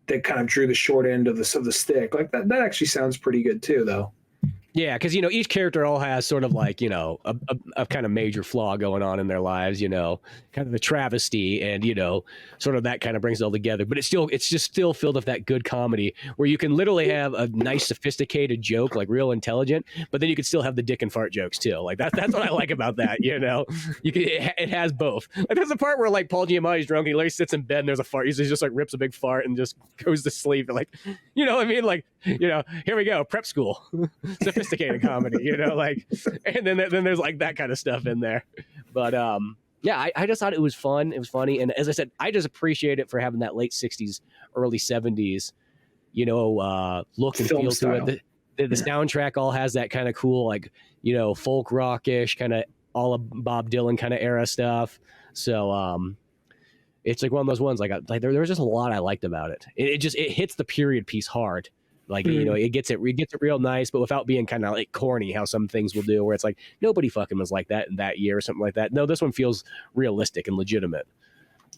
that kind of drew the short end of the stick, like that actually sounds pretty good too, though. Yeah, because each character all has sort of like a kind of major flaw going on in their lives, kind of a travesty, and sort of that kind of brings it all together. But it's just still filled with that good comedy where you can literally have a nice sophisticated joke, like real intelligent, but then you can still have the dick and fart jokes too. Like that's what I like about that. It has both. Like, there's a part where like Paul Giamatti's drunk, he literally sits in bed and there's a fart. He just like rips a big fart and just goes to sleep. Like, what I mean? Like, here we go, prep school. Sophisticated comedy, and then there's like that kind of stuff in there. But yeah, I just thought it was fun. It was funny, and as I said, I just appreciate it for having that late 60s, early 70s, look and film feel style to it. The soundtrack all has that kind of cool, like, folk rockish kind of, all of Bob Dylan kind of era stuff. So it's like one of those ones, like there was just a lot I liked about it. It hits the period piece hard. Like, it gets it real nice, but without being kind of like corny, how some things will do, where it's like, nobody fucking was like that in that year or something like that. No, this one feels realistic and legitimate.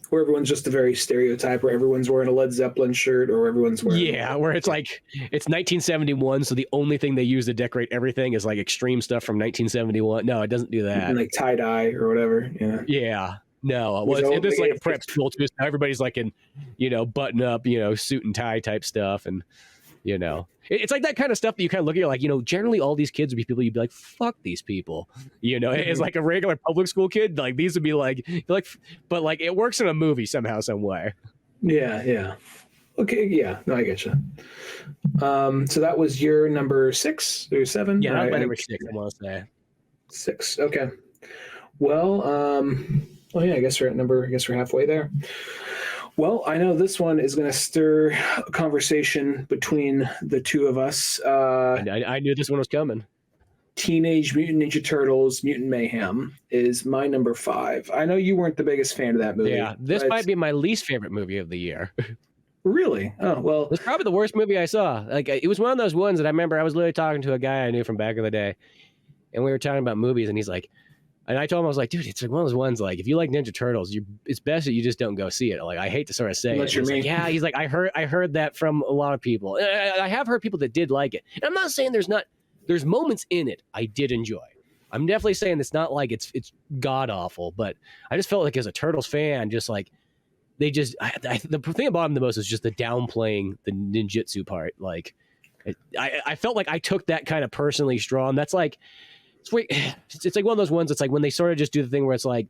where everyone's just a very stereotype, where everyone's wearing a Led Zeppelin shirt, or everyone's wearing where it's like it's 1971, so the only thing they use to decorate everything is like extreme stuff from 1971. No, it doesn't do that. And like tie dye or whatever. Yeah. No. Well, it's like a prep school too. So everybody's like in, button up, suit and tie type stuff, and it's like that kind of stuff that you kind of look at, like, generally all these kids would be people you'd be like, fuck these people, as like a regular public school kid, like these would be like, but like it works in a movie somehow, some way. Yeah. Okay. Yeah. No, I get you. So that was your number 6 or 7? Yeah, that's my number 6. I want to say 6. Okay. Well, yeah, I guess we're halfway there. Well, I know this one is going to stir a conversation between the two of us. I knew this one was coming. Teenage Mutant Ninja Turtles Mutant Mayhem is my number 5. I know you weren't the biggest fan of that movie. Yeah, this might be my least favorite movie of the year. Really? Oh, well. It's probably the worst movie I saw. Like, it was one of those ones that I remember I was literally talking to a guy I knew from back in the day, and we were talking about movies, and he's like, and I told him, I was like, dude, it's like one of those ones, like, if you like Ninja Turtles, it's best that you just don't go see it. Like, I hate to sort of say it. He's like, yeah, he's like, I heard that from a lot of people. I have heard people that did like it. And I'm not saying there's moments in it I did enjoy. I'm definitely saying it's not like it's god awful, but I just felt like as a Turtles fan, just like, they just, the thing about them the most is just the downplaying the ninjutsu part. Like, I felt like I took that kind of personally strong. That's like, it's like one of those ones. It's like when they sort of just do the thing where it's like,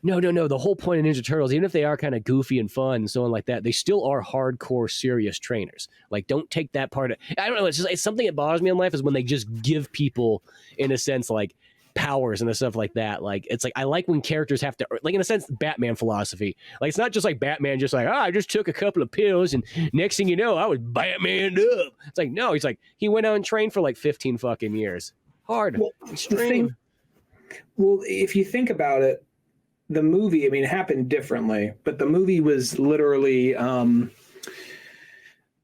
no. The whole point of Ninja Turtles, even if they are kind of goofy and fun and so on like that, they still are hardcore, serious trainers. Like, don't take that part of. I don't know. It's something that bothers me in life is when they just give people, in a sense, like powers and stuff like that. Like, it's like I like when characters have to, like, in a sense, Batman philosophy. Like, it's not just like Batman, just like, I just took a couple of pills and next thing you know, I was Batmaned up. It's like, no, he's like, he went out and trained for like 15 fucking years. Hard. Well, extreme. Well, if you think about it, the movie, I mean, it happened differently, but the movie was literally,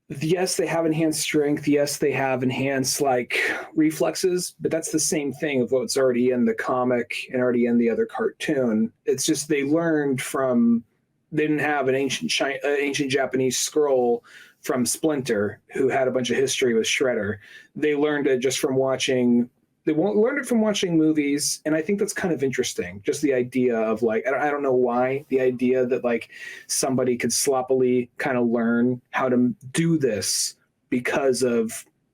yes, they have enhanced strength. Yes, they have enhanced like reflexes, but that's the same thing of what's already in the comic and already in the other cartoon. It's just they learned from, they didn't have an ancient Japanese scroll from Splinter, who had a bunch of history with Shredder. They learned it just from watching. They learned it from watching movies, and I think that's kind of interesting. Just the idea of like, I don't know why, the idea that like somebody could sloppily kind of learn how to do this because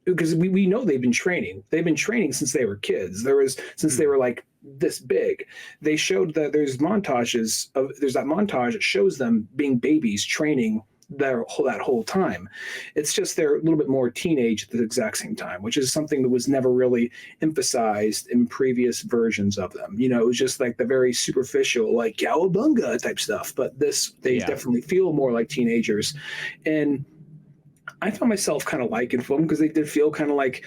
we know they've been training. They've been training since they were kids. Since they were like this big. They showed that there's that montage that shows them being babies training that whole time. It's just they're a little bit more teenage at the exact same time, which is something that was never really emphasized in previous versions of them. It was just like the very superficial, like cowabunga type stuff. But they definitely feel more like teenagers. And I found myself kind of liking them because they did feel kind of like,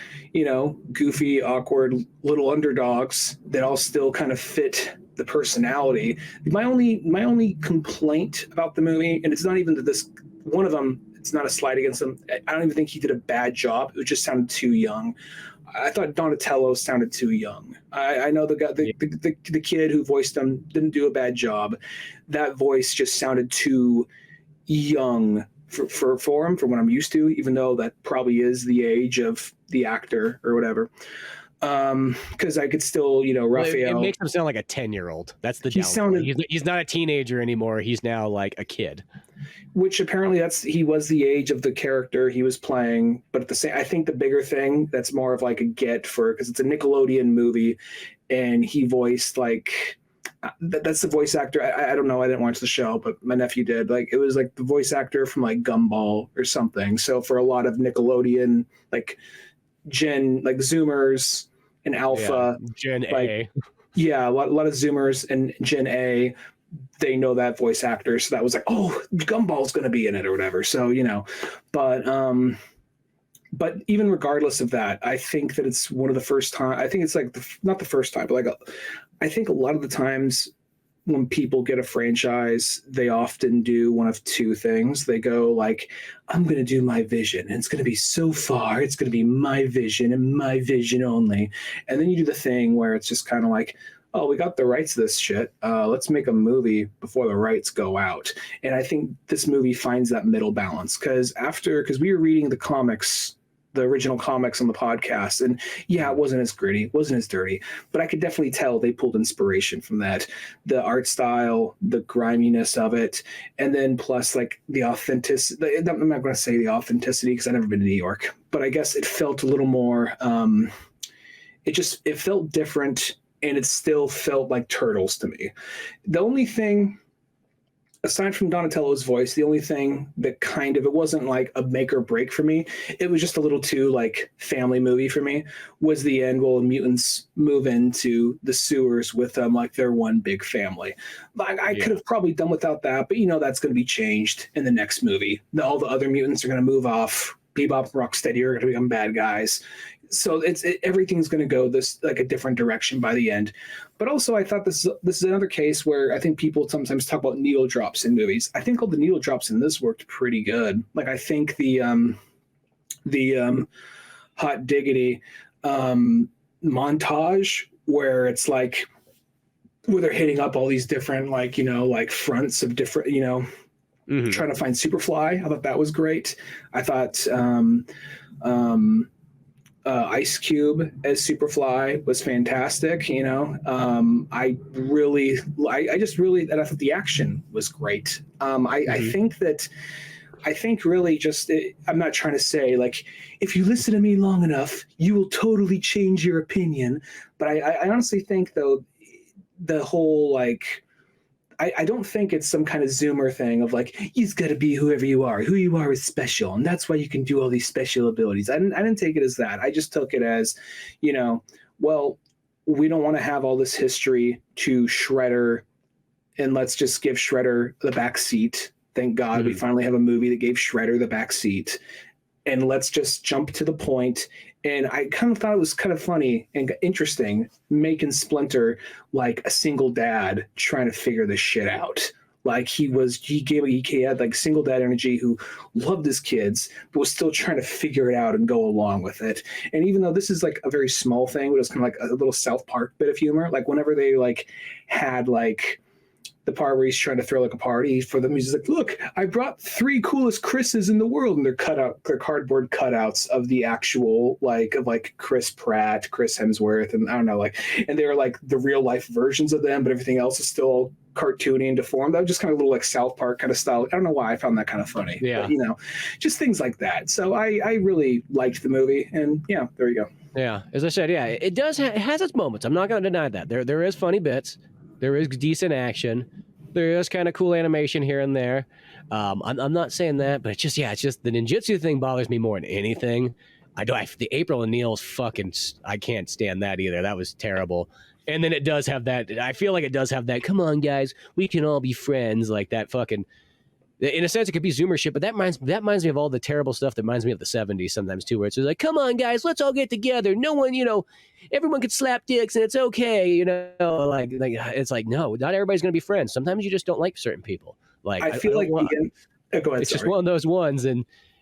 goofy, awkward little underdogs that all still kind of fit the personality. My only complaint about the movie, and it's not even that this one of them, it's not a slight against him. I don't even think he did a bad job. It just sounded too young. I thought Donatello sounded too young. I know the guy, the kid who voiced him didn't do a bad job. That voice just sounded too young for him, from what I'm used to, even though that probably is the age of the actor or whatever. Because I could still, Raphael. It makes him sound like a 10-year-old. That's the downfall. He's not a teenager anymore. He's now like a kid. Which apparently he was the age of the character he was playing. But at the same, I think the bigger thing that's more of like a because it's a Nickelodeon movie, and he voiced like. That's the voice actor. I don't know. I didn't watch the show, but my nephew did. Like, it was like the voice actor from like Gumball or something. So for a lot of Nickelodeon, like like Zoomers and Alpha, Gen like, A. Yeah, a lot of Zoomers and Gen A, they know that voice actor. So that was like, oh, Gumball's going to be in it or whatever. So, but even regardless of that, I think that it's one of the first time. I think it's like not the first time, but like I think a lot of the times when people get a franchise, they often do one of two things. They go like, I'm going to do my vision, and it's going to be so far. It's going to be my vision and my vision only. And then you do the thing where it's just kind of like, oh, we got the rights to this shit. Let's make a movie before the rights go out. And I think this movie finds that middle balance because we were reading the comics, the original comics on the podcast, and yeah, it wasn't as gritty, it wasn't as dirty, but I could definitely tell they pulled inspiration from that, the art style, the griminess of it, and then plus like the authenticity. I'm not going to say the authenticity because I've never been to New York, but I guess it felt a little more. It felt different, and it still felt like Turtles to me. The only thing, aside from Donatello's voice, the only thing that kind of, it wasn't like a make or break for me, it was just a little too like family movie for me, was the end. Well, mutants move into the sewers with them like they're one big family. I could have probably done without that, but that's going to be changed in the next movie. All the other mutants are going to move off. Bebop and Rocksteady are going to become bad guys. So everything's going to go this like a different direction by the end. But also, I thought this is another case where I think people sometimes talk about needle drops in movies. I think all the needle drops in this worked pretty good. Like I think the Hot Diggity montage where it's like where they're hitting up all these different like fronts of different trying to find Superfly. I thought that was great. I thought Ice Cube as Superfly was fantastic. I thought the action was great. I think really just, I'm not trying to say like, if you listen to me long enough, you will totally change your opinion. But I honestly think though, the whole like, I don't think it's some kind of Zoomer thing of like, you've got to be whoever you are. Who you are is special. And that's why you can do all these special abilities. I didn't take it as that. I just took it as, well, we don't want to have all this history to Shredder and let's just give Shredder the back seat. Thank God we finally have a movie that gave Shredder the back seat. And let's just jump to the point. And I kind of thought it was kind of funny and interesting making Splinter like a single dad trying to figure this shit out. Like he had like single dad energy who loved his kids, but was still trying to figure it out and go along with it. And even though this is like a very small thing, but it's kind of like a little South Park bit of humor. Like whenever they like had like the part where he's trying to throw like a party for them, he's like, look, I brought 3 coolest Chris's in the world, and they're cardboard cutouts of the actual like Chris Pratt, Chris Hemsworth, and I don't know, like, and they're like the real life versions of them, but everything else is still cartoony and deformed. That was just kind of a little like South Park kind of style. I don't know why I found that kind of funny. Yeah. But, just things like that. So I really liked the movie, and yeah, there you go. Yeah, as I said, yeah, it does it has its moments. I'm not going to deny that. There is funny bits. There is decent action. There is kind of cool animation here and there. I'm not saying that, but it's just the ninjutsu thing bothers me more than anything. The April O'Neil's fucking, I can't stand that either. That was terrible. And then it does have that, I feel like it does have that, come on guys, we can all be friends, like that fucking, in a sense it could be Zoomer shit, but that reminds me of all the terrible stuff that reminds me of the 70s sometimes too, where it's like, come on guys, let's all get together. No one, everyone could slap dicks and it's okay, like it's like, no, not everybody's going to be friends. Sometimes you just don't like certain people. Like I feel like go ahead, it's just one of those ones.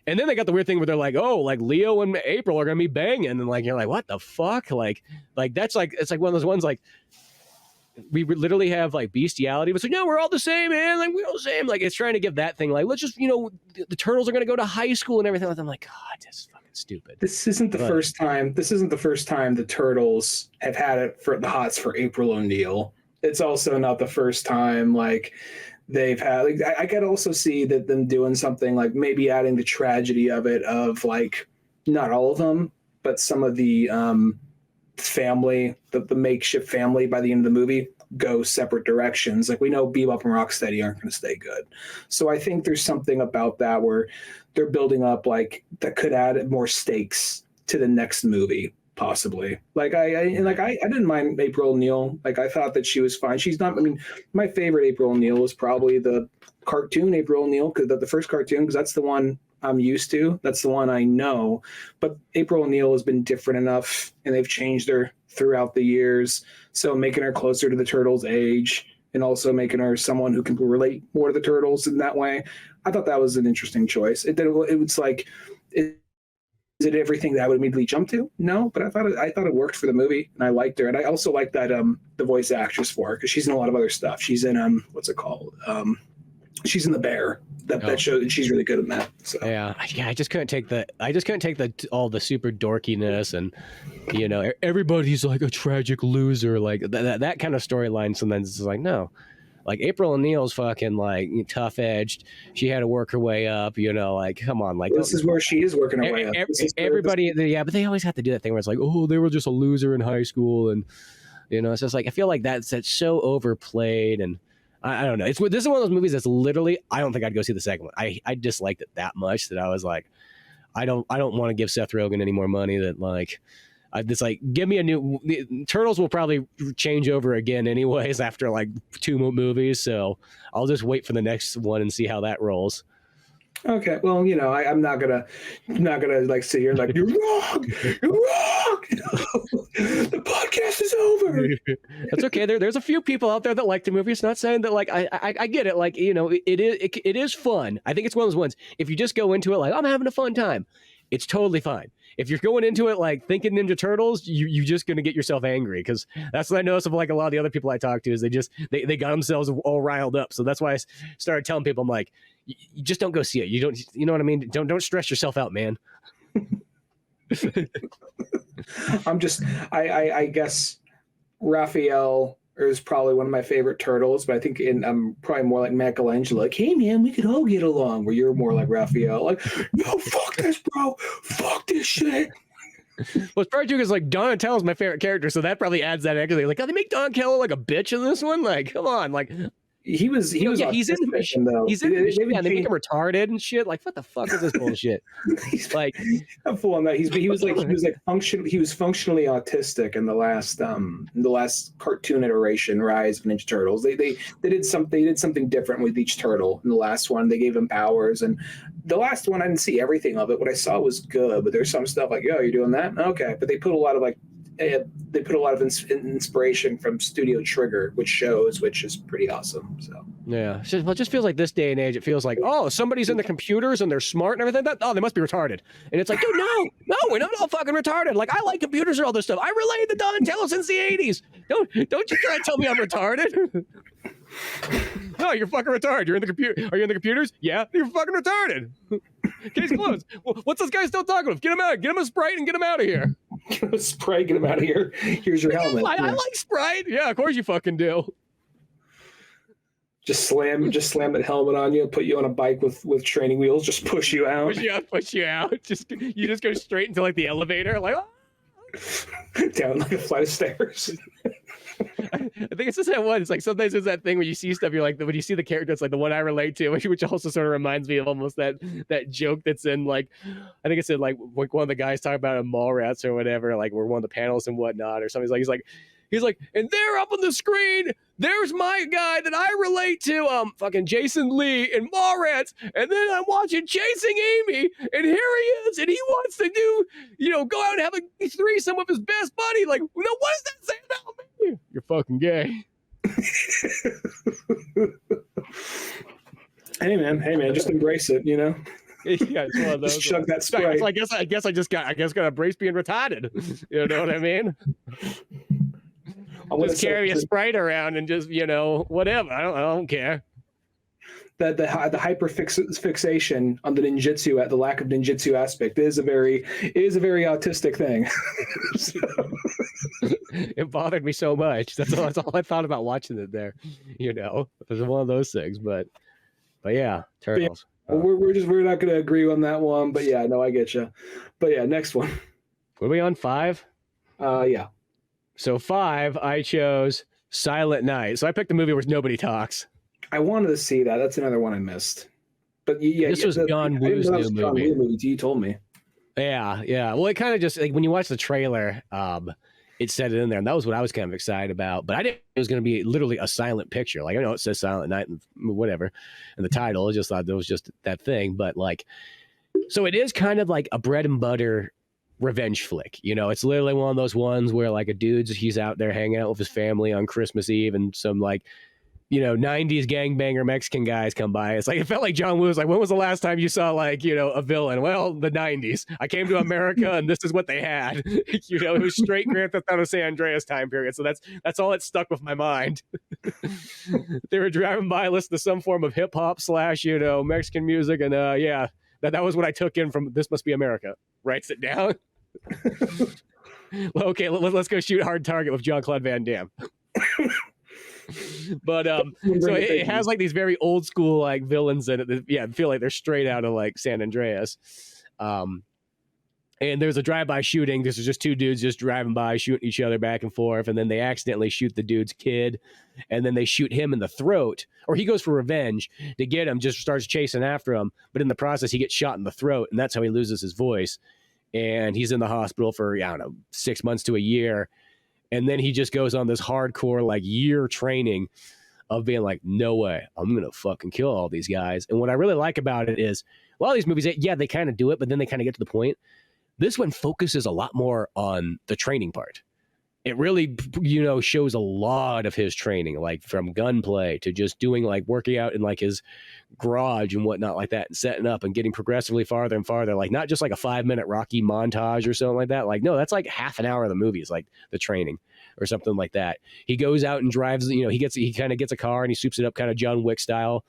And then they got the weird thing where they're like, oh, like Leo and April are going to be banging. And like, you're like, what the fuck? Like that's like, it's like one of those ones like, we literally have like bestiality, but it's like, no, we're all the same, man. Like we're all the same. Like it's trying to give that thing like, let's just, the turtles are going to go to high school and everything. I'm like, God, this is fucking stupid. This isn't the first time the turtles have had it for the hots for April O'Neil. It's also not the first time like they've had, like, I could also see that them doing something like maybe adding the tragedy of it, of like not all of them, but some of the family, the makeshift family by the end of the movie go separate directions. Like we know Bebop and Rocksteady aren't going to stay good. So I think there's something about that where they're building up like that could add more stakes to the next movie. Possibly. Like I didn't mind April O'Neil. Like I thought that she was fine. She's not, I mean, my favorite April O'Neil was probably the cartoon April O'Neil, because the first cartoon, because that's the one I'm used to. That's the one I know. But April O'Neil has been different enough, and they've changed her throughout the years. So making her closer to the Turtles' age, and also making her someone who can relate more to the Turtles in that way, I thought that was an interesting choice. It was like Is it everything that I would immediately jump to? No, but I thought it worked for the movie, and I liked her, and I also like that the voice actress for her because she's in a lot of other stuff. She's in what's it called? She's in The Bear. That show, and she's really good in that. So. Yeah. I just couldn't take all the super dorkiness and everybody's like a tragic loser, like that kind of storyline. Sometimes it's like, no, like April O'Neil's fucking like tough edged. She had to work her way up. Like come on, like this is where she is working her way up. Everybody, but they always have to do that thing where it's like, oh, they were just a loser in high school, and it's just like I feel like that's so overplayed and. I don't know. This is one of those movies that's literally. I don't think I'd go see the second one. I disliked it that much that I was like, I don't want to give Seth Rogen any more money. That like, it's like give me a new. Turtles will probably change over again anyways after like 2 movies. So I'll just wait for the next one and see how that rolls. Okay, well, I'm not gonna like sit here like you're wrong. The podcast is over. That's okay. There's a few people out there that like the movie. It's not saying that like I get it. Like it is fun. I think it's one of those ones. If you just go into it like I'm having a fun time, it's totally fine. If you're going into it like thinking Ninja Turtles, you're just gonna get yourself angry because that's what I noticed of like a lot of the other people I talk to is they got themselves all riled up. So that's why I started telling people I'm like. You just don't go see it. You know what I mean? Don't stress yourself out, man. I guess Raphael is probably one of my favorite turtles, but I think I'm probably more like Michelangelo. Like, hey man, we could all get along. Where you're more like Raphael. Like, no, fuck this, bro. Fuck this shit. Well, part two is like Donatello's my favorite character, so that probably adds that extra. Like, oh, they make Donatello like a bitch in this one. Like, come on, like. He was he's in the mission though. He's in the mission. Yeah, they make him retarded and shit. Like, what the fuck is this bullshit? Like, I'm full on that. He was functionally autistic in the last cartoon iteration, Rise of Ninja Turtles. They did something different with each turtle. In the last one, they gave him powers, and the last one I didn't see everything of it. What I saw was good, but there's some stuff like, yo, you're doing that, okay. But they put a lot of inspiration from Studio Trigger, which is pretty awesome. So yeah, it just feels like this day and age. It feels like somebody's in the computers and they're smart and everything. They must be retarded. And it's like, dude, no, we're not all fucking retarded. Like I like computers and all this stuff. I related to Donatello since the '80s. Don't you try to tell me I'm retarded. No, you're fucking retarded. You're in the computer. Are you in the computers? Yeah, you're fucking retarded. Case closed. What's this guy still talking with? Get him out. Get him a Sprite and get him out of here. Get him a Sprite. Get him out of here. Here's your helmet. I like Sprite. Yeah, of course you fucking do. Just slam that helmet on you, put you on a bike with training wheels, just push you out. Push you out. You just go straight into like the elevator, like down like a flight of stairs. I think it's just that one. It's like sometimes there's that thing where you see stuff, you're like, when you see the character, it's like the one I relate to, which also sort of reminds me of almost that joke that's in like, I think it's in like one of the guys talking about a Mallrats or whatever, like we're one of the panels and whatnot, or something. He's like, and there up on the screen, there's my guy that I relate to, fucking Jason Lee in Mallrats, and then I'm watching Chasing Amy, and here he is, and he wants to do, go out and have a threesome with his best buddy. Like, what does that say about me? You're fucking gay. Hey man, just embrace it, Yeah, it's one of those. Just chug that Sprite. I guess I just got to embrace being retarded. You know what I mean? Just carry a Sprite around and just whatever. I don't care. The hyper fixation on the ninjutsu at the lack of ninjutsu aspect is a very autistic thing. It bothered me so much. That's all I thought about watching it there. It was one of those things. But yeah, Turtles. Yeah, we're not going to agree on that one. But yeah, no, I get you. But yeah, next one. Were we on 5? Yeah. So 5, I chose Silent Night. So I picked the movie where nobody talks. I wanted to see that. That's another one I missed. But yeah, this was John Woo's new movie. You told me. Yeah. Well, it kind of just like when you watch the trailer, it said it in there, and that was what I was kind of excited about. But I didn't know it was going to be literally a silent picture. Like I know it says Silent Night and whatever in the title. I just thought that was just that thing. But like, so it is kind of like a bread and butter revenge flick. It's literally one of those ones where like he's out there hanging out with his family on Christmas Eve, and some like 90s gangbanger Mexican guys come by. It's like, it felt like John Woo was like, when was the last time you saw like, a villain? Well, the 90s. I came to America and this is what they had. It was straight Grand Theft Auto San Andreas time period. So that's all that stuck with my mind. They were driving by, listening to some form of hip hop / Mexican music. And yeah, that was what I took in from This Must Be America. Writes it down. Well, okay, let's go shoot Hard Target with Jean-Claude Van Damme. But so it has like these very old school like villains in it. Yeah, I feel like they're straight out of like San Andreas. And there's a drive-by shooting. This is just two dudes just driving by, shooting each other back and forth, and then they accidentally shoot the dude's kid, and then they shoot him in the throat, or he goes for revenge to get him, just starts chasing after him, but in the process he gets shot in the throat, and that's how he loses his voice, and he's in the hospital for 6 months to a year. And then he just goes on this hardcore like year training of being like, no way, I'm going to fucking kill all these guys. And what I really like about it is a lot of these movies, yeah, they kind of do it, but then they kind of get to the point. This one focuses a lot more on the training part. It really, shows a lot of his training, like from gunplay to just doing like working out in like his garage and whatnot like that, and setting up and getting progressively farther and farther, like not just like a 5-minute Rocky montage or something like that. Like, no, that's like half an hour of the movie is like the training or something like that. He goes out and drives, he kind of gets a car and he soups it up kind of John Wick style,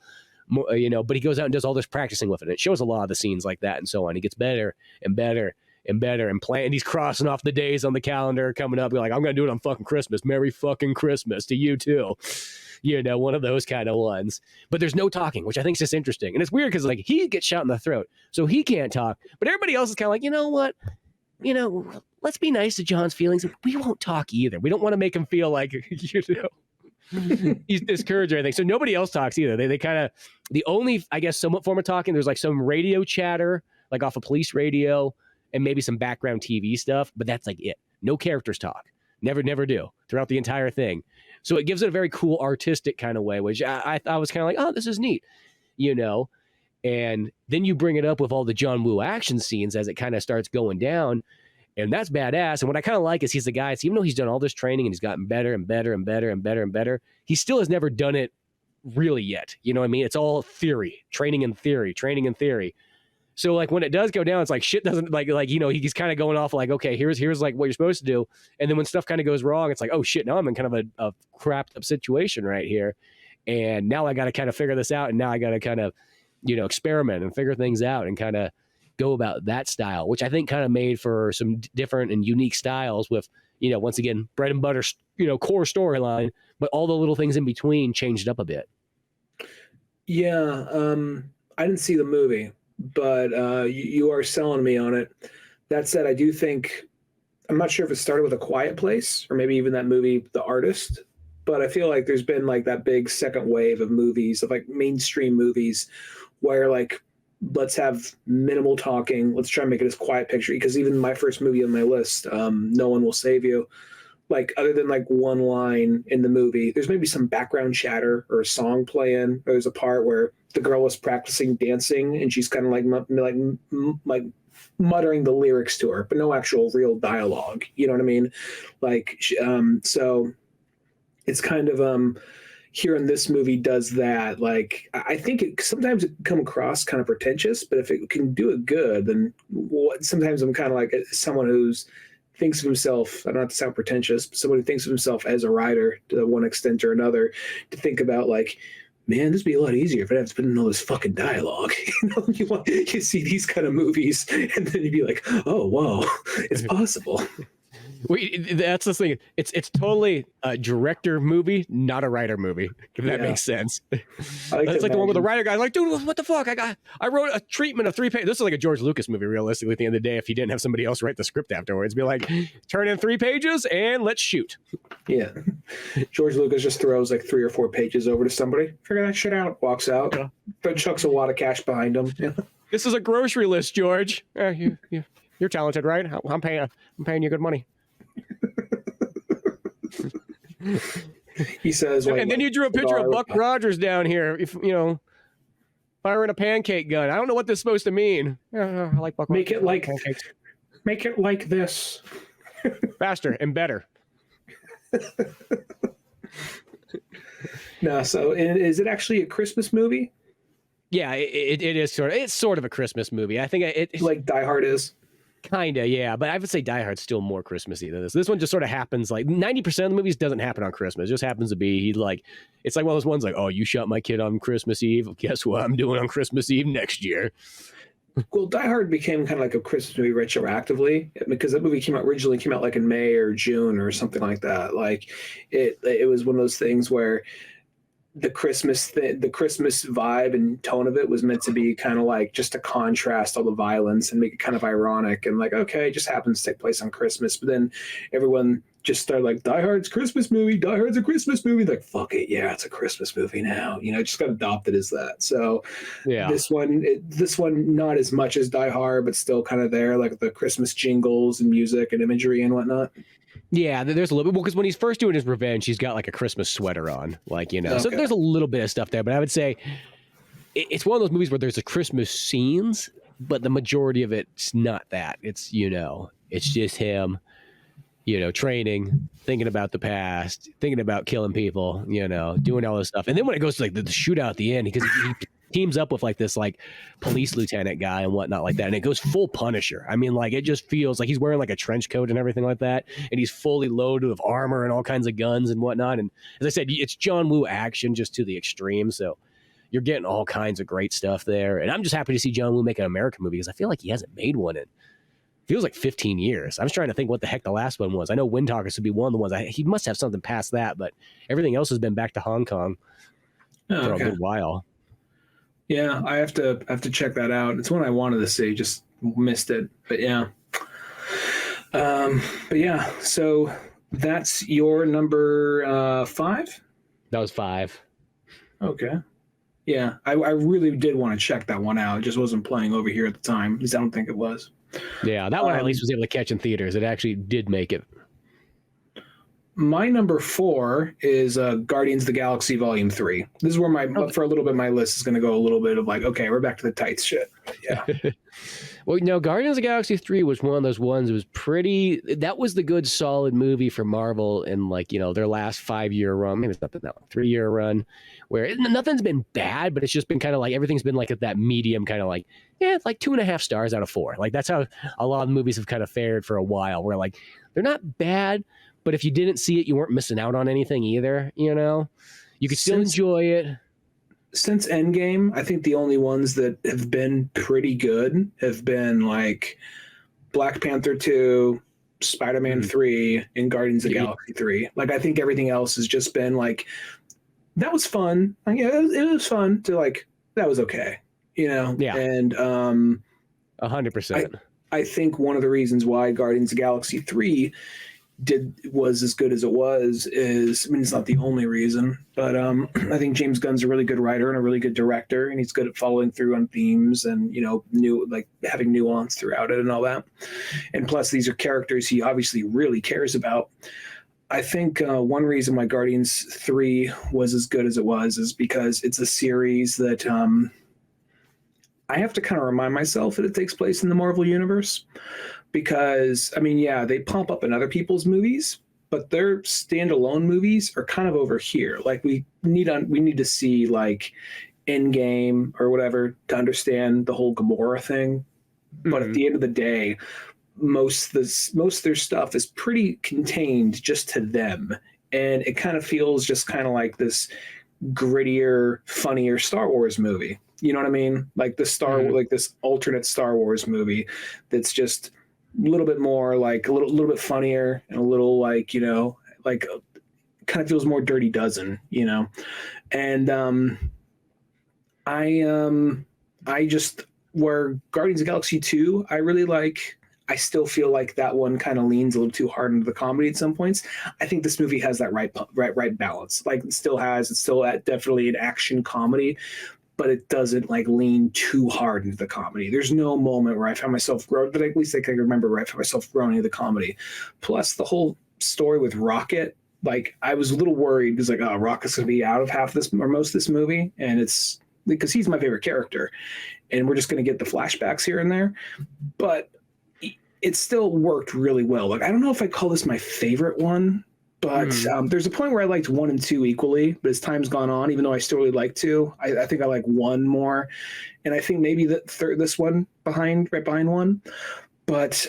but he goes out and does all this practicing with it. It shows a lot of the scenes like that and so on. He gets better and better and better and playing. He's crossing off the days on the calendar coming up. Be like, I'm going to do it on fucking Christmas. Merry fucking Christmas to you too. One of those kind of ones. But there's no talking, which I think is just interesting. And it's weird because like he gets shot in the throat, so he can't talk. But everybody else is kind of like, you know what? Let's be nice to John's feelings. We won't talk either. We don't want to make him feel like, he's discouraged or anything. So nobody else talks either. They kind of, the only, I guess, somewhat form of talking, there's like some radio chatter, like off a police radio, and maybe some background TV stuff, but that's like it. No characters talk. Never do throughout the entire thing. So it gives it a very cool artistic kind of way, which I was kind of like, oh, this is neat, and then you bring it up with all the John Woo action scenes as it kind of starts going down, and that's badass. And what I kind of like is he's the guy, even though he's done all this training and he's gotten better and better and better and better and better, he still has never done it really yet. You know what I mean? It's all theory, training and theory. So like when it does go down, it's like shit doesn't he's kind of going off like, okay, here's like what you're supposed to do. And then when stuff kind of goes wrong, it's like, oh shit, now I'm in kind of a crapped up situation right here. And now I got to kind of figure this out. And now I got to kind of, experiment and figure things out and kind of go about that style, which I think kind of made for some different and unique styles with, once again, bread and butter, core storyline, but all the little things in between changed up a bit. Yeah. I didn't see the movie, but you are selling me on it. That said, I do think, I'm not sure if it started with A Quiet Place or maybe even that movie, The Artist, but I feel like there's been like that big second wave of movies, of like mainstream movies where like, let's have minimal talking. Let's try and make it as quiet picture. Because even my first movie on my list, No One Will Save You, like other than like one line in the movie, there's maybe some background chatter or a song playing. There's a part where the girl is practicing dancing and she's kind of like muttering the lyrics to her, but no actual real dialogue. You know what I mean? Like, so it's kind of here in this movie does that. Like, I think sometimes it come across kind of pretentious, but if it can do it good, then sometimes I'm kind of like someone who's thinks of himself, I don't have to sound pretentious, but someone who thinks of himself as a writer to one extent or another, to think about like, man, this would be a lot easier if I had to put in all this fucking dialogue. You see these kind of movies, and then you'd be like, oh, whoa, it's possible. That's the thing. It's totally a director movie, not a writer movie. If that makes sense. It's like the one with the writer guy's like, dude, what the fuck? I wrote a treatment of 3 pages. This is like a George Lucas movie, realistically, at the end of the day, if he didn't have somebody else write the script afterwards. Be like, turn in 3 pages and let's shoot. Yeah. George Lucas just throws like 3 or 4 pages over to somebody. Figure that shit out. Walks out. Yeah. Chucks a wad of cash behind him. Yeah. This is a grocery list, George. You're talented, right? I'm paying you good money. He says, and then you drew a picture of Buck Rogers down here. If firing a pancake gun. I don't know what this is supposed to mean. I like Buck. Make it like pancakes. Make it like this. Faster and better. No, so is it actually a Christmas movie? Yeah, it is sort of a Christmas movie. I think it's Like Die Hard is? kind of, yeah, but I would say Die Hard's still more Christmassy than this. This one just sort of happens like 90% of the movies doesn't happen on Christmas. It just happens to be it's like one of those ones like, oh, you shot my kid on Christmas Eve. Guess what I'm doing on Christmas Eve next year? Well, Die Hard became kind of like a Christmas movie retroactively because that movie originally came out like in May or June or something like that. Like it was one of those things where the Christmas vibe and tone of it was meant to be kind of like just to contrast all the violence and make it kind of ironic and like, okay, it just happens to take place on Christmas. But then everyone just started like, Die Hard's Christmas movie. Die Hard's a Christmas movie. Like, fuck it. Yeah, it's a Christmas movie now. You know, it just got adopted as that. So yeah, this one, not as much as Die Hard, but still kind of there, like the Christmas jingles and music and imagery and whatnot. Yeah, there's a little bit, because when he's first doing his revenge, he's got like a Christmas sweater on, like, you know. Okay. So there's a little bit of stuff there, but I would say it's one of those movies where there's a Christmas scenes, but the majority of it's not that. It's, you know, it's just him, you know, training, thinking about the past, thinking about killing people, you know, doing all this stuff. And then when it goes to like the shootout at the end, because he teams up with like this like police lieutenant guy and whatnot like that, and it goes full Punisher. I mean, like, it just feels like he's wearing like a trench coat and everything like that, and he's fully loaded with armor and all kinds of guns and whatnot. And as I said, it's John Woo action just to the extreme, so you're getting all kinds of great stuff there. And I'm just happy to see John Woo make an American movie, because I feel like he hasn't made one in feels like 15 years. I'm just trying to think what the heck the last one was. I know Wind Talkers would be one of the ones. He must have something past that, but everything else has been back to Hong Kong for a good while. Yeah, I have to check that out. It's one I wanted to see, just missed it. But yeah. So that's your number 5? That was 5. Okay. Yeah, I really did want to check that one out. It just wasn't playing over here at the time. At least I don't think it was. Yeah, that one I at least was able to catch in theaters. It actually did make it. My number 4 is Guardians of the Galaxy Volume 3. This is where for a little bit, my list is going to go a little bit of like, okay, we're back to the tights shit. Yeah. Well, no, Guardians of the Galaxy 3 was one of those ones. It was that was the good, solid movie for Marvel in, like, you know, their last 5-year run. Maybe it's not been that long, 3-year run, where nothing's been bad, but it's just been kind of like, everything's been like at that medium kind of like, yeah, it's like 2.5 stars out of 4. Like, that's how a lot of movies have kind of fared for a while, where like, they're not bad, but if you didn't see it, you weren't missing out on anything either, you know? You could still enjoy it. Since Endgame, I think the only ones that have been pretty good have been like Black Panther 2, Spider-Man 3, and Guardians of the Galaxy 3. Like, I think everything else has just been like, that was fun. Like, yeah, it was fun to like, that was okay, you know? Yeah. And 100%. I think one of the reasons why Guardians of the Galaxy 3 was as good as it was is, I mean, it's not the only reason, but I think James Gunn's a really good writer and a really good director, and he's good at following through on themes and, you know, having nuance throughout it and all that. And plus, these are characters he obviously really cares about. I think one reason why Guardians 3 was as good as it was is because it's a series that I have to kind of remind myself that it takes place in the Marvel Universe. Because, I mean, yeah, they pump up in other people's movies, but their standalone movies are kind of over here. Like, we need to see like Endgame or whatever to understand the whole Gamora thing. Mm-hmm. But at the end of the day, most of their stuff is pretty contained just to them, and it kind of feels just kind of like this grittier, funnier Star Wars movie. You know what I mean? Like like this alternate Star Wars movie that's just a little bit more like a little bit funnier and a little like, you know, like kind of feels more Dirty Dozen, you know. And I just, where Guardians of the Galaxy 2 I really like, I still feel like that one kind of leans a little too hard into the comedy at some points. I think this movie has that right balance. Like, it's still definitely an action comedy, but it doesn't like lean too hard into the comedy. There's no moment where I found myself groaning, but at least I can remember where I found myself groaning into the comedy. Plus, the whole story with Rocket, like, I was a little worried because, like, oh, Rocket's going to be out of half this or most of this movie, and it's because he's my favorite character, and we're just going to get the flashbacks here and there. But it still worked really well. Like, I don't know if I call this my favorite one, But there's a point where I liked 1 and 2 equally, but as time's gone on, even though I still really like 2, I think I like 1 more, and I think maybe this one right behind 1. But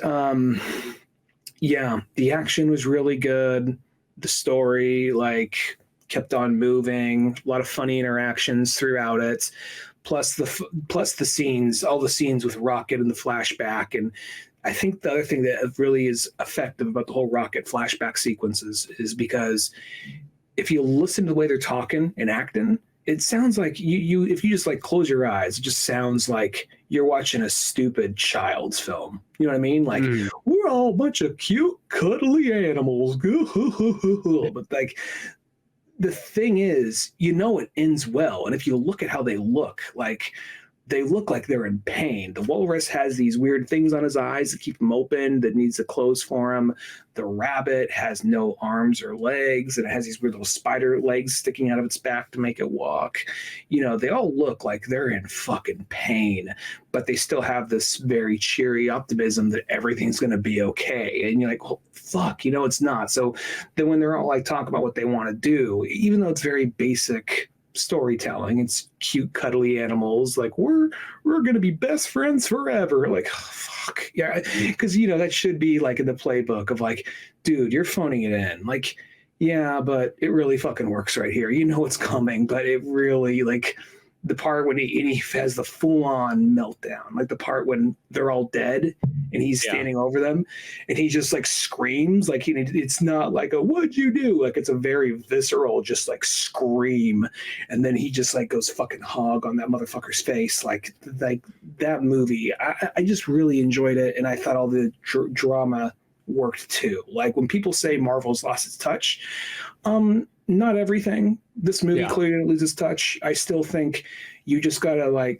yeah, the action was really good. The story kept on moving. A lot of funny interactions throughout it. Plus the scenes, all the scenes with Rocket and the flashback. And I think the other thing that really is effective about the whole Rocket flashback sequences is because if you listen to the way they're talking and acting, it sounds like you if you just close your eyes, it just sounds like you're watching a stupid child's film. You know what I mean? We're all a bunch of cute, cuddly animals. But the thing is, it ends well. And if you look at how they look like they're in pain. The walrus has these weird things on his eyes that keep him open, that needs to close for him. The rabbit has no arms or legs, and it has these weird little spider legs sticking out of its back to make it walk. They all look like they're in fucking pain, but they still have this very cheery optimism that everything's going to be okay. And you're like, oh, fuck, it's not. So then when they're all talking about what they want to do, even though it's very basic storytelling, it's cute cuddly animals, we're gonna be best friends forever, oh, fuck yeah, because that should be in the playbook of dude, you're phoning it in, yeah, but it really fucking works right here, it's coming, but it really the part when he has the full-on meltdown, the part when they're all dead and he's standing over them and he just screams, it's not a what'd you do, it's a very visceral just scream, and then he just goes fucking hog on that motherfucker's face. That movie, I just really enjoyed it, and I thought all the drama worked too. When people say Marvel's lost its touch, not everything. This movie clearly didn't lose its touch. I still think you just gotta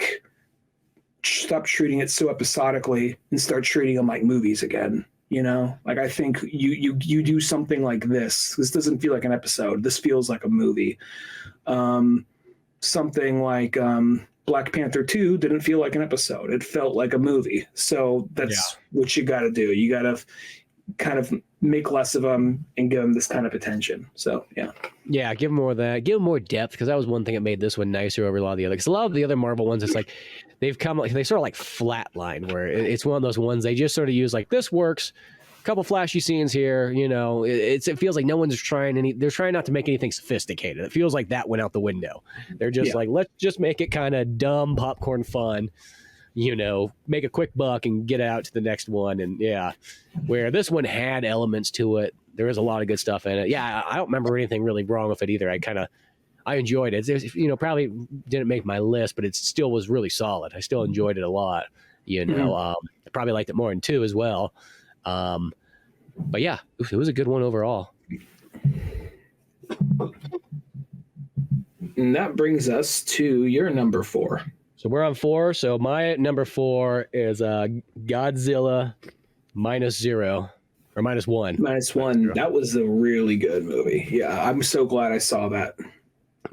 stop treating it so episodically and start treating them like movies again. I think you do something like this. This doesn't feel like an episode. This feels like a movie. Something like Black Panther 2 didn't feel like an episode. It felt like a movie. So that's what you got to do. You got to kind of make less of them and give them this kind of attention. So yeah, give them more of that, give them more depth, because that was one thing that made this one nicer over a lot of the other, because a lot of the other Marvel ones, it's they've come they sort of flatline, where it's one of those ones they just sort of use this works, a couple flashy scenes here, it feels like no one's they're trying not to make anything sophisticated. It feels like that went out the window. They're just let's just make it kind of dumb popcorn fun, make a quick buck and get out to the next one. And where this one had elements to it, there was a lot of good stuff in it. I don't remember anything really wrong with it either. I enjoyed it. It probably didn't make my list, but it still was really solid. I still enjoyed it a lot. I probably liked it more in 2 as well. But yeah, it was a good one overall. And that brings us to your number 4. So we're on 4. So my number 4 is Godzilla -0 or -1. -1. That was a really good movie. Yeah, I'm so glad I saw that.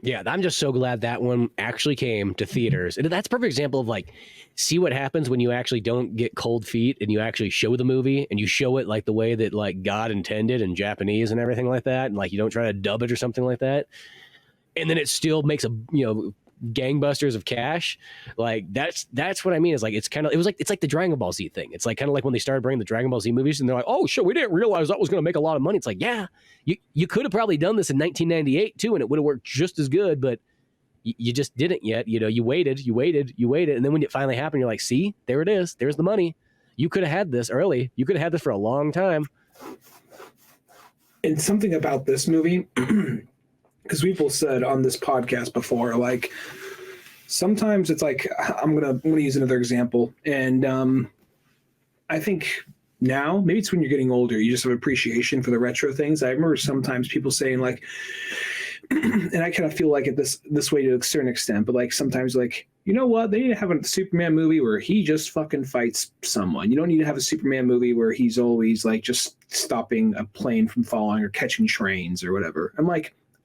Yeah, I'm just so glad that one actually came to theaters. And that's a perfect example of see what happens when you actually don't get cold feet and you actually show the movie and you show it the way that God intended in Japanese and everything like that. And you don't try to dub it or something like that. And then it still makes gangbusters of cash. That's what I mean. Is it's like the Dragon Ball Z thing. It's kind of like when they started bringing the Dragon Ball Z movies and they're like, oh shit, we didn't realize that was going to make a lot of money. It's you could have probably done this in 1998 too, and it would have worked just as good, but you just didn't yet. You waited, and then when it finally happened, you're like, see, there it is. There's the money. You could have had this early. You could have had this for a long time. And something about this movie, because we've both said on this podcast before, sometimes it's I'm gonna use another example, and I think now maybe it's when you're getting older, you just have appreciation for the retro things. I remember sometimes people saying and I kind of feel it this way to a certain extent, but sometimes you know what, they need to have a Superman movie where he just fucking fights someone. You don't need to have a Superman movie where he's always just stopping a plane from falling or catching trains or whatever. I'm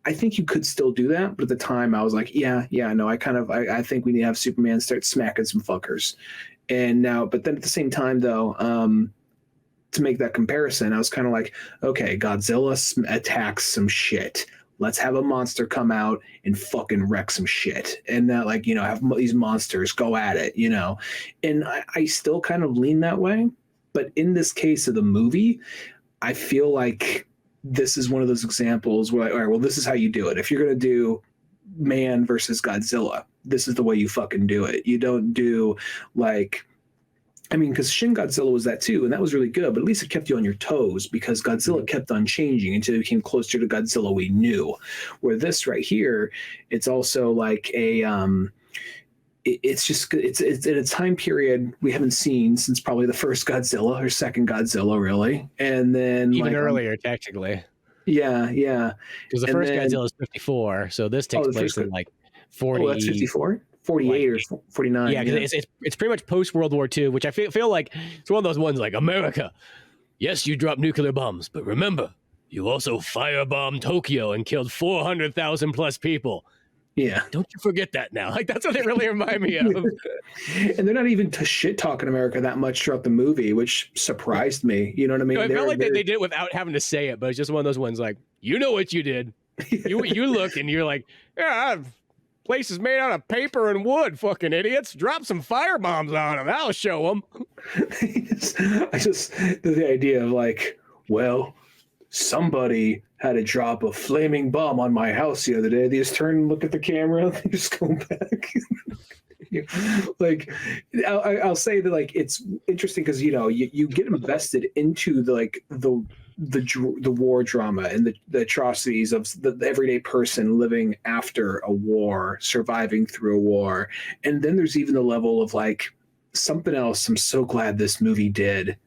I think you could still do that, but at the time I was no, I think we need to have Superman start smacking some fuckers. And now, but then at the same time though, to make that comparison, I was kind of like, okay, Godzilla attacks some shit. Let's have a monster come out and fucking wreck some shit. And that, like, have these monsters go at it, And I still kind of lean that way. But in this case of the movie, I feel like this is one of those examples where, all right, well, this is how you do it. If you're going to do man versus Godzilla, this is the way you fucking do it. You don't do because Shin Godzilla was that too, and that was really good, but at least it kept you on your toes because Godzilla kept on changing until it became closer to Godzilla we knew. Where this right here, it's also like it's in a time period we haven't seen since probably the first Godzilla or second Godzilla, really. And then even earlier, technically. Yeah. Because the first Godzilla is 54, so this takes place in like 40. Oh, that's 54? 48 or 49. Yeah, because it's pretty much post World War II, which I feel like it's one of those ones like America. Yes, you dropped nuclear bombs, but remember, you also firebombed Tokyo and killed 400,000 plus people. Yeah. Don't you forget that now. Like, that's what they really remind me of. And they're not even shit talking America that much throughout the movie, which surprised me. You know what I mean? No, it felt like they did it without having to say it, but it's just one of those ones like, you know what you did. You look and you're like, yeah, place is made out of paper and wood, fucking idiots. Drop some firebombs on them. That'll show them. The idea of like, well, somebody had to drop a flaming bomb on my house the other day. They just turn and look at the camera. They just go back. Like, I'll say that, like, it's interesting because you get invested into the war drama and the atrocities of the everyday person living after a war, surviving through a war, and then there's even the level of like something else. I'm so glad this movie did,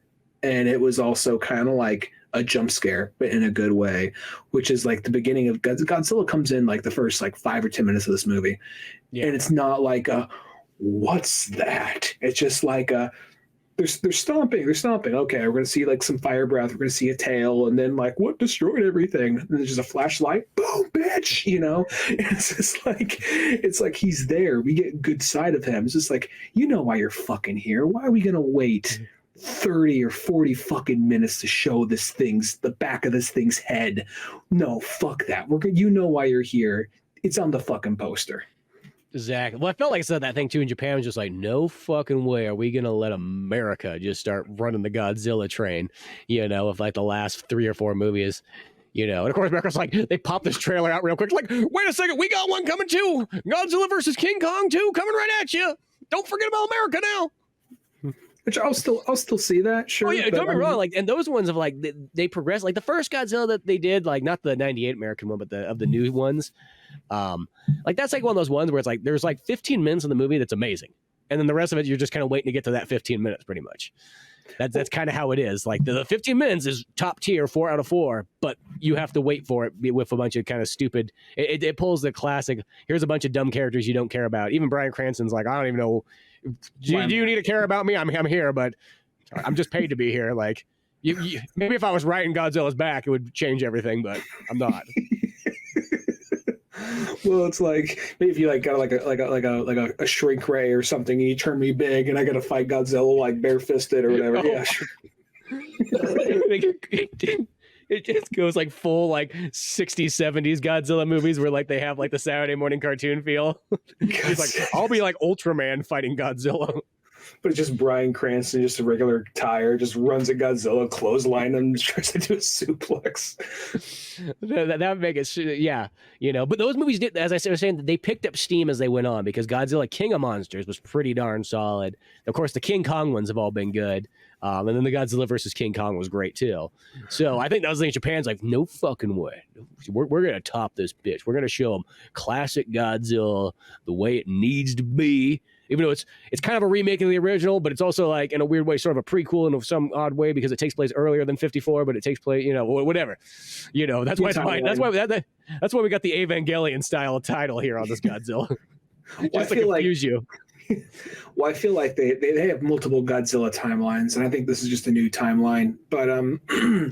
and it was also kind of like a jump scare, but in a good way, which is like the beginning of Godzilla comes in like the first like 5 or 10 minutes of this movie, and it's not like what's that? It's just like they're stomping. Okay, we're gonna see like some fire breath. We're gonna see a tail, and then like what destroyed everything? And there's just a flashlight. Boom, bitch. It's just like he's there. We get good side of him. It's just like, why you're fucking here. Why are we gonna wait 30 or 40 fucking minutes to show the back of this thing's head? No, fuck that. Why you're here. It's on the fucking poster. Exactly. Well, I felt like I said that thing too in Japan. Was just like, no fucking way are we gonna let America just start running the Godzilla train, of like the last 3 or 4 movies, and of course America's like, they pop this trailer out real quick, like, wait a second, we got one coming too, Godzilla versus King Kong 2 coming right at you. Don't forget about America now. Which I'll still see that, sure. Oh yeah, don't be wrong. Like, and those ones of like they progress. Like the first Godzilla that they did, like not the '98 American one, but of the new ones. Like that's like one of those ones where it's like there's like 15 minutes in the movie that's amazing, and then the rest of it you're just kind of waiting to get to that 15 minutes, pretty much. That's kind of how it is. Like the 15 minutes is top tier, 4 out of 4, but you have to wait for it with a bunch of kind of stupid. It pulls the classic. Here's a bunch of dumb characters you don't care about. Even Bryan Cranston's like, I don't even know. Do you need to care about me? I'm here, but I'm just paid to be here. Like, maybe if I was writing Godzilla's back, it would change everything, but I'm not. Well, it's like maybe if you like got a shrink ray or something, and you turn me big, and I got to fight Godzilla like barefisted or whatever. Oh. Yeah, sure. It just goes like full like 60s, 70s Godzilla movies where like they have like the Saturday morning cartoon feel. It's like, I'll be like Ultraman fighting Godzilla. But it's just Bryan Cranston, just a regular tire, just runs at Godzilla, clothesline him, tries to do a suplex. That would make it, yeah. But those movies did, as I was saying, they picked up steam as they went on because Godzilla King of Monsters was pretty darn solid. Of course, the King Kong ones have all been good. And then the Godzilla versus King Kong was great too. So I think that was like Japan's like, no fucking way. We're going to top this bitch. We're going to show them classic Godzilla the way it needs to be. Even though it's kind of a remake of the original, but it's also like in a weird way, sort of a prequel in some odd way because it takes place earlier than 54, but it takes place, whatever. That's why it's fine. That's why we got the Evangelion style title here on this Godzilla. Just to confuse you. Well, I feel like they have multiple Godzilla timelines, and I think this is just a new timeline. But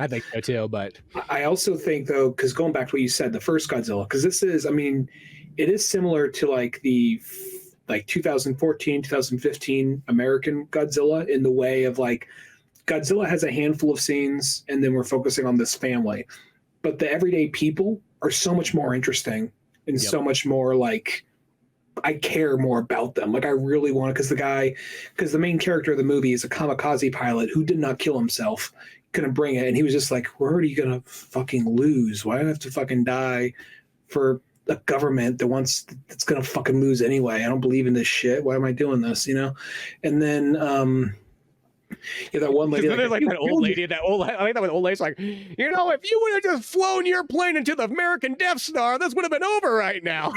I think so too. But I also think though, because going back to what you said, the first Godzilla, because this is, it is similar to like the 2014, 2015 American Godzilla in the way of like Godzilla has a handful of scenes, and then we're focusing on this family. But the everyday people are so much more interesting and so much more like I care more about them. Like I really want because the main character of the movie is a kamikaze pilot who did not kill himself, couldn't bring it, and he was just like, "We're already gonna fucking lose. Why do I have to fucking die for a government that's gonna fucking lose anyway? I don't believe in this shit. Why am I doing this? You know?" And then that one lady, like that old lady, I think that old lady's like, if you would have just flown your plane into the American Death Star, this would have been over right now.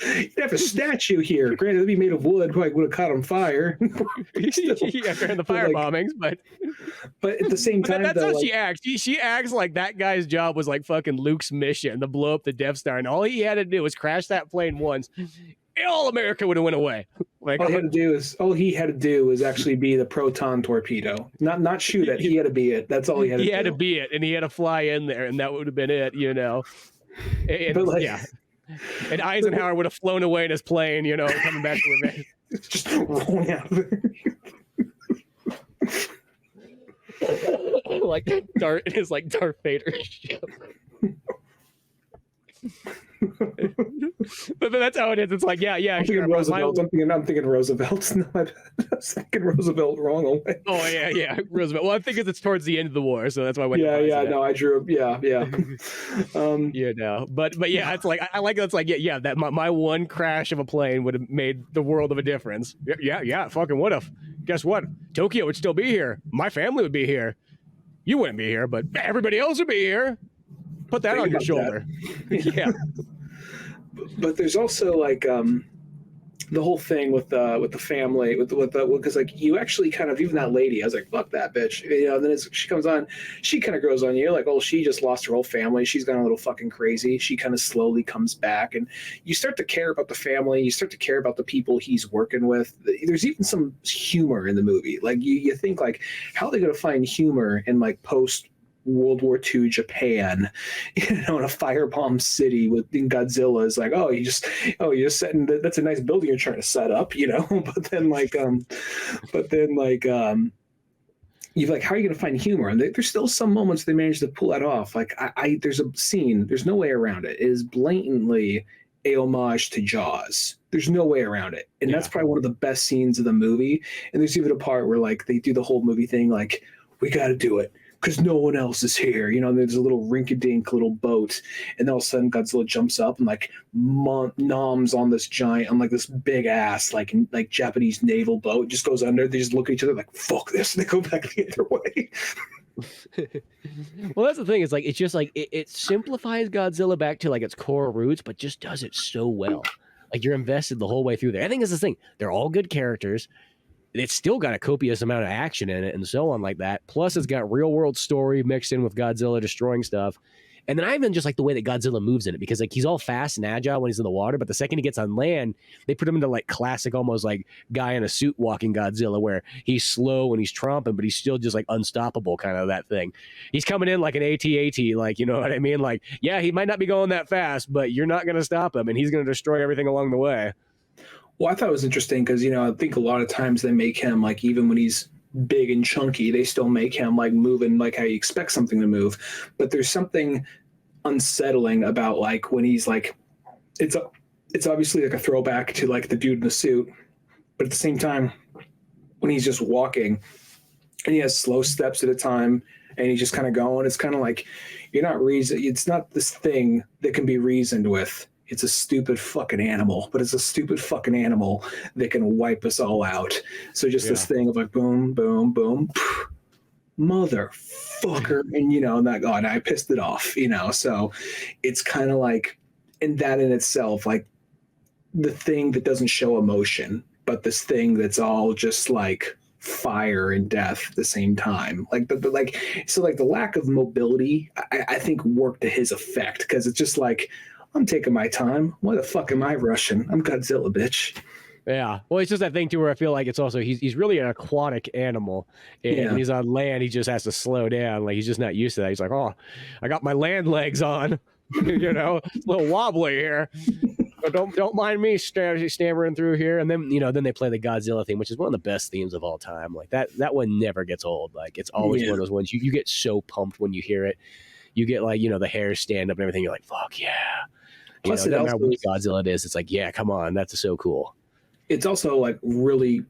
You'd have a statue here. Granted, it'd be made of wood, probably would have caught on fire. During the fire bombings, but at the same time, that's how she acts. She acts like that guy's job was like fucking Luke's mission to blow up the Death Star, and all he had to do was crash that plane once. All America would have went away. Like all he had to do was actually be the proton torpedo, not shoot it. He had to be it. That's all he had to do. He had to be it, and he had to fly in there, and that would have been it. And Eisenhower would have flown away in his plane, coming back to revenge. Just rolling out of there. Like Darth Vader's ship. But that's how it is. It's like, I'm thinking Roosevelt. I'm thinking Roosevelt. No, I was thinking Roosevelt wrong away. Oh yeah, Roosevelt. Well, I think it's towards the end of the war, so that's why I went. No, I drew. Yeah. But yeah, it's like I like it's like that my one crash of a plane would have made the world of a difference. Yeah, fucking would have. Guess what? Tokyo would still be here. My family would be here. You wouldn't be here, but everybody else would be here. Put that on your shoulder. Yeah. But there's also like the whole thing with the family because like you actually kind of even that lady I was like fuck that bitch and then she comes on, she kind of grows on you like, oh, she just lost her whole family, she's gone a little fucking crazy, she kind of slowly comes back and you start to care about the family, you start to care about the people he's working with. There's even some humor in the movie, like you think like how are they going to find humor in like post World War II Japan, in a firebomb city in Godzilla is like, you're just setting that's a nice building you're trying to set up, but then you're like, how are you going to find humor? And there's still some moments they manage to pull that off. Like there's a scene, there's no way around it. It is blatantly a homage to Jaws. There's no way around it. And that's probably one of the best scenes of the movie. And there's even a part where like they do the whole movie thing, like, we got to do it because no one else is here. And there's a little rinky-dink little boat, and then all of a sudden Godzilla jumps up and like noms on this giant, on like this big ass, like Japanese naval boat, just goes under. They just look at each other like, fuck this, and they go back the other way. Well, that's the thing. It's like, it's just like, it simplifies Godzilla back to like its core roots, but just does it so well. Like you're invested the whole way through there. I think that's the thing. They're all good characters. It's still got a copious amount of action in it and so on like that. Plus it's got real world story mixed in with Godzilla destroying stuff. And then I even just like the way that Godzilla moves in it, because like he's all fast and agile when he's in the water, but the second he gets on land, they put him into like classic, almost like guy in a suit walking Godzilla, where he's slow when he's tromping, but he's still just like unstoppable, kind of that thing. He's coming in like an AT-AT, like, you know what I mean? Like, yeah, he might not be going that fast, but you're not going to stop him, and he's going to destroy everything along the way. Well, I thought it was interesting because, I think a lot of times they make him like, even when he's big and chunky, they still make him like moving like how you expect something to move. But there's something unsettling about like when he's like, it's obviously like a throwback to like the dude in the suit, but at the same time, when he's just walking and he has slow steps at a time and he's just kind of going, it's kind of like it's not this thing that can be reasoned with. It's a stupid fucking animal, but it's a stupid fucking animal that can wipe us all out. So just this thing of like, boom, boom, boom, motherfucker. And, I pissed it off, so it's kind of like, and that in itself, like the thing that doesn't show emotion, but this thing that's all just like fire and death at the same time. Like, the lack of mobility, I think worked to his effect, because it's just like, I'm taking my time. Why the fuck am I rushing? I'm Godzilla, bitch. Yeah. Well, it's just that thing too where I feel like it's also he's really an aquatic animal, and when he's on land, he just has to slow down. Like he's just not used to that. He's like, oh, I got my land legs on. It's a little wobbly here. Don't mind me stammering through here. And then then they play the Godzilla theme, which is one of the best themes of all time. Like that one never gets old. Like it's always one of those ones you get so pumped when you hear it. You get like the hair stand up and everything. You're like, fuck yeah. Plus, no matter which Godzilla it is, it's like, yeah, come on, that's so cool. It's also like really,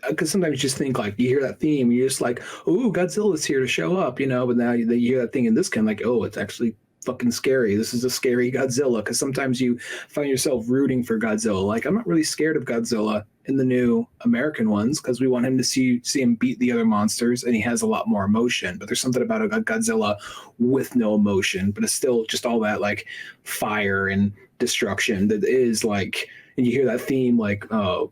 because sometimes you just think like you hear that theme, you're just like, oh, Godzilla's here to show up, but now you hear that thing in this kind of like, oh, it's actually fucking scary. This is a scary Godzilla, because sometimes you find yourself rooting for Godzilla. Like, I'm not really scared of Godzilla in the new American ones because we want him to see him beat the other monsters, and he has a lot more emotion. But there's something about a Godzilla with no emotion, but it's still just all that like fire and destruction that is like, and you hear that theme like, oh,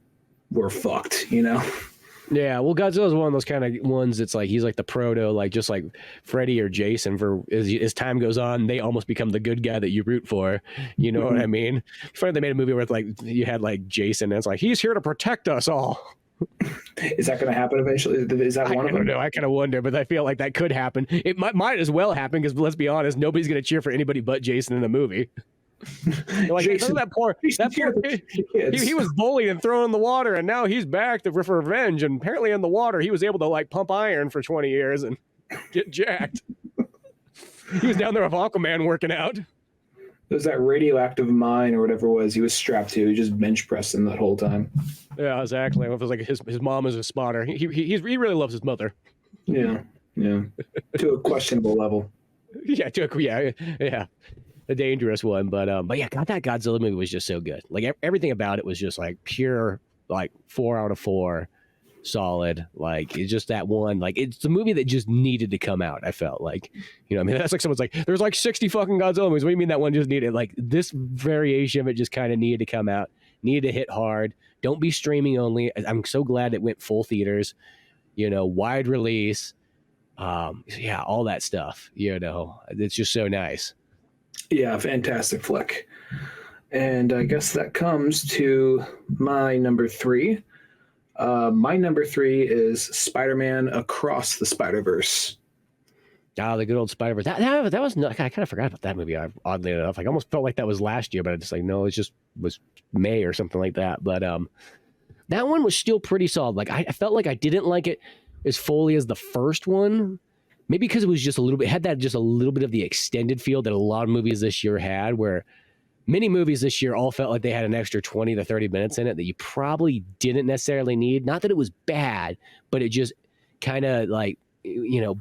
we're fucked, Yeah, well, Godzilla's one of those kind of ones that's like he's like the proto, like just like Freddy or Jason. For as time goes on, they almost become the good guy that you root for. You know what I mean? Funny they made a movie where it's like you had like Jason, and it's like he's here to protect us all. Is that going to happen eventually? Is that one of them? I don't know. I kind of wonder, but I feel like that could happen. It might as well happen because let's be honest, nobody's going to cheer for anybody but Jason in the movie. Like Jason, that poor kid, he was bullied and thrown in the water, and now he's back for revenge. And apparently, in the water, he was able to like pump iron for 20 years and get jacked. He was down there with Aquaman working out. It was that radioactive mine or whatever it was he was strapped to. He just bench pressing that whole time. Yeah, exactly. It was like his mom is a spotter. He really loves his mother. Yeah, to a questionable level. Yeah, a dangerous one, but yeah, God, that Godzilla movie was just so good. Like everything about it was just like pure, like 4 out of 4, solid. Like it's just that one. Like it's the movie that just needed to come out. I felt like, I mean, that's like someone's like, there's like 60 fucking Godzilla movies. What do you mean that one just needed? Like this variation of it just kind of needed to come out. Needed to hit hard. Don't be streaming only. I'm so glad it went full theaters. Wide release. Yeah, all that stuff. It's just so nice. Yeah, fantastic flick. And I guess that comes to my number 3. My number 3 is Spider-Man Across the Spider-Verse. Oh, the good old Spider-Verse. That was not, I kind of forgot about that movie, oddly enough. Like, I almost felt like that was last year, but I just like, no, it was May or something like that. But that one was still pretty solid. Like, I felt like I didn't like it as fully as the first one. Maybe because it was just a little bit, had that just a little bit of the extended feel that a lot of movies this year had, where many movies this year all felt like they had an extra 20 to 30 minutes in it that you probably didn't necessarily need. Not that it was bad, but it just kind of like,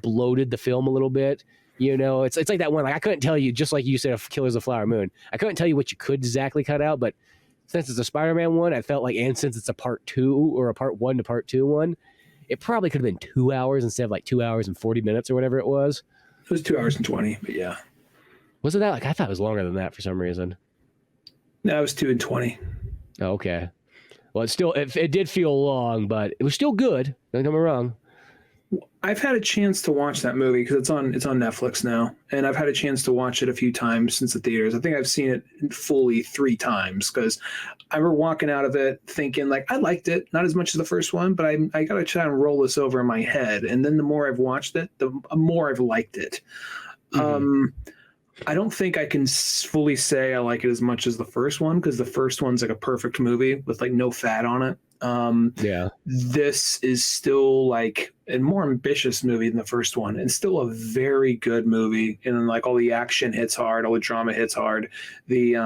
bloated the film a little bit. It's like that one, like I couldn't tell you, just like you said, Killers of the Flower Moon, I couldn't tell you what you could exactly cut out, but since it's a Spider-Man one, I felt like, and since it's a part 2 or a part 1 to part 2 one, it probably could have been 2 hours instead of like 2 hours and 40 minutes or whatever it was. It was 2 hours and 20, but yeah. Was it that? Like I thought it was longer than that for some reason. No, it was 2 and 20. Oh, okay. Well, it did feel long, but it was still good. Don't get me wrong. I've had a chance to watch that movie because it's on Netflix now, and I've had a chance to watch it a few times since the theaters. I think I've seen it fully 3 times because I remember walking out of it thinking like I liked it, not as much as the first one, but I got to try and roll this over in my head. And then the more I've watched it, the more I've liked it. Mm-hmm. I don't think I can fully say I like it as much as the first one because the first one's like a perfect movie with like no fat on it. Yeah, this is still like a more ambitious movie than the first one, and still a very good movie. And like all the action hits hard, all the drama hits hard. The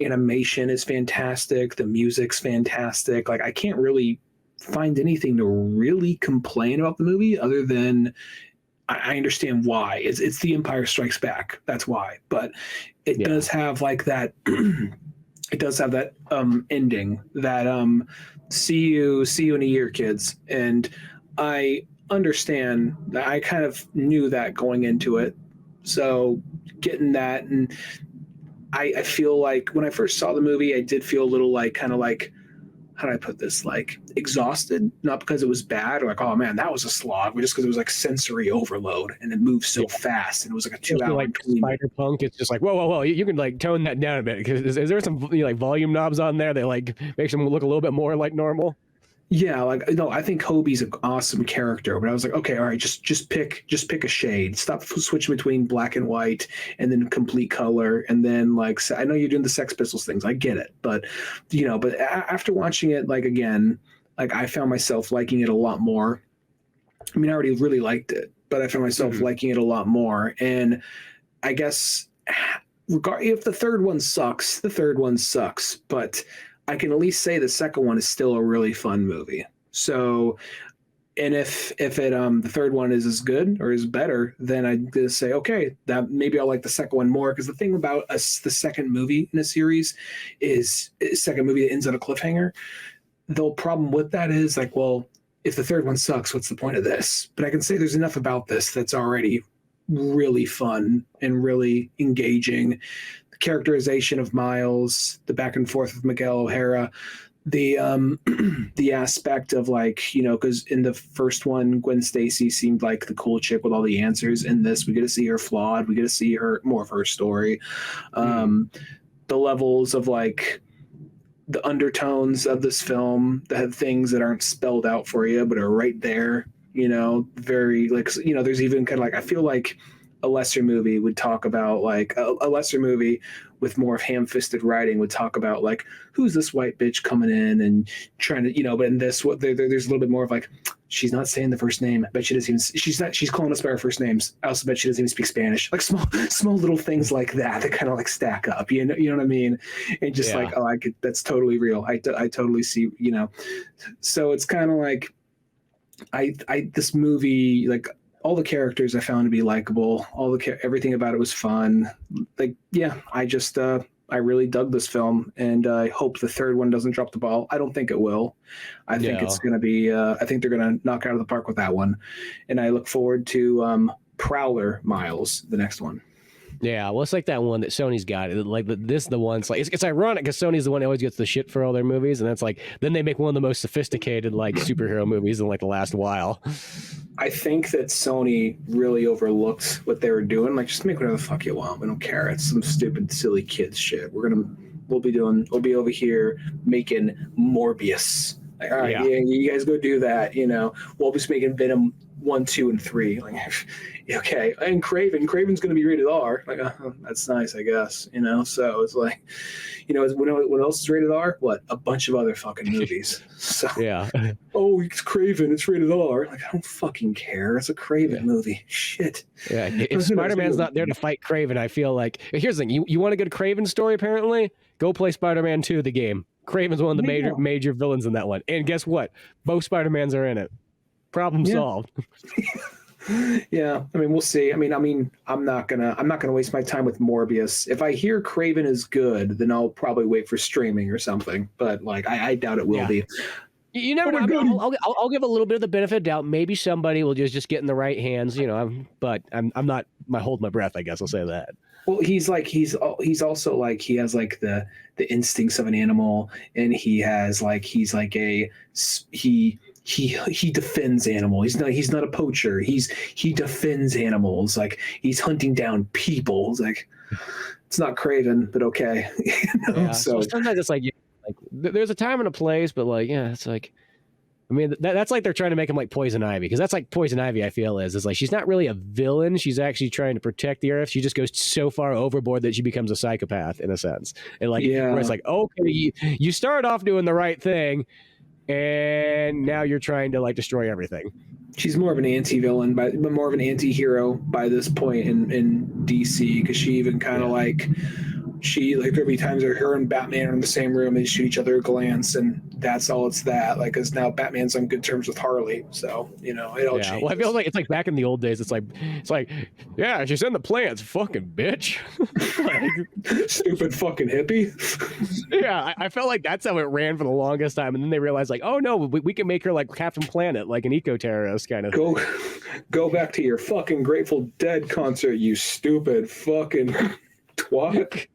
animation is fantastic. The music's fantastic. Like I can't really find anything to really complain about the movie other than I understand why. It's The Empire Strikes Back. That's why. But it does have like that. It does have that ending that see you in a year, kids. And I understand that. I kind of knew that going into it. So getting that, and I feel like when I first saw the movie, I did feel a little like kind of like, how do I put this? Like exhausted, not because it was bad or like, oh man, that was a slog, but just because it was like sensory overload and it moved so fast and it was like a 2 hour. Like Spider-Punk, it's just like, whoa. You can like tone that down a bit because is there some like volume knobs on there that like makes them look a little bit more like normal? Yeah, like no, I think Hobie's an awesome character, but I was like, okay, all right, just pick a shade. Stop switching between black and white and then complete color, and then like I know you're doing the Sex Pistols things, I get it, but after watching it like again, like I found myself liking it a lot more. I mean, I already really liked it, but I found myself liking it a lot more, and I guess if the third one sucks, the third one sucks, but I can at least say the second one is still a really fun movie. So, and if it the third one is as good or is better, then I'd just say okay, that maybe I'll like the second one more. Because the thing about the second movie in a series is second movie that ends on a cliffhanger. The problem with that is like, well, if the third one sucks, what's the point of this? But I can say there's enough about this that's already really fun and really engaging. The characterization of Miles, the back and forth with Miguel O'Hara, the the aspect of like, because in the first one, Gwen Stacy seemed like the cool chick with all the answers. In this, we get to see her flawed. We get to see her more of her story. The levels of like the undertones of this film that have things that aren't spelled out for you, but are right there. Very like, there's even kind of like, I feel like a lesser movie would talk about like a lesser movie with more of ham-fisted writing would talk about like, who's this white bitch coming in and trying to, but in this, there's a little bit more of like, she's not saying the first name. I bet she doesn't even, she's calling us by our first names. I also bet she doesn't even speak Spanish. Like small little things like that kind of like stack up, you know what I mean? And just like, oh, that's totally real. I totally see, so it's kind of like, this movie, like all the characters I found to be likable, everything about it was fun. Like, yeah, I really dug this film, and I hope the third one doesn't drop the ball. I don't think it will. I think it's going to be, I think they're going to knock out of the park with that one. And I look forward to Prowler Miles, the next one. Yeah, well, it's like that one that Sony's got. Like this, the one's like it's ironic because Sony's the one that always gets the shit for all their movies, and that's like then they make one of the most sophisticated like superhero movies in like the last while. I think that Sony really overlooked what they were doing. Like, just make whatever the fuck you want. We don't care. It's some stupid, silly kids shit. We'll be over here making Morbius. Like, all right, yeah, you guys go do that. We'll be making Venom 1, 2, and 3. Like, okay, and Craven's going to be rated R. Like, that's nice, I guess. So it's like, what else is rated R? What? A bunch of other fucking movies. So yeah. Oh, it's Craven. It's rated R. Like, I don't fucking care. It's a Craven movie. Shit. Yeah. If Spider-Man's not there to fight Craven, I feel like here's the thing. You want a good Craven story? Apparently, go play Spider-Man 2, the game. Craven's one of the major villains in that one. And guess what? Both Spider-Mans are in it. Problem solved. Yeah, I mean, we'll see. I mean, I'm not gonna waste my time with Morbius. If I hear Craven is good, then I'll probably wait for streaming or something. But like, I doubt it will be. You never know. I'll give a little bit of the benefit of doubt. Maybe somebody will just get in the right hands. But I'm not. I hold my breath. I guess I'll say that. Well, he's also like he has like the instincts of an animal, and he defends animals. He's not a poacher. He defends animals. Like, he's hunting down people. It's like, it's not Craven, but okay. So sometimes it's like there's a time and a place, but like, yeah, it's like, I mean, that's like they're trying to make him like Poison Ivy, because that's like Poison Ivy, I feel, is like she's not really a villain. She's actually trying to protect the Earth. She just goes so far overboard that she becomes a psychopath in a sense. And like, where it's like, okay, you start off doing the right thing, and now you're trying to like destroy everything. She's more of an anti-villain, but more of an anti-hero by this point in DC, because she even kind of like, there'll be times where her and Batman are in the same room, they shoot each other a glance, and that's all it's that. Like, because now Batman's on good terms with Harley, so it all changes. Well, I feel like it's like back in the old days. It's like, yeah, she's in the plans, fucking bitch. Like, stupid fucking hippie. Yeah, I felt like that's how it ran for the longest time, and then they realized like, oh no, we can make her like Captain Planet, like an eco-terrorist kind of. Go back to your fucking Grateful Dead concert, you stupid fucking twat.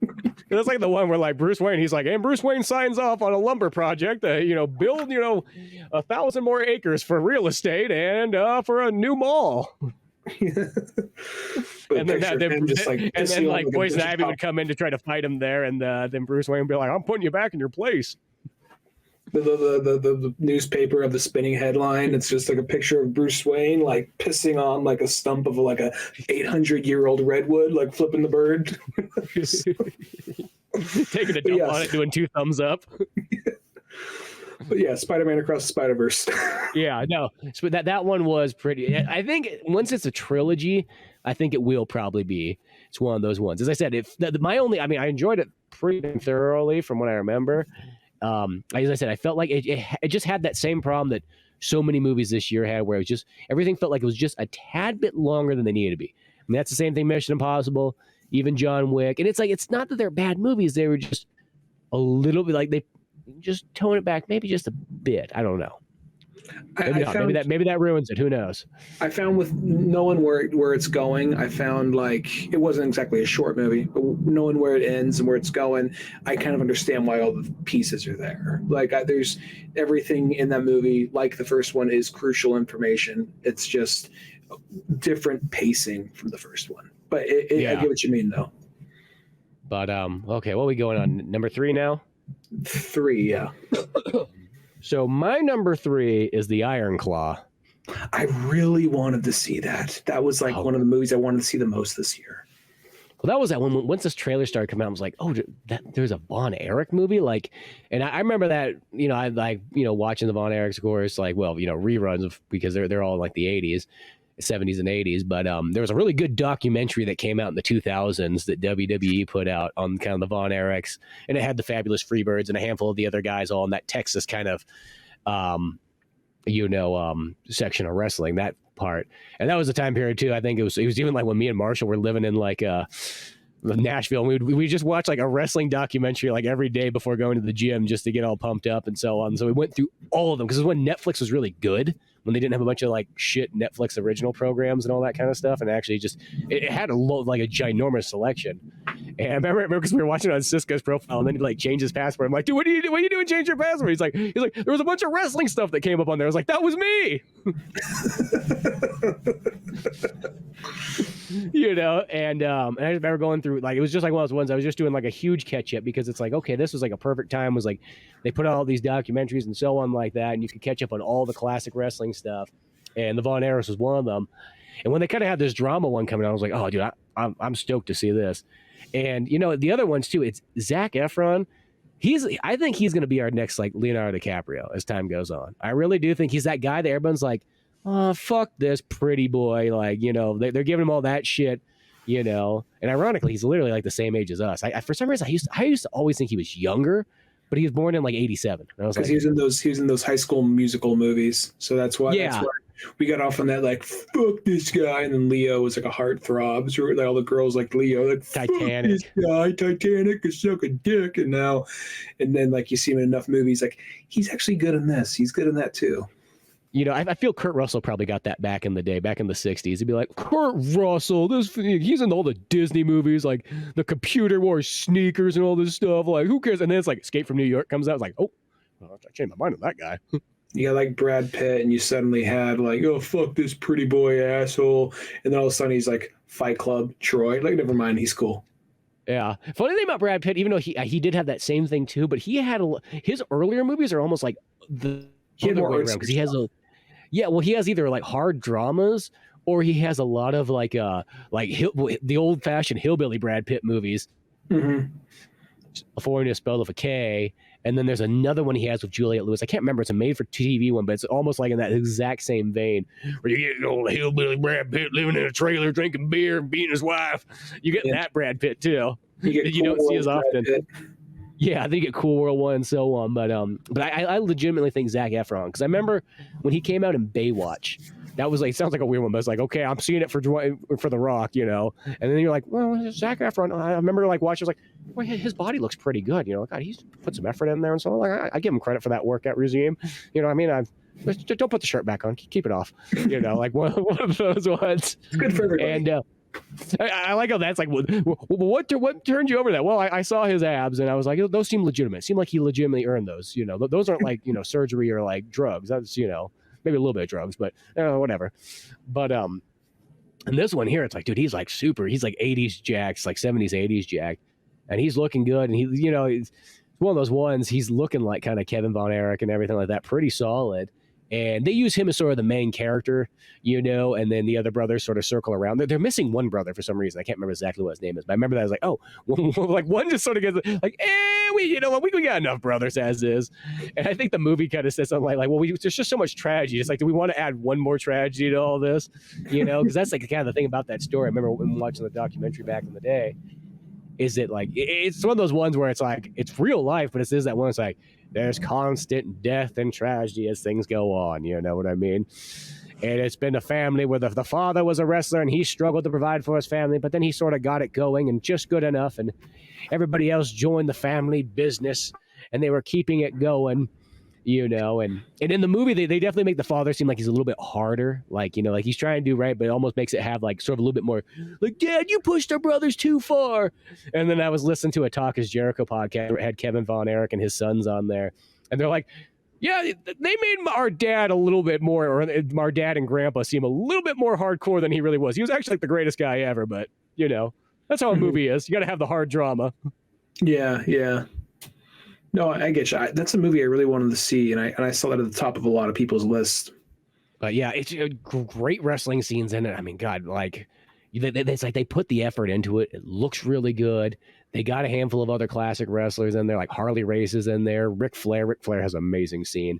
It's like the one where like Bruce Wayne, he's like, and Bruce Wayne signs off on a lumber project, build 1,000 more acres for real estate and for a new mall. And then Poison Ivy would come in to try to fight him there, and then Bruce Wayne would be like, I'm putting you back in your place. The newspaper of the spinning headline. It's just like a picture of Bruce Wayne like pissing on like a stump of like a 800-year-old redwood, like flipping the bird. Taking a dump on it, doing 2 thumbs up. But yeah, Spider-Man Across the Spider-Verse. Yeah, no. So that one was pretty. I think once it's a trilogy, I think it will probably be. It's one of those ones. As I said, I enjoyed it pretty thoroughly from what I remember. As I said, I felt like it just had that same problem that so many movies this year had, where it was just everything felt like it was just a tad bit longer than they needed to be. I mean, that's the same thing. Mission Impossible, even John Wick, and it's like it's not that they're bad movies; they were just a little bit like they just tone it back, maybe just a bit. I don't know. Maybe that ruins it. Who knows? I found with knowing where it's going, I found like it wasn't exactly a short movie, but knowing where it ends and where it's going, I kind of understand why all the pieces are there. Like there's everything in that movie, like the first one, is crucial information. It's just different pacing from the first one. But I get what you mean, though. But okay, what are we going on? Number 3 now? 3, yeah. So my number 3 is The Iron Claw. I really wanted to see that. That was like one of the movies I wanted to see the most this year. Well, that was that one. Once this trailer started coming out, I was like, oh, there's a Von Erich movie? Like, and I remember that, I like, watching the Von Erich scores, like, well, reruns of, because they're all like the 80s. 70s and 80s, but there was a really good documentary that came out in the 2000s that WWE put out on kind of the Von Erichs, and it had the Fabulous Freebirds and a handful of the other guys all in that Texas kind of section of wrestling, that part. And that was a time period too. I think it was even like when me and Marshall were living in like Nashville, and we just watched like a wrestling documentary like every day before going to the gym just to get all pumped up and so on. So we went through all of them because it was when Netflix was really good, when they didn't have a bunch of like shit Netflix original programs and all that kind of stuff, and actually just it had like a ginormous selection. And I remember because we were watching it on Cisco's profile, and then he like changed his password. I'm like, dude, what are you doing? Change your password. He's like, there was a bunch of wrestling stuff that came up on there. I was like, that was me. And I just remember going through, like, it was just like one of those ones I was just doing like a huge catch up, because it's like, okay, this was like a perfect time, was like they put out all these documentaries and so on like that, and you could catch up on all the classic wrestling stuff, and the Von Erichs was one of them. And when they kind of had this drama one coming out, I was like, oh, dude, I'm stoked to see this. And the other ones too, it's Zac Efron. I think he's going to be our next like Leonardo DiCaprio as time goes on. I really do think he's that guy that everyone's like, oh, fuck this pretty boy. Like, they're giving him all that shit, and ironically, he's literally like the same age as us. I for some reason, I used to always think he was younger, but he was born in like 87. And I was like, he was in those High School Musical movies. So that's why, that's why we got off on that, like, fuck this guy. And then Leo was like a heartthrob. So like all the girls like Leo, like, Titanic. Fuck this guy, Titanic is suck a dick. And then like you see him in enough movies, like he's actually good in this. He's good in that too. I feel Kurt Russell probably got that back in the day, back in the 60s. He'd be like, Kurt Russell, he's in all the Disney movies, like the Computer Wars sneakers and all this stuff. Like, who cares? And then it's like Escape from New York comes out. It's like, oh, I changed my mind on that guy. You got like Brad Pitt, and you suddenly had like, oh, fuck this pretty boy asshole. And then all of a sudden he's like Fight Club Troy. Like, never mind, he's cool. Yeah. Funny thing about Brad Pitt, even though he did have that same thing too, but he had his earlier movies are almost like the other way around, because he has he has either like hard dramas, or he has a lot of like the old fashioned hillbilly Brad Pitt movies. Mm-hmm. California spelled with a K. And then there's another one he has with Juliette Lewis. I can't remember. It's a made-for-TV one, but it's almost like in that exact same vein, where you get old hillbilly Brad Pitt living in a trailer, drinking beer, and beating his wife. You get that Brad Pitt too. You don't see as often. Yeah, I think at Cool World 1 and so on. But I legitimately think Zac Efron, because I remember when he came out in Baywatch. That was like, sounds like a weird one, but it's like, okay, I'm seeing it for The Rock, And then you're like, well, Zac Efron. I remember like watching, I was like, well, his body looks pretty good, God, he's put some effort in there and so on. Like, I give him credit for that workout regime. I mean, don't put the shirt back on, keep it off. Like one of those ones. It's good for everybody. And I like how that's like, what turned you over that? Well, I saw his abs and I was like, those seem legitimate. Seem like he legitimately earned those. Those aren't like surgery or like drugs. That's maybe a little bit of drugs, but whatever. But and this one here, it's like, dude, he's like 80s jacked, like 70s, 80s jacked, and he's looking good. And he's one of those ones. He's looking like kind of Kevin Von Erich and everything like that, pretty solid. And they use him as sort of the main character, and then the other brothers sort of circle around. They're missing one brother for some reason. I can't remember exactly what his name is, but I remember that I was like, oh, like one just sort of gets like, we got enough brothers as is. And I think the movie kind of says something like, well, there's just so much tragedy. It's like, do we want to add one more tragedy to all this? Because that's like kind of the thing about that story. I remember when watching the documentary back in the day. Is it like it's one of those ones where it's like it's real life, but it is that one. It's like there's constant death and tragedy as things go on. You know what I mean? And it's been a family where the father was a wrestler and he struggled to provide for his family, but then he sort of got it going and just good enough, and everybody else joined the family business and they were keeping it going. And in the movie, they definitely make the father seem like he's a little bit harder, like he's trying to do right, but it almost makes it have like sort of a little bit more like, Dad, you pushed our brothers too far. And then I was listening to a Talk Is Jericho podcast where it had Kevin Von Erich and his sons on there, and they're like, yeah, they made our dad a little bit more, or our dad and grandpa seem a little bit more hardcore than he really was. He was actually like the greatest guy ever, but that's how a movie is. You got to have the hard drama. Yeah. No, I get you. That's a movie I really wanted to see, and I saw that at the top of a lot of people's lists. But yeah, it's great wrestling scenes in it. I mean, God, like it's like they put the effort into it. It looks really good. They got a handful of other classic wrestlers in there, like Harley Race is in there. Ric Flair has an amazing scene.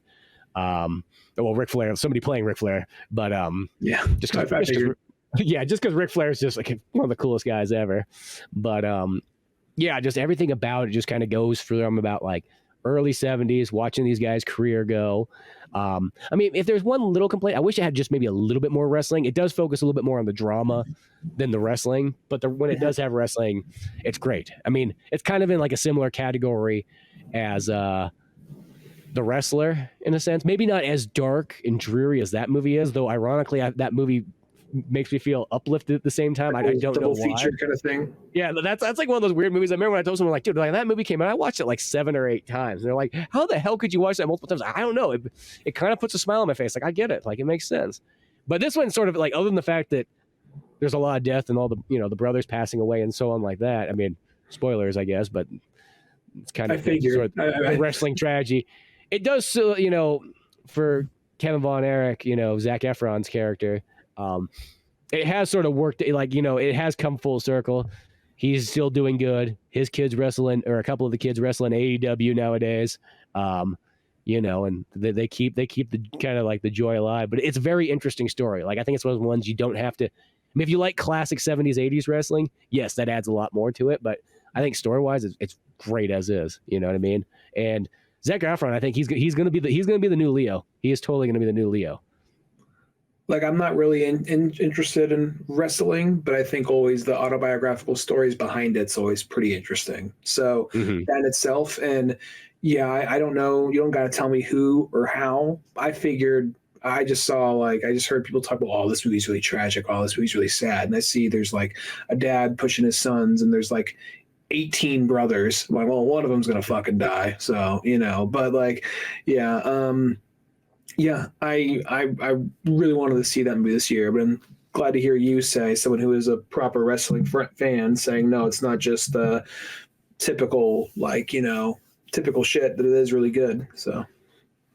Ric Flair, somebody playing Ric Flair, but yeah, just because Ric Flair is just like one of the coolest guys ever. But yeah, just everything about it just kind of goes through them about like early 70s, watching these guys' career go. I mean, if there's one little complaint, I wish it had just maybe a little bit more wrestling. It does focus a little bit more on the drama than the wrestling, but when it does have wrestling, it's great. I mean, it's kind of in like a similar category as The Wrestler in a sense. Maybe not as dark and dreary as that movie is, though ironically, that movie makes me feel uplifted at the same time. I don't know why. Feature kind of thing. Yeah, that's like one of those weird movies. I remember when I told someone, like, dude, like that movie came out, I watched it like 7 or 8 times. And they're like, how the hell could you watch that multiple times? I don't know. It kind of puts a smile on my face. Like, I get it. Like, it makes sense. But this one sort of like, other than the fact that there's a lot of death and all the, the brothers passing away and so on like that. I mean, spoilers, I guess, but it's kind of sort of wrestling tragedy. It does, for Kevin Von Erich, Zac Efron's character, it has sort of worked, like, it has come full circle. He's still doing good. His kids wrestling, or a couple of the kids wrestling AEW nowadays. And they keep the kind of like the joy alive. But it's a very interesting story. Like, I think it's one of the ones you don't have to. I mean, if you like classic 70s, 80s wrestling, yes, that adds a lot more to it. But I think story wise, it's great as is. You know what I mean? And Zac Efron, I think he's going to be the new Leo. He is totally going to be the new Leo. Like, I'm not really interested in wrestling, but I think always the autobiographical stories behind it's always pretty interesting. So that itself, and yeah, I don't know. You don't got to tell me who or how. I just heard people talk about, oh, this movie's really tragic. Oh, this movie's really sad. And I see there's like a dad pushing his sons, and there's like 18 brothers. I'm like, well, one of them's going to fucking die. So, but like, yeah. Yeah, I really wanted to see that movie this year, but I'm glad to hear you say, someone who is a proper wrestling fan, saying, no, it's not just typical, like, typical shit, that it is really good. So,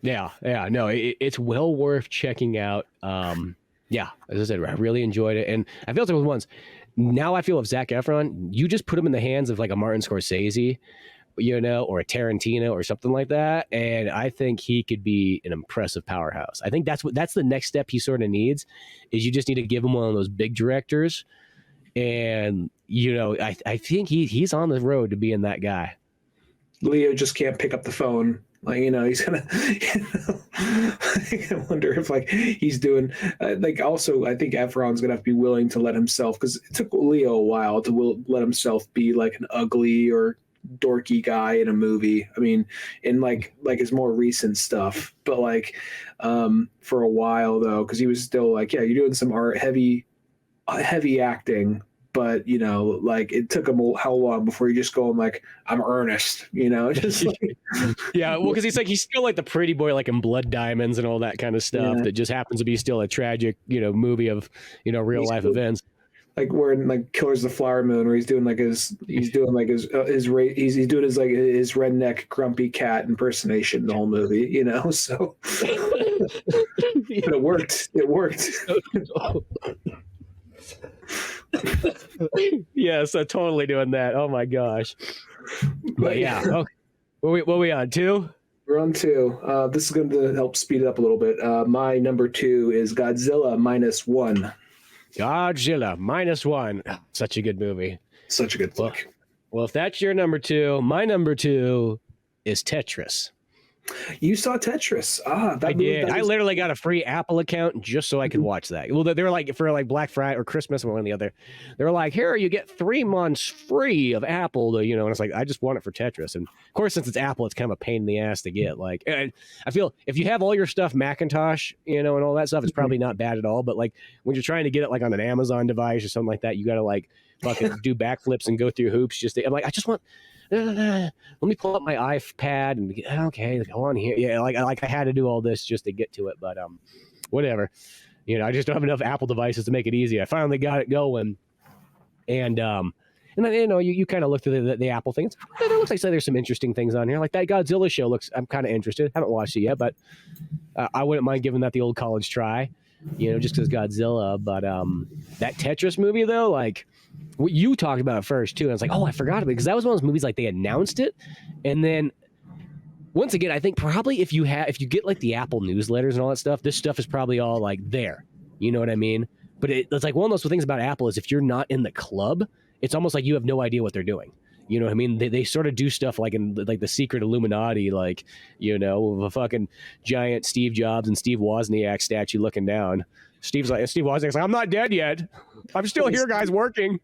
yeah, no, it's well worth checking out. Yeah, as I said, I really enjoyed it, and I felt it was once. Now I feel if Zac Efron, you just put him in the hands of like a Martin Scorsese, or a Tarantino or something like that. And I think he could be an impressive powerhouse. I think that's the next step he sort of needs, is you just need to give him one of those big directors. And, I think he's on the road to being that guy. Leo just can't pick up the phone. Like, he's gonna, I wonder if like he's doing also, I think Efron's gonna have to be willing to let himself, because it took Leo a while to let himself be like an ugly or dorky guy in a movie. I mean, in like his more recent stuff, but like for a while though, because he was still like, yeah, you're doing some art heavy acting, but like it took him how long before you just going like, I'm earnest, just like, yeah, well, because he's still like the pretty boy, like in Blood Diamonds and all that kind of stuff, that just happens to be still a tragic movie of real life events. like wearing like Killers of the Flower Moon, where he's doing his redneck grumpy cat impersonation the whole movie, you know. So, but it worked. It worked. Yes, I'm totally doing that. Oh my gosh. But yeah. Okay. What we on 2? We're on 2. This is going to help speed it up a little bit. My number 2 is Godzilla -1. Godzilla -1. Such a good movie. Such a good flick. Well, if that's your number 2, my number 2 is Tetris. You saw Tetris. I did. I literally got a free Apple account just so I could watch that. Well, they were like for like Black Friday or Christmas or one or the other. They were like, here, you get 3 months free of Apple. And it's like, I just want it for Tetris. And of course, since it's Apple, it's kind of a pain in the ass to get. Like, and I feel if you have all your stuff Macintosh, and all that stuff, it's probably not bad at all. But like when you're trying to get it like on an Amazon device or something like that, you got to like fucking do backflips and go through hoops. I'm like, I just want. Let me pull up my iPad and okay, go on here. Yeah, like I had to do all this just to get to it, but whatever. I just don't have enough Apple devices to make it easy. I finally got it going, and then you kind of look through the Apple things. There looks like there's some interesting things on here. Like that Godzilla show looks. I'm kind of interested. Haven't watched it yet, but I wouldn't mind giving that the old college try. Just because Godzilla. But that Tetris movie though, like. What you talked about it first too, and I was like, oh, I forgot about it because that was one of those movies like they announced it, and then once again, I think probably if you get like the Apple newsletters and all that stuff, this stuff is probably all like there. You know what I mean? But it's like one of those things about Apple is if you're not in the club, it's almost like you have no idea what they're doing. You know what I mean? They sort of do stuff like in like the secret Illuminati, like with a fucking giant Steve Jobs and Steve Wozniak statue looking down. Steve Wozniak's like, I'm not dead yet. I'm still here, guys, working.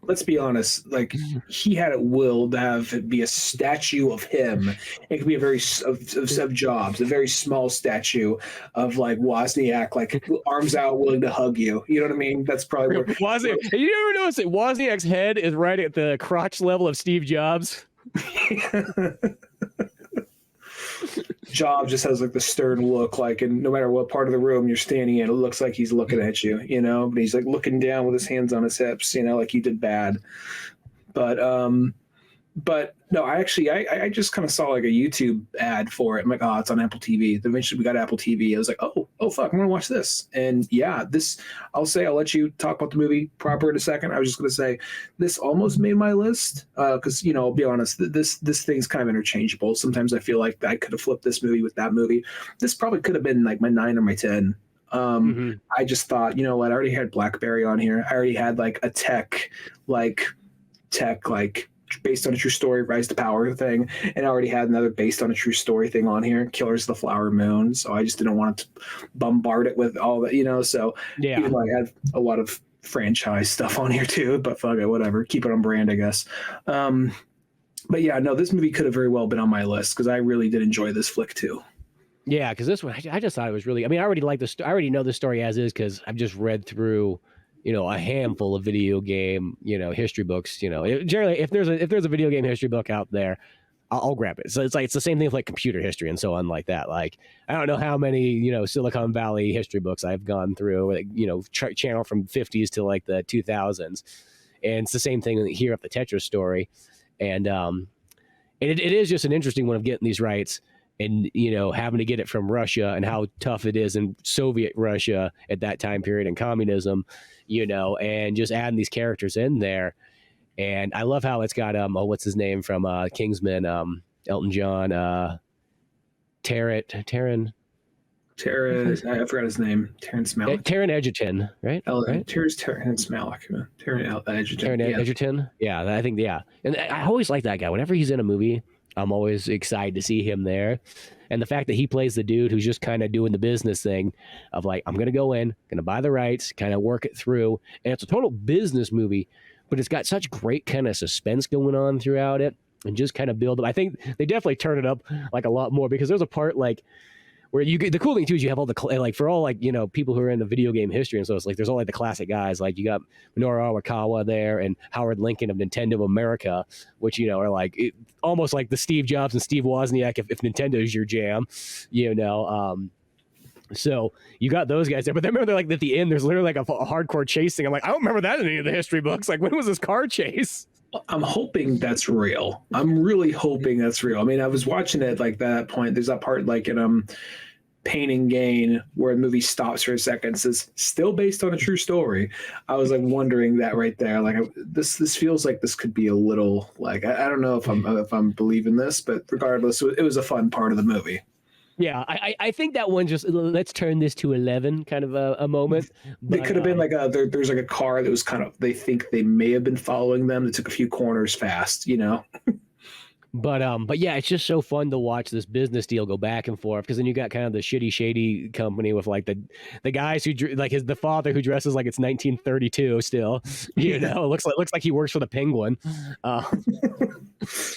Let's be honest. Like he had it willed to have it be a statue of him. It could be of Jobs, a very small statue of like Wozniak, like arms out, willing to hug you. You know what I mean? That's probably where Wozniak. You ever notice that Wozniak's head is right at the crotch level of Steve Jobs? Jobs just has like the stern look, like, and no matter what part of the room you're standing in, it looks like he's looking at you, but he's like looking down with his hands on his hips, like you did bad. But no, I just kind of saw like a YouTube ad for it. I'm like, oh, it's on Apple TV. Then eventually we got Apple TV. I was like, oh fuck, I'm gonna watch this. And yeah, I'll let you talk about the movie proper in a second. I was just gonna say this almost made my list because I'll be honest, this thing's kind of interchangeable. Sometimes I feel like I could have flipped this movie with that movie. This probably could have been like my 9 or my 10. I just thought, I already had BlackBerry on here. I already had like a tech based on a true story, Rise to Power thing, and I already had another based on a true story thing on here, Killers of the Flower Moon. So I just didn't want to bombard it with all that, So yeah, even though I had a lot of franchise stuff on here too, but fuck it, whatever, keep it on brand, I guess. But yeah, no, this movie could have very well been on my list because I really did enjoy this flick too. Yeah, because this one, I just thought it was really. I mean, I already I already know the story as is because I've just read through. A handful of video game, history books. Generally, if there's a video game history book out there, I'll grab it. So it's the same thing with like computer history and so on like that. Like I don't know how many Silicon Valley history books I've gone through. Like, channel from 50s to like the 2000s, and it's the same thing here at the Tetris story, and it is just an interesting one of getting these rights. And, having to get it from Russia and how tough it is in Soviet Russia at that time period and communism, and just adding these characters in there. And I love how it's got, what's his name from Kingsman, Elton John, Taron, I forgot his name. Terrence Malick. Taron Egerton, right? Terrence Malick. Taron Egerton. Egerton. Yeah, I think, yeah. And I always like that guy. Whenever he's in a movie, I'm always excited to see him there. And the fact that he plays the dude who's just kind of doing the business thing of like, I'm going to go in, going to buy the rights, kind of work it through. And it's a total business movie, but it's got such great kind of suspense going on throughout it and just kind of build up. I think they definitely turn it up like a lot more because there's a part like where you get the cool thing too is you have all the like for all like people who are in the video game history and so it's like there's all like the classic guys like you got Minoru Arakawa there and Howard Lincoln of Nintendo America, which are like almost like the Steve Jobs and Steve Wozniak if Nintendo is your jam, So you got those guys there, but then remember they're like at the end, there's literally like a hardcore chasing. I'm like, I don't remember that in any of the history books. Like, when was this car chase? I'm hoping that's real. I'm really hoping that's real. I mean, I was watching it like that point. There's that part like in Pain and Gain where the movie stops for a second. It says still based on a true story. I was like wondering that right there. Like this feels like this could be a little like I don't know if I'm believing this, but regardless, it was a fun part of the movie. Yeah, I think that one just let's turn this to 11 kind of a moment. But, it could have been like there's like a car that was kind of they think they may have been following them. That took a few corners fast, you know. But yeah, it's just so fun to watch this business deal go back and forth because then you got kind of the shady company with like the guys who like the father who dresses like it's 1932 still, you know, looks like he works for the Penguin,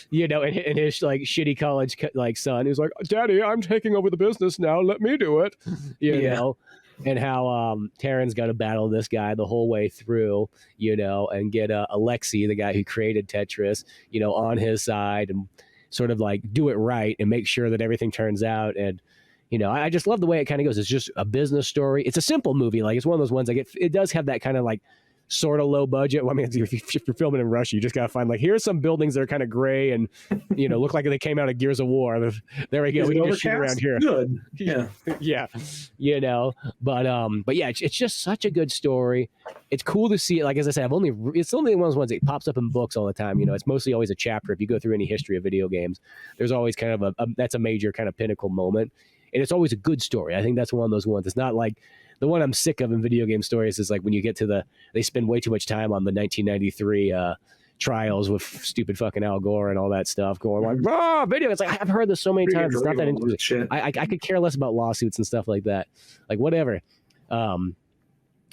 you know, and his like shitty college like son who's like, Daddy, I'm taking over the business now, let me do it, you know. And how Terran's got to battle this guy the whole way through, you know, and get Alexei, the guy who created Tetris, you know, on his side and sort of like do it right and make sure that everything turns out. And, you know, I just love the way it kind of goes. It's just a business story. It's a simple movie. Like it's one of those ones like it does have that kind of like sort of low budget. Well, I mean, if you're filming in Russia, you just got to find like, here's some buildings that are kind of gray and, you know, look like they came out of Gears of War. There we go. We can just shoot around here. Good. Yeah. Yeah. You know, but yeah, it's just such a good story. It's cool to see it. Like, as I said, it's only one of those ones that pops up in books all the time. You know, it's mostly always a chapter. If you go through any history of video games, there's always kind of that's a major kind of pinnacle moment. And it's always a good story. I think that's one of those ones. It's not like, the one I'm sick of in video game stories is like when you get to they spend way too much time on the 1993 trials with stupid fucking Al Gore and all that stuff going like, video. It's like, I've heard this so many times. It's not that interesting. I could care less about lawsuits and stuff like that. Like whatever.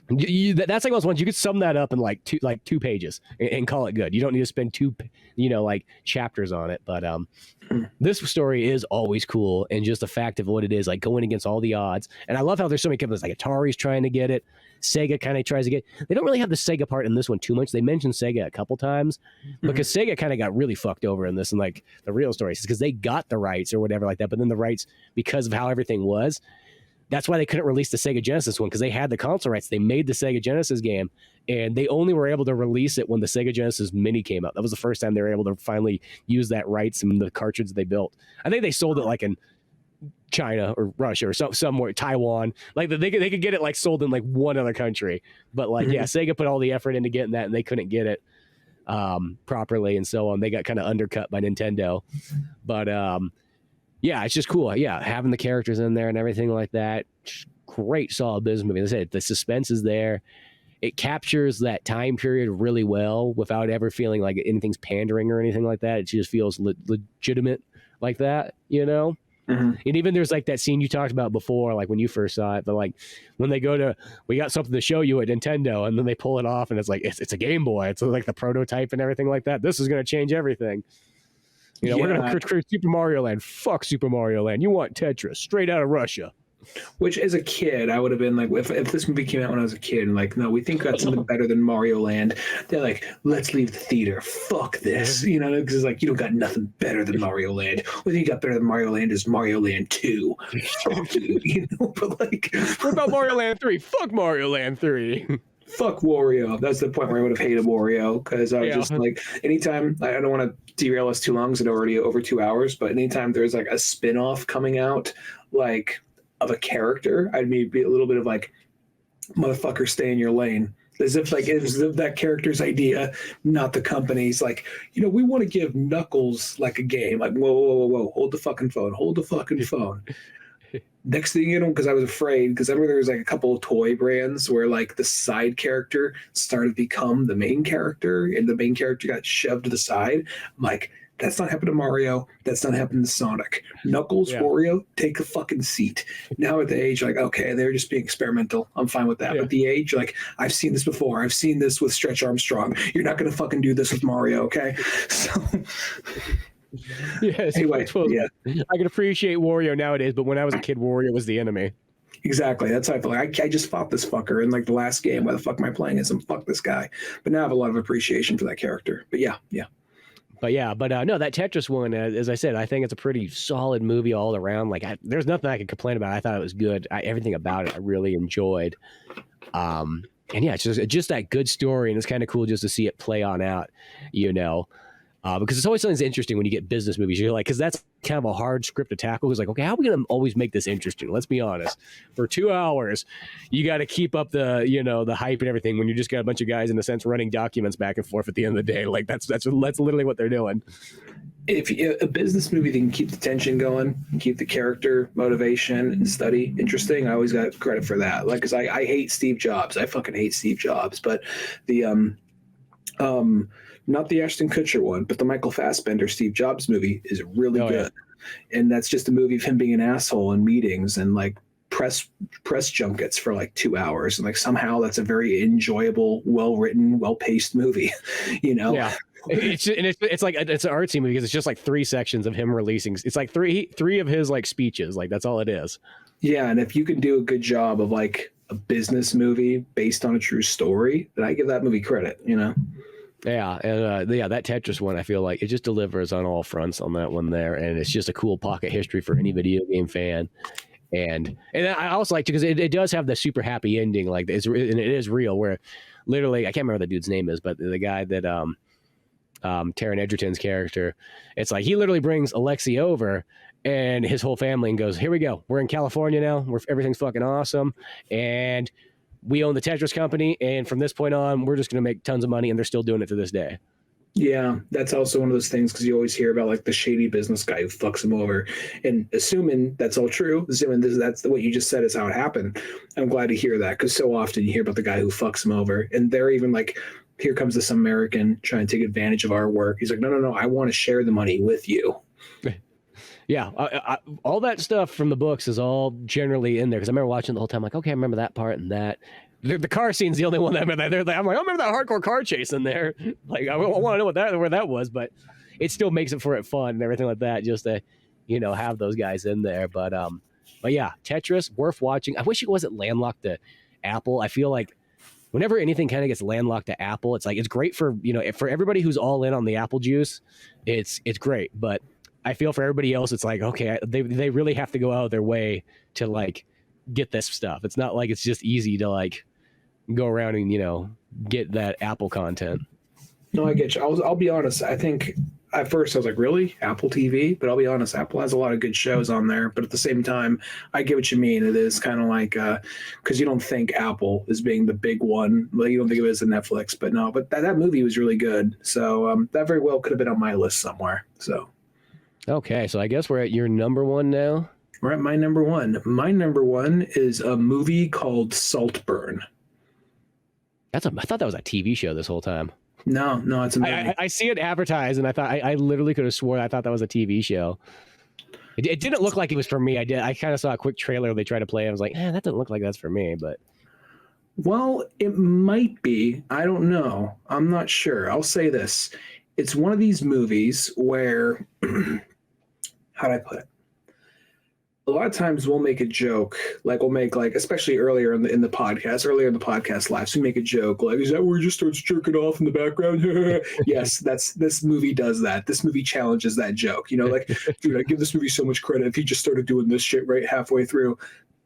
That's like those ones you could sum that up in like two pages and call it good. You don't need to spend two, you know, like chapters on it. But this story is always cool, and just the fact of what it is, like going against all the odds. And I love how there's so many companies like Atari's trying to get it. Sega kind of tries to get. They don't really have the Sega part in this one too much. They mentioned Sega a couple times because Sega kind of got really fucked over in this. And like the real story is because they got the rights or whatever like that, but then the rights because of how everything was. That's why they couldn't release the Sega Genesis one because they had the console rights. They made the Sega Genesis game, and they only were able to release it when the Sega Genesis Mini came out. That was the first time they were able to finally use that rights in the cartridge they built. I think they sold it like in China or Russia or somewhere, Taiwan. Like they could get it like sold in like one other country, but like yeah, Sega put all the effort into getting that, and they couldn't get it properly, and so on. They got kind of undercut by Nintendo, but yeah, it's just cool. Yeah, having the characters in there and everything like that. Just great, solid business movie. As I said, the suspense is there. It captures that time period really well without ever feeling like anything's pandering or anything like that. It just feels legitimate like that, you know? And even there's like that scene you talked about before, like when you first saw it, but like when they go to, we got something to show you at Nintendo, and then they pull it off and it's like, it's a Game Boy. It's like the prototype and everything like that. This is going to change everything. You know, we're going to create Super Mario Land. Fuck Super Mario Land. You want Tetris straight out of Russia. Which, as a kid, I would have been like, if this movie came out when I was a kid, and like, no, we think we got something better than Mario Land. They're like, let's leave the theater. Fuck this. You know, because it's like, you don't got nothing better than Mario Land. What you got better than Mario Land is Mario Land 2. Fuck you, you know, but like. What about Mario Land 3? Fuck Mario Land 3. Fuck Wario. That's the point where I would have hated Wario, because I was just like, anytime, I don't want to derail us too long because it's already over 2 hours, but anytime there's like a spin-off coming out, like of a character, I'd be a little bit of like, motherfucker, stay in your lane. As if like it was that character's idea, not the company's. Like, you know, we want to give Knuckles like a game. Like, whoa, hold the fucking phone. Next thing you know, because I was afraid, because I remember there was like a couple of toy brands where like the side character started to become the main character, and the main character got shoved to the side. I'm like, that's not happening to Mario. That's not happening to Sonic. Knuckles, Wario, take a fucking seat. Now at the age, like, okay, they're just being experimental. I'm fine with that. But the age, like, I've seen this before. I've seen this with Stretch Armstrong. You're not going to fucking do this with Mario, okay? So... Yes. Anyway, I can appreciate Wario nowadays, but when I was a kid, Wario was the enemy. Exactly. That's how I feel. Like I just fought this fucker in like the last game. Why the fuck am I playing as him? Fuck this guy. But now I have a lot of appreciation for that character. But yeah. no, that Tetris one, as I said, I think it's a pretty solid movie all around. Like, there's nothing I could complain about. I thought it was good. Everything about it I really enjoyed. And yeah, it's just that good story, and it's kind of cool just to see it play on out, because it's always something that's interesting when you get business movies. You're like, because that's kind of a hard script to tackle. It's like, okay, how are we going to always make this interesting? Let's be honest. For 2 hours, you got to keep up the, the hype and everything when you just got a bunch of guys, in a sense, running documents back and forth at the end of the day. Like, that's literally what they're doing. If a business movie that can keep the tension going, and keep the character motivation and study interesting, I always got credit for that. Like, because I hate Steve Jobs. I fucking hate Steve Jobs. But the not the Ashton Kutcher one, but the Michael Fassbender Steve Jobs movie is really good. Yeah. And that's just a movie of him being an asshole in meetings and like press junkets for like 2 hours. And like somehow that's a very enjoyable, well-written, well-paced movie, Yeah. It's like it's an artsy movie because it's just like 3 sections of him releasing. It's like three of his like speeches. Like that's all it is. Yeah. And if you can do a good job of like a business movie based on a true story, then I give that movie credit, Yeah, and that Tetris one, I feel like it just delivers on all fronts on that one there, and it's just a cool pocket history for any video game fan. And I also like to, because it does have the super happy ending, like and it is real, where literally I can't remember what the dude's name is, but the guy that Taron Egerton's character, it's like he literally brings Alexi over and his whole family and goes, "Here we go, we're in California now, everything's fucking awesome, and we own the Tetris company, and from this point on, we're just going to make tons of money," and they're still doing it to this day. Yeah, that's also one of those things, because you always hear about like the shady business guy who fucks him over, and assuming that's all true, assuming that's what you just said is how it happened. I'm glad to hear that, because so often you hear about the guy who fucks him over, and they're even like, here comes this American trying to take advantage of our work. He's like, no, I want to share the money with you. Yeah, all that stuff from the books is all generally in there, because I remember watching the whole time, like, okay, I remember that part and that. The car scene's the only one that I'm like, I remember that hardcore car chase in there. Like, I want to know where that was, but it still makes it for it fun and everything like that, just to, have those guys in there. But yeah, Tetris, worth watching. I wish it wasn't landlocked to Apple. I feel like whenever anything kind of gets landlocked to Apple, it's like, it's great for, for everybody who's all in on the Apple juice, it's great, but I feel for everybody else, it's like, okay, they really have to go out of their way to like get this stuff. It's not like it's just easy to like go around and, get that Apple content. No, I get you. I'll be honest. I think at first I was like, really? Apple TV? But I'll be honest, Apple has a lot of good shows on there. But at the same time, I get what you mean. It is kind of like, because you don't think Apple as being the big one. Well, you don't think of it as a Netflix. But no, but that movie was really good. So that very well could have been on my list somewhere. So. Okay, so I guess we're at your number one now. We're at my number one. My number one is a movie called Saltburn. I thought that was a TV show this whole time. No, it's a movie. I see it advertised, and I thought I literally could have sworn I thought that was a TV show. It didn't look like it was for me. I kind of saw a quick trailer they tried to play. I was like, that doesn't look like that's for me. But well, it might be. I don't know. I'm not sure. I'll say this: it's one of these movies where. How do I put it? A lot of times we'll make a joke, like we'll make like, especially earlier in the podcast lives, we make a joke like, is that where he just starts jerking off in the background? Yes, this movie does that. This movie challenges that joke. Like, dude, I give this movie so much credit. If he just started doing this shit right halfway through,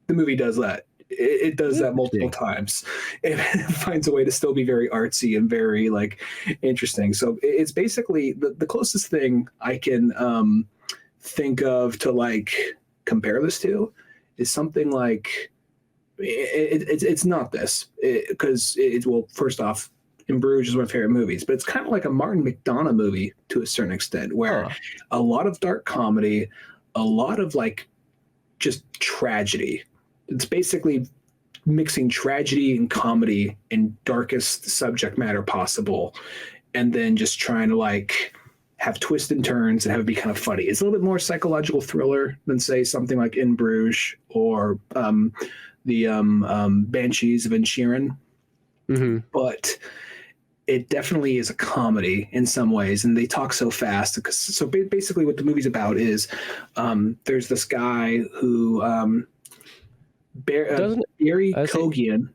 the movie does that. It does that multiple times. It finds a way to still be very artsy and very like interesting. So it's basically the closest thing I can think of to like compare this to is something like it's not this, because well, first off, In Bruges is one of my favorite movies, but it's kind of like a Martin McDonagh movie to a certain extent, where a lot of dark comedy, a lot of like just tragedy. It's basically mixing tragedy and comedy in darkest subject matter possible, and then just trying to like have twists and turns and have it be kind of funny. It's a little bit more psychological thriller than say something like In Bruges or the Banshees of Inisherin. Mm-hmm. But it definitely is a comedy in some ways, and they talk so fast. So basically what the movie's about is there's this guy who Barry Kogan.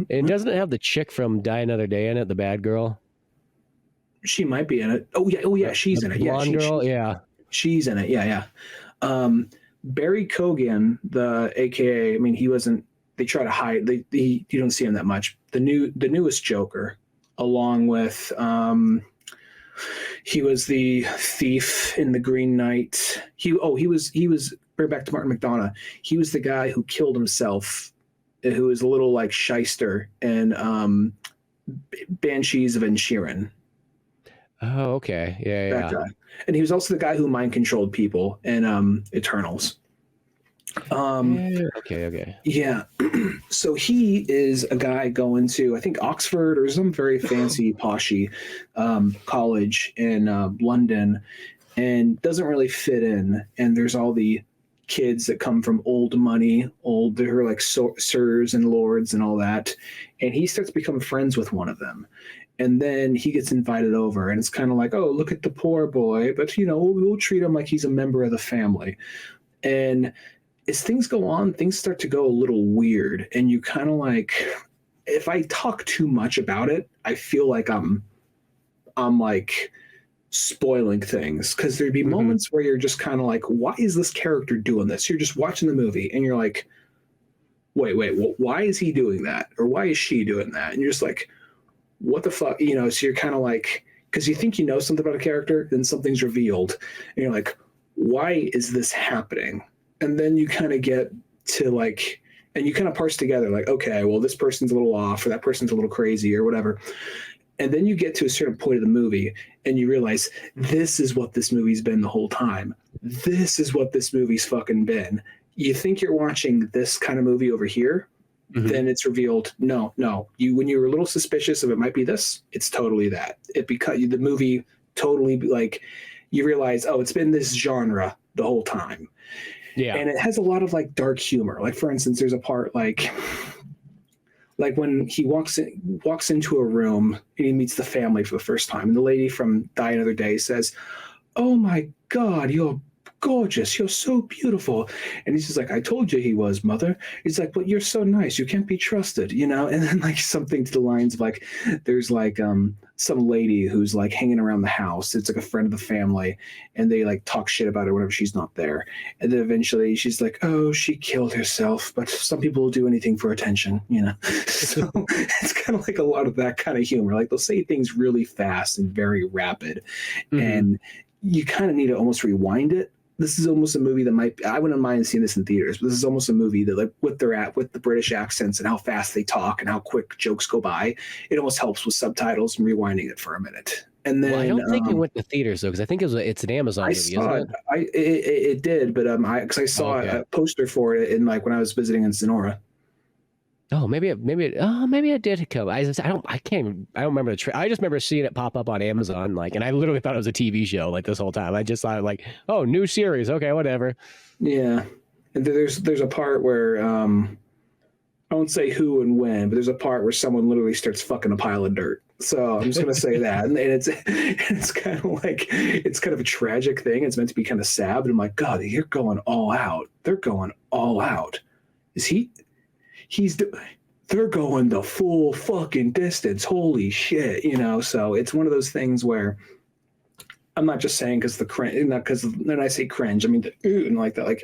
And doesn't it have the chick from Die Another Day in it, the bad girl? She might be in it. Oh yeah, she's in it. Yeah, blonde girl. Yeah. she's in it. Yeah. Barry Kogan, the AKA, I mean, he wasn't. They try to hide. You don't see him that much. The newest Joker, along with he was the thief in the Green Knight. He was right back to Martin McDonough. He was the guy who killed himself, who was a little like shyster in Banshees of Inisherin. Oh, okay. Yeah. That guy. And he was also the guy who mind controlled people in Eternals. Okay. Yeah. So he is a guy going to, I think, Oxford or some very fancy poshy college in London, and doesn't really fit in. And there's all the kids that come from old money, they're like sirs and lords and all that. And he starts to become friends with one of them. And then he gets invited over, and it's kind of like, oh, look at the poor boy, but we'll treat him like he's a member of the family. And as things go on, things start to go a little weird, and you kind of like, if I talk too much about it, I feel like I'm like spoiling things, because there'd be moments where you're just kind of like, why is this character doing this? You're just watching the movie, and you're like, wait, why is he doing that, or why is she doing that? And you're just like, what the fuck, so you're kind of like, because you think you know something about a character, then something's revealed, and you're like, why is this happening? And then you kind of get to like, and you kind of parse together like, okay, well, this person's a little off, or that person's a little crazy, or whatever. And then you get to a certain point of the movie, and you realize this is what this movie's been the whole time. This is what this movie's fucking been. You think you're watching this kind of movie over here, then it's revealed, no. When you were a little suspicious of it might be this, it's totally that. Because the movie totally, like, you realize, oh, it's been this genre the whole time. Yeah. And it has a lot of like dark humor. Like, for instance, there's a part like when he walks into a room and he meets the family for the first time, and the lady from Die Another Day says, "Oh my God, you're gorgeous. You're so beautiful." And he's just like, "I told you he was, mother." He's like, "But you're so nice. You can't be trusted, And then like something to the lines of like, there's like some lady who's like hanging around the house. It's like a friend of the family, and they like talk shit about her whenever she's not there. And then eventually she's like, "Oh, she killed herself, but some people will do anything for attention, So it's kind of like a lot of that kind of humor. Like, they'll say things really fast and very rapid, and you kind of need to almost rewind it. This is almost a movie that I wouldn't mind seeing this in theaters, but this is almost a movie that, like, with the British accents and how fast they talk and how quick jokes go by, it almost helps with subtitles and rewinding it for a minute. And then, I don't think it went to theaters though, because I think it's an Amazon movie, isn't it? It did, but because I saw a poster for it in like when I was visiting in Sonora. Oh, maybe it did come. I don't remember I just remember seeing it pop up on Amazon, like, and I literally thought it was a TV show like this whole time. I just thought like, oh, new series, okay, whatever. Yeah, and there's a part where I won't say who and when, but there's a part where someone literally starts fucking a pile of dirt. So I'm just gonna say that, and it's kind of like, it's kind of a tragic thing. It's meant to be kind of sad, but I'm like, God, they're going all out. They're going all out. They're going the full fucking distance. Holy shit, So it's one of those things where I'm not just saying because the cringe, not because when I say cringe, I mean and like that, like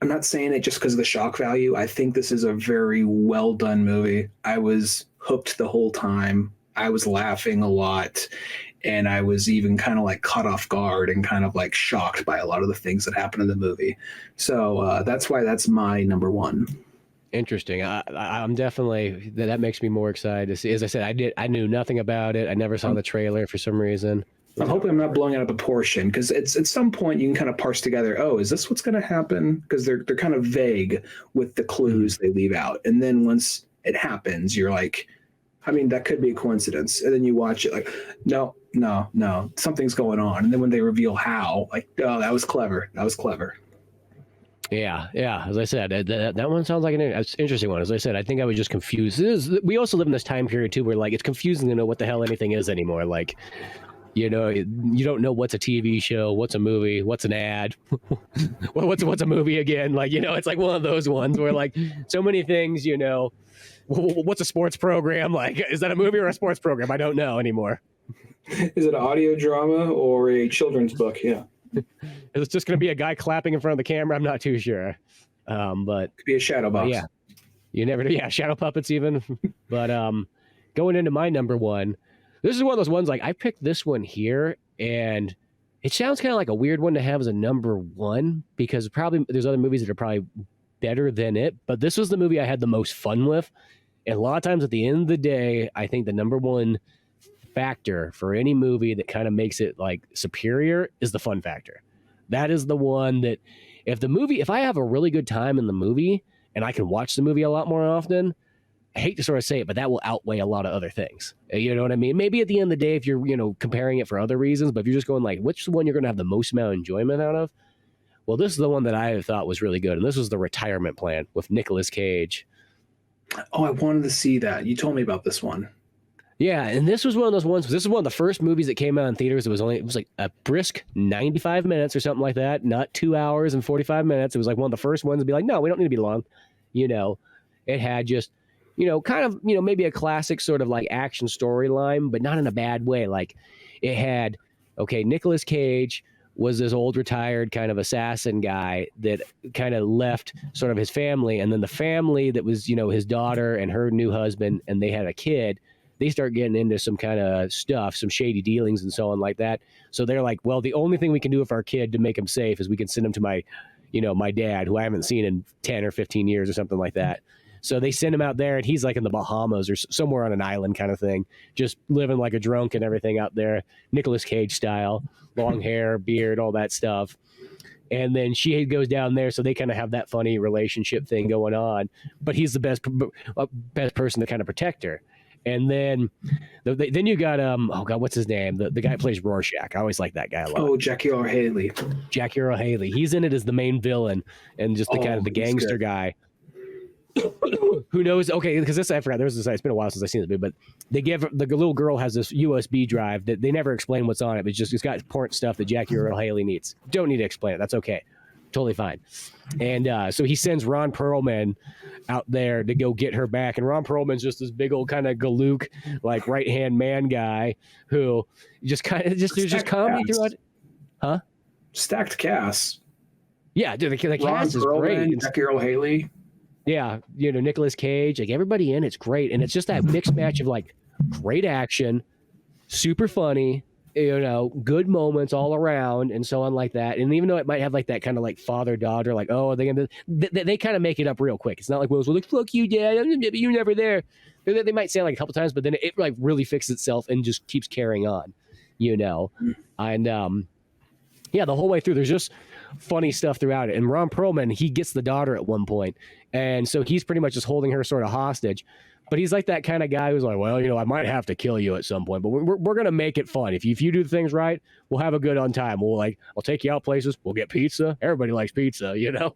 I'm not saying it just because of the shock value. I think this is a very well done movie. I was hooked the whole time. I was laughing a lot. And I was even kind of like caught off guard and kind of like shocked by a lot of the things that happened in the movie. So that's why that's my number one. Interesting. I'm definitely, that makes me more excited to see. As I said, I knew nothing about it. I never saw the trailer for some reason. I'm hoping I'm not blowing it out of proportion, because it's at some point you can kind of parse together, oh, is this what's going to happen? Because they're kind of vague with the clues they leave out. And then once it happens, you're like, I mean, that could be a coincidence. And then you watch it like, no, something's going on. And then when they reveal how, like, oh, that was clever. Yeah. As I said, that one sounds like an interesting one. As I said, I think I was just confused. We also live in this time period too, where like it's confusing to know what the hell anything is anymore. Like, You know, you don't know what's a TV show, what's a movie, what's an ad, what's a movie again. Like, you know, it's like one of those ones where like so many things, you know, what's a sports program? Like, is that a movie or a sports program? I don't know anymore. Is it an audio drama or a children's book? Yeah. It's just going to be a guy clapping in front of the camera. I'm not too sure. But could be a shadow box. Yeah, you never know. Yeah, shadow puppets even. But going into my number one, this is one of those ones like I picked this one here, and it sounds kind of like a weird one to have as a number one because probably there's other movies that are probably better than it. But this was the movie I had the most fun with. And a lot of times at the end of the day, I think the number one factor for any movie that kind of makes it like superior is the fun factor. That is the one that if I have a really good time in the movie and I can watch the movie a lot more often, I hate to sort of say it, but that will outweigh a lot of other things. You know what I mean? Maybe at the end of the day, if you're, you know, comparing it for other reasons, but if you're just going like, which one you're going to have the most amount of enjoyment out of? Well, this is the one that I thought was really good. And this was The Retirement Plan with Nicolas Cage. Oh, I wanted to see that. You told me about this one. Yeah, and this was one of those ones. This is one of the first movies that came out in theaters. It was like a brisk 95 minutes or something like that, not 2 hours and 45 minutes. It was like one of the first ones to be like, no, we don't need to be long. You know, it had just, you know, kind of, you know, maybe a classic sort of like action storyline, but not in a bad way. Like it had, okay, Nicolas Cage was this old retired kind of assassin guy that kind of left sort of his family, and then the family that was, you know, his daughter and her new husband, and they had a kid. They start getting into some kind of stuff, some shady dealings and so on like that. So they're like, well, the only thing we can do with our kid to make him safe is we can send him to my, you know, my dad, who I haven't seen in 10 or 15 years or something like that. So they send him out there, and he's like in the Bahamas or somewhere on an island kind of thing, just living like a drunk and everything out there, Nicolas Cage style, long hair, beard, all that stuff. And then she goes down there, so they kind of have that funny relationship thing going on. But he's the best person to kind of protect her. And then you got oh god, what's his name? The guy who plays Rorschach. I always like that guy a lot. Oh, Jackie Earle Haley. Jackie Earle Haley. He's in it as the main villain and just the kind of the gangster guy. Who knows? Okay, because this I forgot. It's been a while since I've seen this movie, but they give the little girl has this USB drive that they never explain what's on it. But it's got important stuff that Jackie Earle Haley needs. Don't need to explain it. That's okay. Totally fine. And so he sends Ron Perlman out there to go get her back. And Ron Perlman's just this big old kind of galook, like right-hand man guy who just kind of there's just comedy throughout. Huh? Stacked cast. Yeah, dude, the cast is Perlman, great. Jackie Earle Haley. Yeah, you know, Nicolas Cage, like everybody in it's great. And it's just that mixed match of like great action, super funny, you know, good moments all around and so on like that. And even though it might have like that kind of like father-daughter, like, oh, they kind of make it up real quick. It's not like Will's like, fuck you, Dad, you're never there. They might say it like a couple times, but then it like really fixes itself and just keeps carrying on, you know. And yeah, the whole way through, there's just funny stuff throughout it. And Ron Perlman, he gets the daughter at one point, and so he's pretty much just holding her sort of hostage. But he's like that kind of guy who's like, well, you know, I might have to kill you at some point, but we're gonna make it fun. If you do things right, we'll have a good on time. I'll take you out places. We'll get pizza. Everybody likes pizza, you know.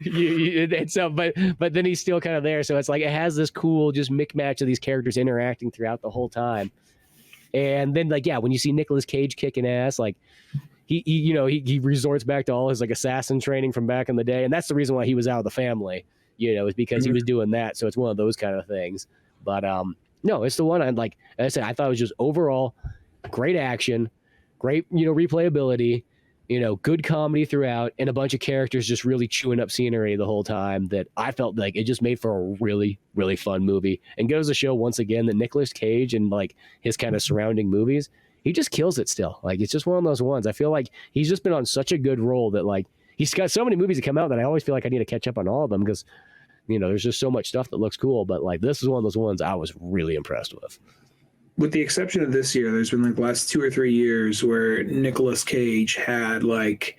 And so, but then he's still kind of there. So it's like it has this cool just mix-match of these characters interacting throughout the whole time. And then like, yeah, when you see Nicolas Cage kicking ass, like he resorts back to all his like assassin training from back in the day, and that's the reason why he was out of the family. You know, is because he was doing that. So it's one of those kind of things. But no, it's the one I like. As I said, I thought it was just overall great action, great, you know, replayability, you know, good comedy throughout, and a bunch of characters just really chewing up scenery the whole time that I felt like it just made for a really, really fun movie. And goes to show once again that Nicolas Cage and like his kind of surrounding movies, he just kills it still. Like it's just one of those ones. I feel like he's just been on such a good roll that like he's got so many movies that come out that I always feel like I need to catch up on all of them because, you know, there's just so much stuff that looks cool. But like this is one of those ones I was really impressed with. With the exception of this year, there's been like the last 2 or 3 years where Nicolas Cage had like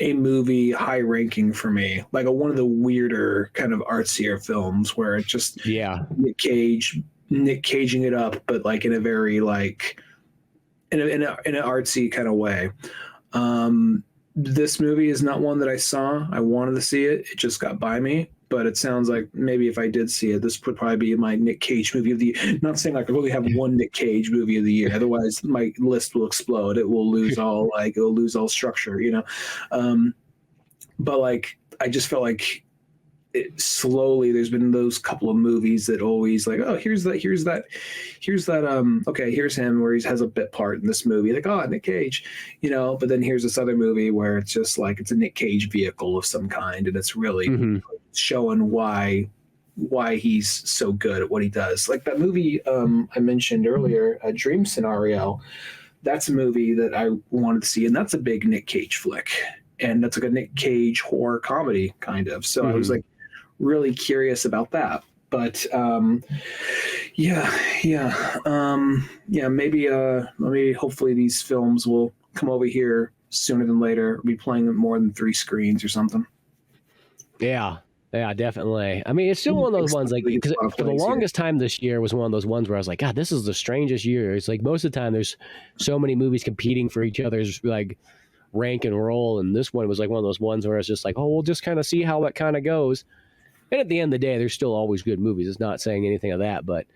a movie high ranking for me, like one of the weirder kind of artsier films where it just Nick Caging it up, but like in a very like in an artsy kind of way. This movie is not one that I saw. I wanted to see it. It just got by me. but it sounds like maybe if I did see it, this would probably be my Nick Cage movie of the year. Not saying like I really have one Nick Cage movie of the year. Otherwise, my list will explode. It will lose all structure, you know. But like, I just felt like slowly there's been those couple of movies that always like, oh, here's that okay, here's him where he has a bit part in this movie, like, oh, Nick Cage, you know. But then here's this other movie where it's just like it's a Nick Cage vehicle of some kind, and it's really showing why he's so good at what he does. Like that movie I mentioned earlier, a Dream Scenario. That's a movie that I wanted to see, and that's a big Nick Cage flick, and that's like a Nick Cage horror comedy kind of. So I was like really curious about that. But maybe hopefully these films will come over here sooner than later. We'll be playing at more than 3 screens or something. Yeah, definitely. I mean, it's still one of those ones, like, because for the longest time this year was one of those ones where I was like, God, this is the strangest year. It's like most of the time there's so many movies competing for each other's like rank and roll, and this one was like one of those ones where it's just like, oh, we'll just kind of see how it kind of goes. And at the end of the day, there's still always good movies. It's not saying anything of that, but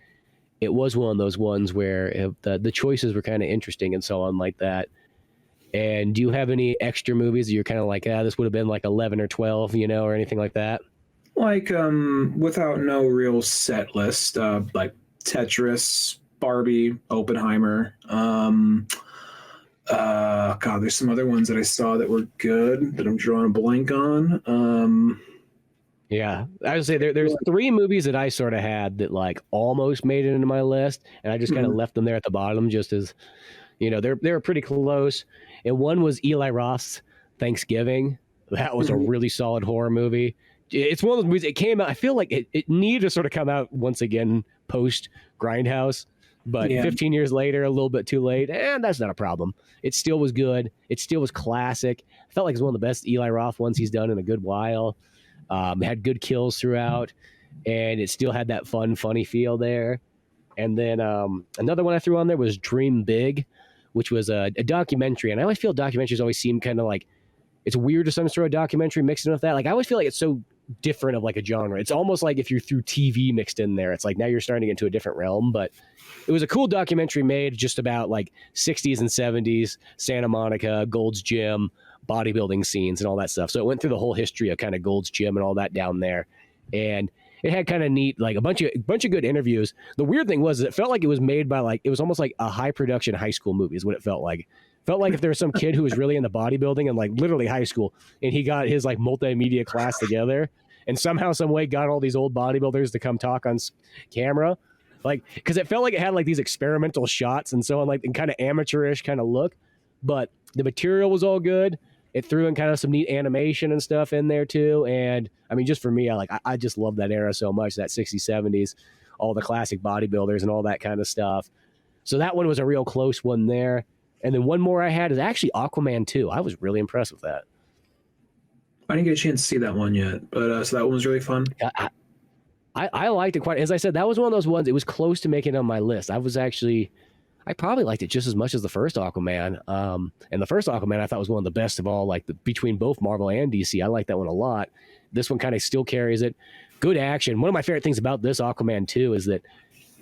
it was one of those ones where the choices were kind of interesting and so on like that. And do you have any extra movies that you're kind of like, this would have been like 11 or 12, you know, or anything like that? Like, without no real set list, like Tetris, Barbie, Oppenheimer. God, there's some other ones that I saw that were good that I'm drawing a blank on. Yeah, I would say there's 3 movies that I sort of had that like almost made it into my list, and I just kind of left them there at the bottom just as, you know, they were pretty close. And one was Eli Roth's Thanksgiving. That was a really solid horror movie. It's one of those movies. It came out. I feel like it needed to sort of come out once again post Grindhouse, but 15 years later, a little bit too late, and that's not a problem. It still was good. It still was classic. I felt like it was one of the best Eli Roth ones he's done in a good while. Had good kills throughout, and it still had that funny feel there. And then another one I threw on there was Dream Big, which was a documentary. And I always feel documentaries always seem kind of like, it's weird to some sort of documentary mixed in with that. Like, I always feel like it's so different of like a genre. It's almost like if you threw TV mixed in there, it's like now you're starting to get into a different realm. But it was a cool documentary made just about like 60s and 70s, Santa Monica, Gold's Gym, bodybuilding scenes and all that stuff. So it went through the whole history of kind of Gold's Gym and all that down there. And it had kind of neat, like a bunch of good interviews. The weird thing was it felt like it was made by like, it was almost like a high production high school movie is what it felt like. Felt like if there was some kid who was really into bodybuilding and like literally high school, and he got his like multimedia class together and somehow, some way got all these old bodybuilders to come talk on camera. Like, cause it felt like it had like these experimental shots and so on, like, and kind of amateurish kind of look, but the material was all good. It threw in kind of some neat animation and stuff in there too. And I mean, just for me, I just love that era so much, that 60s, 70s, all the classic bodybuilders and all that kind of stuff. So that one was a real close one there. And then one more I had is actually Aquaman 2. I was really impressed with that. I didn't get a chance to see that one yet, but so that one was really fun. I liked it quite. As I said, that was one of those ones. It was close to making it on my list. I probably liked it just as much as the first Aquaman. And the first Aquaman I thought was one of the best of all, like between both Marvel and DC. I like that one a lot. This one kind of still carries it. Good action. One of my favorite things about this Aquaman 2 is that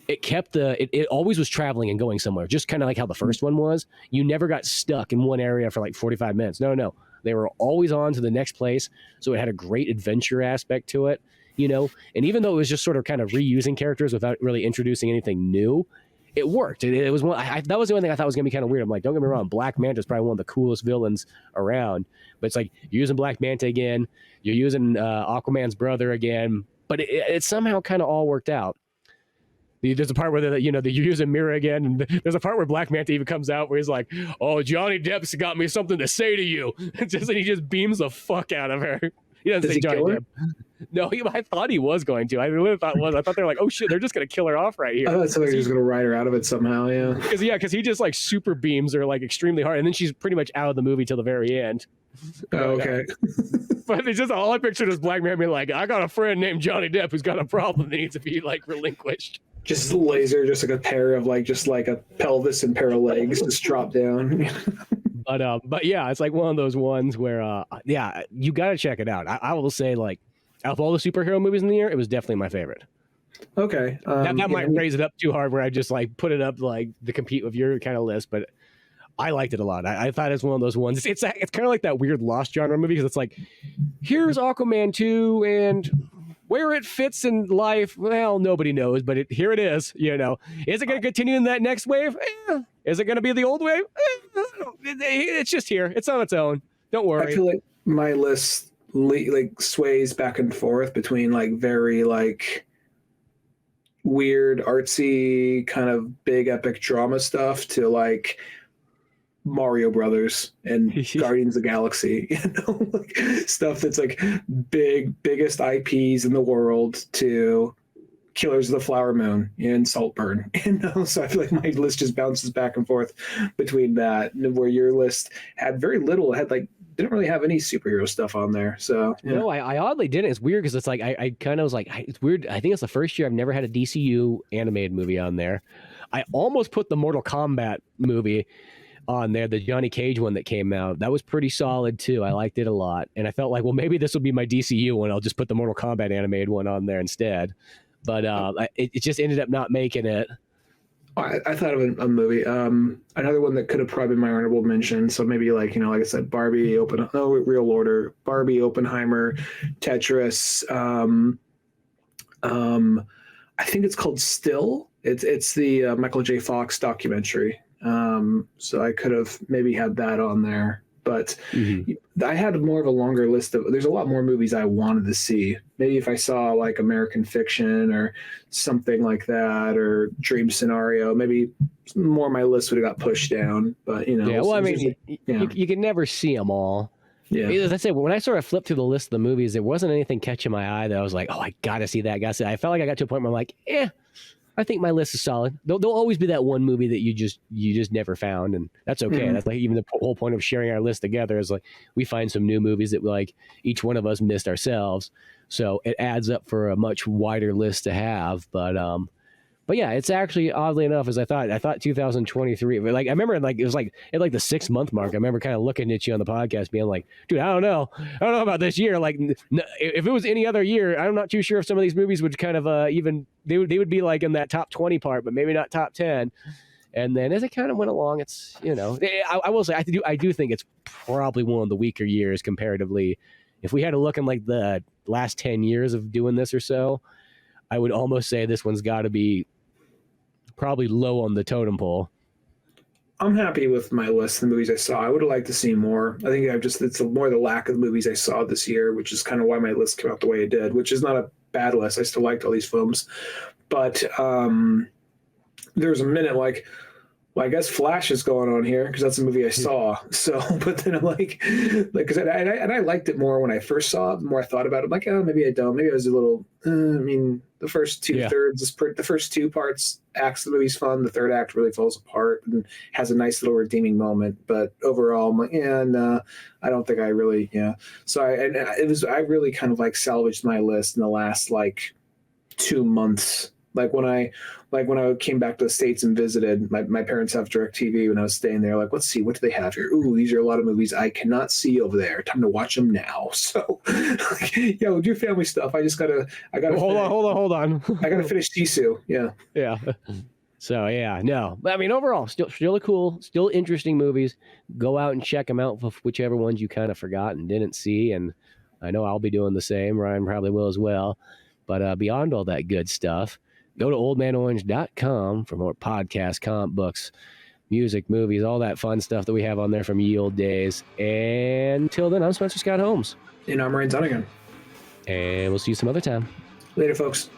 it kept it always was traveling and going somewhere, just kind of like how the first one was. You never got stuck in one area for like 45 minutes. No. They were always on to the next place. So it had a great adventure aspect to it, you know? And even though it was just sort of kind of reusing characters without really introducing anything new, it worked. It was one. That was the only thing I thought was gonna be kind of weird. I'm like, don't get me wrong, Black Manta is probably one of the coolest villains around. But it's like you're using Black Manta again, you're using Aquaman's brother again, but it somehow kind of all worked out. There's a part where you're using Mira again, and there's a part where Black Manta even comes out where he's like, "Oh, Johnny Depp's got me something to say to you," and he just beams the fuck out of her. He doesn't say Johnny Depp. No, I thought he was going to. I really thought I thought they were like, oh shit, they're just gonna kill her off right here. I thought somebody was gonna ride her out of it somehow. Yeah. Because he just like super beams her like extremely hard, and then she's pretty much out of the movie till the very end. Oh, okay. But it's just all I pictured is Black Man being like, I got a friend named Johnny Depp who's got a problem that needs to be like relinquished. Just laser, just like a pair of like a pelvis and pair of legs just drop down. But yeah, it's like one of those ones where you got to check it out. I will say, like, Out of all the superhero movies in the year, it was definitely my favorite. Okay. That might raise it up too hard where I just like put it up like to compete with your kind of list, but I liked it a lot. I thought it's one of those ones. It's kind of like that weird lost genre movie because it's like, here's Aquaman 2 and where it fits in life, well, nobody knows, but here it is. You know, is it going to continue in that next wave? Is it going to be the old wave? It's just here. It's on its own. Don't worry. I feel like my list like sways back and forth between like very like weird artsy kind of big epic drama stuff to like Mario Brothers and Guardians of the Galaxy, you know, like stuff that's like biggest IPs in the world to Killers of the Flower Moon and Saltburn, you know. So I feel like my list just bounces back and forth between that, where your list had very little, had like didn't really have any superhero stuff on there. So yeah. No, I oddly didn't. It's weird because it's like I kind of was like, it's weird. I think it's the first year I've never had a DCU animated movie on there. I almost put the Mortal Kombat movie on there, the Johnny Cage one that came out. That was pretty solid too. I liked it a lot, and I felt like, well, maybe this will be my DCU one. I'll just put the Mortal Kombat animated one on there instead. But it just ended up not making it. I thought of a movie. Another one that could have probably been my honorable mention. So maybe like, you know, like I said, Barbie, Real Order, Barbie, Oppenheimer, Tetris. I think it's called Still. It's the Michael J. Fox documentary. So I could have maybe had that on there, but I had more of a longer list of, there's a lot more movies I wanted to see. Maybe if I saw like American Fiction or something like that, or Dream Scenario, maybe more of my list would have got pushed down, but you know. Yeah, well, I mean, you can never see them all. Yeah. As I said, when I sort of flipped through the list of the movies, there wasn't anything catching my eye that I was like, oh, I gotta see that. I felt like I got to a point where I'm like, I think my list is solid. There'll always be that one movie that you just never found, and that's okay. Mm-hmm. That's like even the whole point of sharing our list together is like we find some new movies that like each one of us missed ourselves. So it adds up for a much wider list to have. But yeah, it's actually oddly enough as I thought 2023. But like I remember like it was like at like the 6 month mark. I remember kind of looking at you on the podcast, being like, dude, I don't know about this year. Like if it was any other year, I'm not too sure if some of these movies would kind of even they would be like in that top 20 part, but maybe not top 10. And then as it kind of went along, it's, you know, I will say I do think it's probably one of the weaker years comparatively. If we had to look in like the last 10 years of doing this or so, I would almost say this one's got to be probably low on the totem pole. I'm happy with my list, the movies I saw. I would have liked to see more. I think it's more the lack of movies I saw this year, which is kind of why my list came out the way it did, which is not a bad list. I still liked all these films. But there was a minute like, well, I guess Flash is going on here because that's a movie I saw. So, but then I'm like, because I liked it more when I first saw it. The more I thought about it, I'm like, oh, maybe I don't. Maybe I was a little. I mean, the first two-thirds, the first two parts, acts of the movie's fun. The third act really falls apart and has a nice little redeeming moment. But overall, I'm like, no, I don't think I really, So I really kind of like salvaged my list in the last like 2 months. Like when I came back to the States and visited, my parents have DirecTV when I was staying there. Like, let's see, what do they have here? Ooh, these are a lot of movies I cannot see over there. Time to watch them now. So, with your family stuff, I gotta. Hold on. I gotta finish Sisu. Yeah. Yeah. So no. I mean, overall, still a cool, still interesting movies. Go out and check them out, whichever ones you kind of forgot and didn't see. And I know I'll be doing the same. Ryan probably will as well. But beyond all that good stuff, go to oldmanorange.com for more podcasts, comic books, music, movies, all that fun stuff that we have on there from ye old days. And until then, I'm Spencer Scott Holmes. And I'm Ryan Zunigan. And we'll see you some other time. Later, folks.